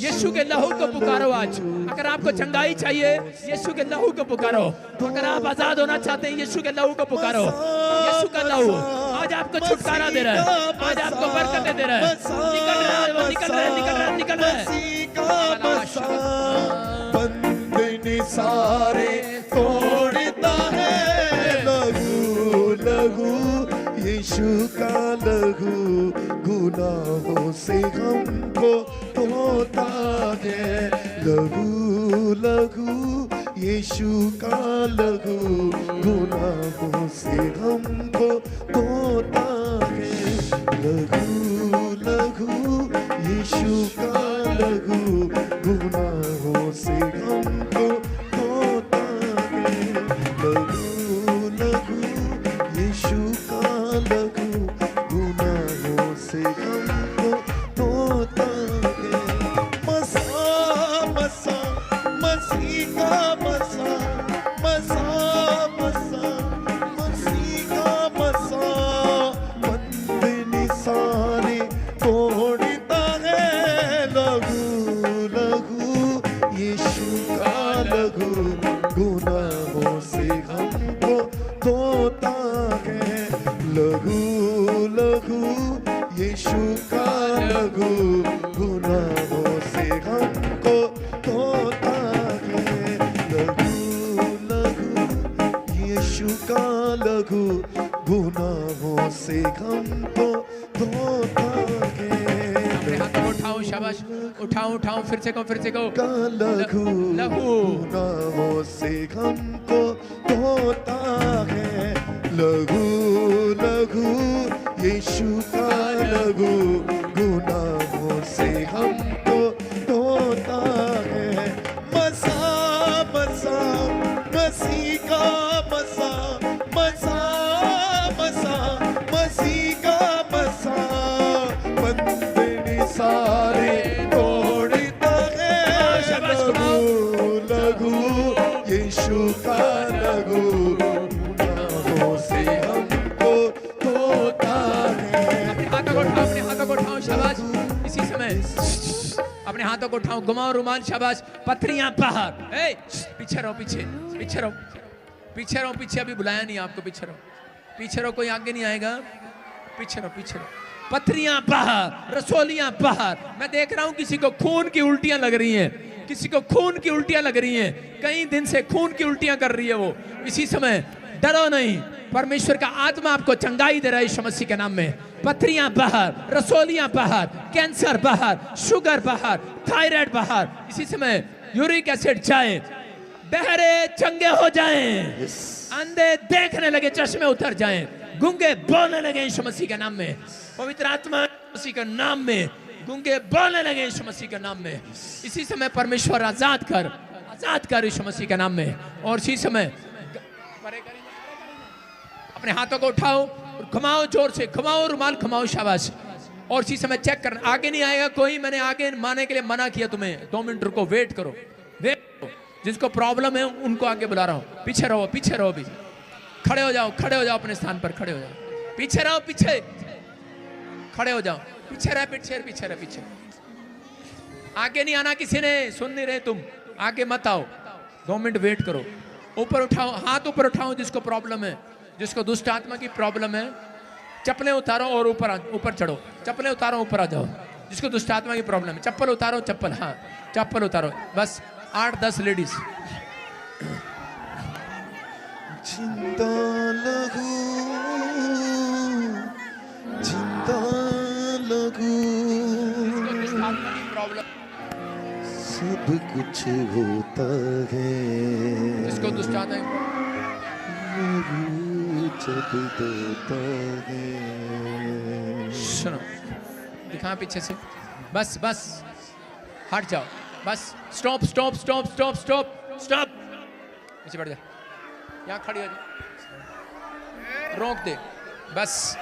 यीशु के लहू को पुकारो आज। अगर आपको चंगाई चाहिए, यीशु के लहू को पुकारो। अगर आप आजाद होना चाहते हैं, यीशु के लहू को पुकारो। यीशु का लहू आज आपको छुटकारा दे रहा है, आज आपको बरकतें दे रहा है। निकल रहा है वो, निकल रहा है निकल रहा है निकल रहा है। मसीह का बसा बंधन सारे तोड़ता है, लहू लहू यीशु का लहू गुनाहों से हमको धोता है, लहू लहू यीशु का लहू गुनाहों से हमको धोता है, लहू लहू यीशु का लहू गुनाहों से हमको धोता है, लहू लहू यीशु का लहू गुनाहों से हमको धोता है। मसा मसा मसीह का मसा, मसा मसा मसीह का मसा, बंधन सारे तोड़ता है, लहू लहू यीशु का लहू गुनाहों से हमको धोता है, लहू लहू यीशु का लहू गुनाहों से हमको धोता है, लहू लहू यीशु का लहू गुनाहों से हमको धोता है। अपने हाथों को उठाओ, शाबाश, उठाओ उठाओ, फिर से कहो का लहू लहू गुनाहों से हमको धोता है, लहू लहू यीशु का लहू गुनाहों से हमको धोता है। मसा मसा मसीह का मसा, मसा मसा मसीह का मसा, बंधन सारे तोड़ता है, लहू लहू यीशु का लहू गुनाहों से हमको धोता है। हाथों को उठाओ, अपने हाथों को उठाओ, शाबाश। इसी समय अपने हाथों को उठाओ, घुमाओ रुमाल, शाबाश। पथरियां बाहर, पीछे रहो, पीछे पीछे रहो, पीछे रहो, पीछे अभी बुलाया नहीं आपको, पीछे रहो, पीछे रहो, कोई आगे नहीं आएगा, पीछे रहो, पीछे रहो। पथरियां बाहर, रसोलियां बाहर। मैं देख रहा हूं किसी को खून की उल्टियां लग रही हैं, किसी को खून की उल्टियां लग रही हैं, कई दिन से खून की उल्टियां कर रही है वो। इसी समय डरो नहीं, परमेश्वर का आत्मा आपको चंगाई दे रहा है यीशु मसीह के नाम में। पथरियां बाहर, रसोलियां बाहर, कैंसर बाहर, शुगर बाहर, थायराइड बाहर। इसी समय यूरिक एसिड जाए, बहरे चंगे हो जाएं, अंधे देखने लगे, चश्मे उतर जाएं, गूंगे बोलने लगे यीशु मसीह के नाम में। पवित्र आत्मा मसीह के नाम में गूंगे बोलने लगे यीशु मसीह के नाम में। इसी समय परमेश्वर आजाद कर यीशु मसीह के नाम में। और इसी समय अपने हाथों को उठाओ, घुमाओ, जोर से घुमाओ, रुमाल घुमाओ, शाबाश। और इसी समय चेक करना, आगे नहीं आएगा कोई। मैंने आगे माने के लिए मना किया तुम्हें, 2 मिनट रुको, वेट करो, वेट करो। जिसको प्रॉब्लम है उनको आगे बुला रहा हूं। पीछे रहो, पीछे रहो, अभी खड़े हो जाओ, खड़े हो जाओ, अपने स्थान पर खड़े हो जाओ। पीछे रहो, पीछे खड़े हो जाओ। पीछे रह, पीछे रह, पीछे। आगे नहीं आना किसी ने, सुन नहीं रहे तुम, आगे मत आओ, 2 मिनट वेट करो। ऊपर उठाओ, हाथ ऊपर उठाओ जिसको प्रॉब्लम है, जिसको दुष्ट आत्मा की प्रॉब्लम है। चप्पलें उतारो और ऊपर चढ़ो, चप्पलें उतारो, ऊपर आ जाओ। जिसको दुष्ट आत्मा की प्रॉब्लम है, चप्पल उतारो, चप्पल, हाँ चप्पल उतारो। बस 8-10 लेडीज। जिंदा लगू, जिंदा लगू, दुष्ट आत्मा की प्रॉब्लम, सब कुछ होता है जिसको दुष्ट आत्मा की जब होता है। सुनो, दिखा पीछे से, बस बस हट जाओ, bus stop stop stop stop stop stop. पीछे बैठ जा, यहाँ खड़ी हो जा, रोक दे, बस।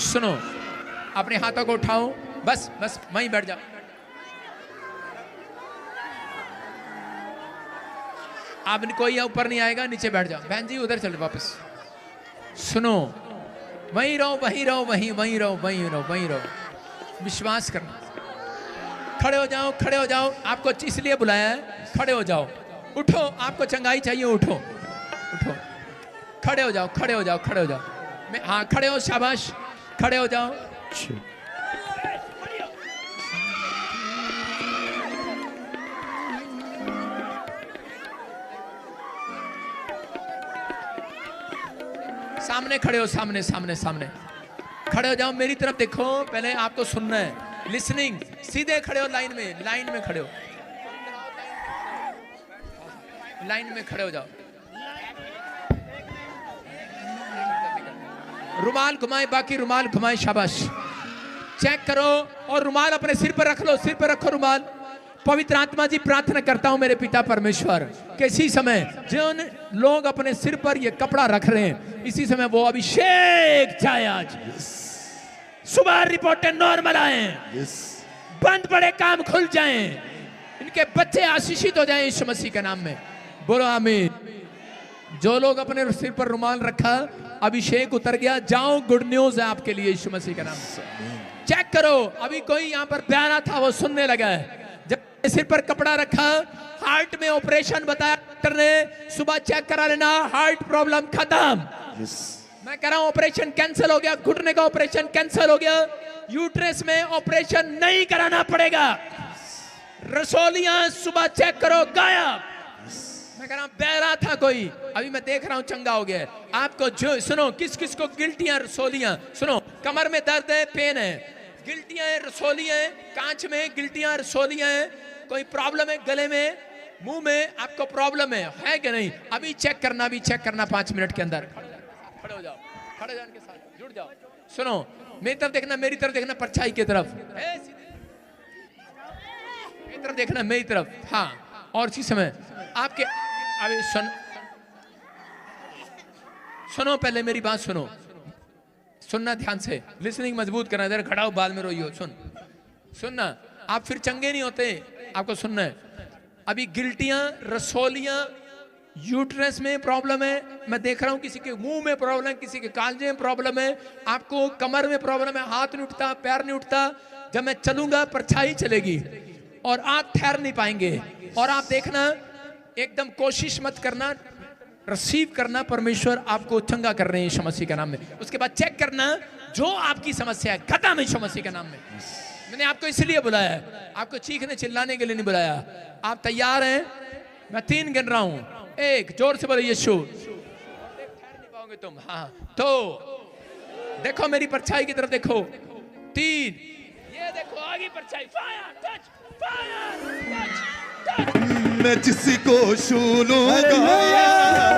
सुनो, अपने हाथों को उठाओ, बस बस वहीं बैठ जा। अब कोई ऊपर नहीं आएगा, नीचे बैठ जाओ। बहन जी उधर चलो वापस। सुनो, वहीं रहो, वहीं रहो, वहीं वहीं रहो, वहीं रहो, वहीं रहो, विश्वास करना। खड़े हो जाओ, खड़े हो जाओ, आपको इसलिए बुलाया है, खड़े हो जाओ। उठो, आपको चंगाई चाहिए, उठो उठो, खड़े हो जाओ, खड़े हो जाओ, खड़े हो जाओ। हाँ खड़े हो, शाबाश, खड़े हो जाओ। सामने खड़े हो, सामने सामने सामने खड़े हो जाओ, मेरी तरफ देखो। पहले आपको सुनना है, लिसनिंग। सीधे खड़े हो, लाइन में, लाइन में खड़े हो, लाइन में खड़े हो जाओ। रुमाल घुमाए, बाकी रुमाल घुमाए, शाबाश। चेक करो और रुमाल अपने सिर पर रख लो, सिर पर रखो रुमाल। पवित्र आत्मा जी, प्रार्थना करता हूं मेरे पिता परमेश्वर कि इसी समय जिन लोग अपने सिर पर ये कपड़ा रख रहे हैं, इसी समय वो अभिषेक जाए आज। सुबह रिपोर्टें नॉर्मल आए, बंद पड़े काम खुल जाएं, इनके बच्चे आशीषित हो जाएं यीशु मसीह के नाम में। बोलो आमीन। जो लोग अपने सिर पर रुमाल रखा, अभिषेक उतर गया, जाओ, गुड न्यूज है आपके लिए यीशु मसीह के नाम से। चेक करो, अभी कोई यहाँ पर प्यारा था, वो सुनने लगा है। जब सिर पर कपड़ा रखा, हार्ट में ऑपरेशन बताया डॉक्टर ने, सुबह चेक करा लेना, हार्ट प्रॉब्लम खत्म। मैं कह रहा हूं ऑपरेशन कैंसिल हो गया, घुटने का ऑपरेशन कैंसिल हो गया, यूट्रस में ऑपरेशन नहीं कराना पड़ेगा। रसोलियां सुबह चेक करो, गायब। मैं कह रहा हूं बहरा था कोई, अभी मैं देख रहा हूं चंगा हो गया। आपको जो सुनो, किस किस को गिल्टियां, रसोलियां, सुनो, कमर में दर्द है, पेन है, गिल्टियां है, रसोलियां है, कांच में गिल्टियां, रसोलियां है, कोई प्रॉब्लम है गले में, मुंह में आपको प्रॉब्लम है कि नहीं? अभी चेक करना, अभी चेक करना 5 मिनट के अंदर। खड़े हो जाओ, खड़े हो जाओ, के साथ जुड़ जाओ। सुनो, मेरी तरफ देखना, मेरी तरफ देखना, परछाई की तरफ, मेरी तरफ देखना, मेरी तरफ। हाँ, और इसी समय आपके, अभी सुनो, पहले मेरी बात सुनो, सुनना ध्यान से, लिसनिंग मजबूत करना। इधर खड़ा हो, बाद में रोइयो, सुनना, आप फिर चंगे नहीं होते, आपको सुनना है। अभी गिल्टियां, रसोलियां, यूट्रस में प्रॉब्लम है, मैं देख रहा हूं किसी के मुंह में प्रॉब्लम है, किसी के कांजे में प्रॉब्लम है, आपको कमर में प्रॉब्लम है, हाथ नहीं उठता, पैर नहीं उठता। जब मैं चलूंगा परछाई चलेगी और आप ठहर नहीं पाएंगे। और आप देखना, एकदम कोशिश मत करना, रिसीव करना, परमेश्वर आपको चंगा कर रहे हैं यीशु मसीह के नाम में। उसके बाद चेक करना, जो आपकी समस्या है खत्म यीशु मसीह के नाम में। मैंने आपको इसलिए बुलाया है, आपको चीखने चिल्लाने के लिए नहीं बुलाया। आप तैयार हैं? मैं 3 गिन रहा हूं, 1, जोर से बोलो यीशु। ठहर नहीं पाओगे तुम। हाँ, तो देखो मेरी परछाई की तरफ देखो, 3, ये देखो आगे परछाई, fire, touch, fire, touch, touch. मैं जिसको छू लूंगा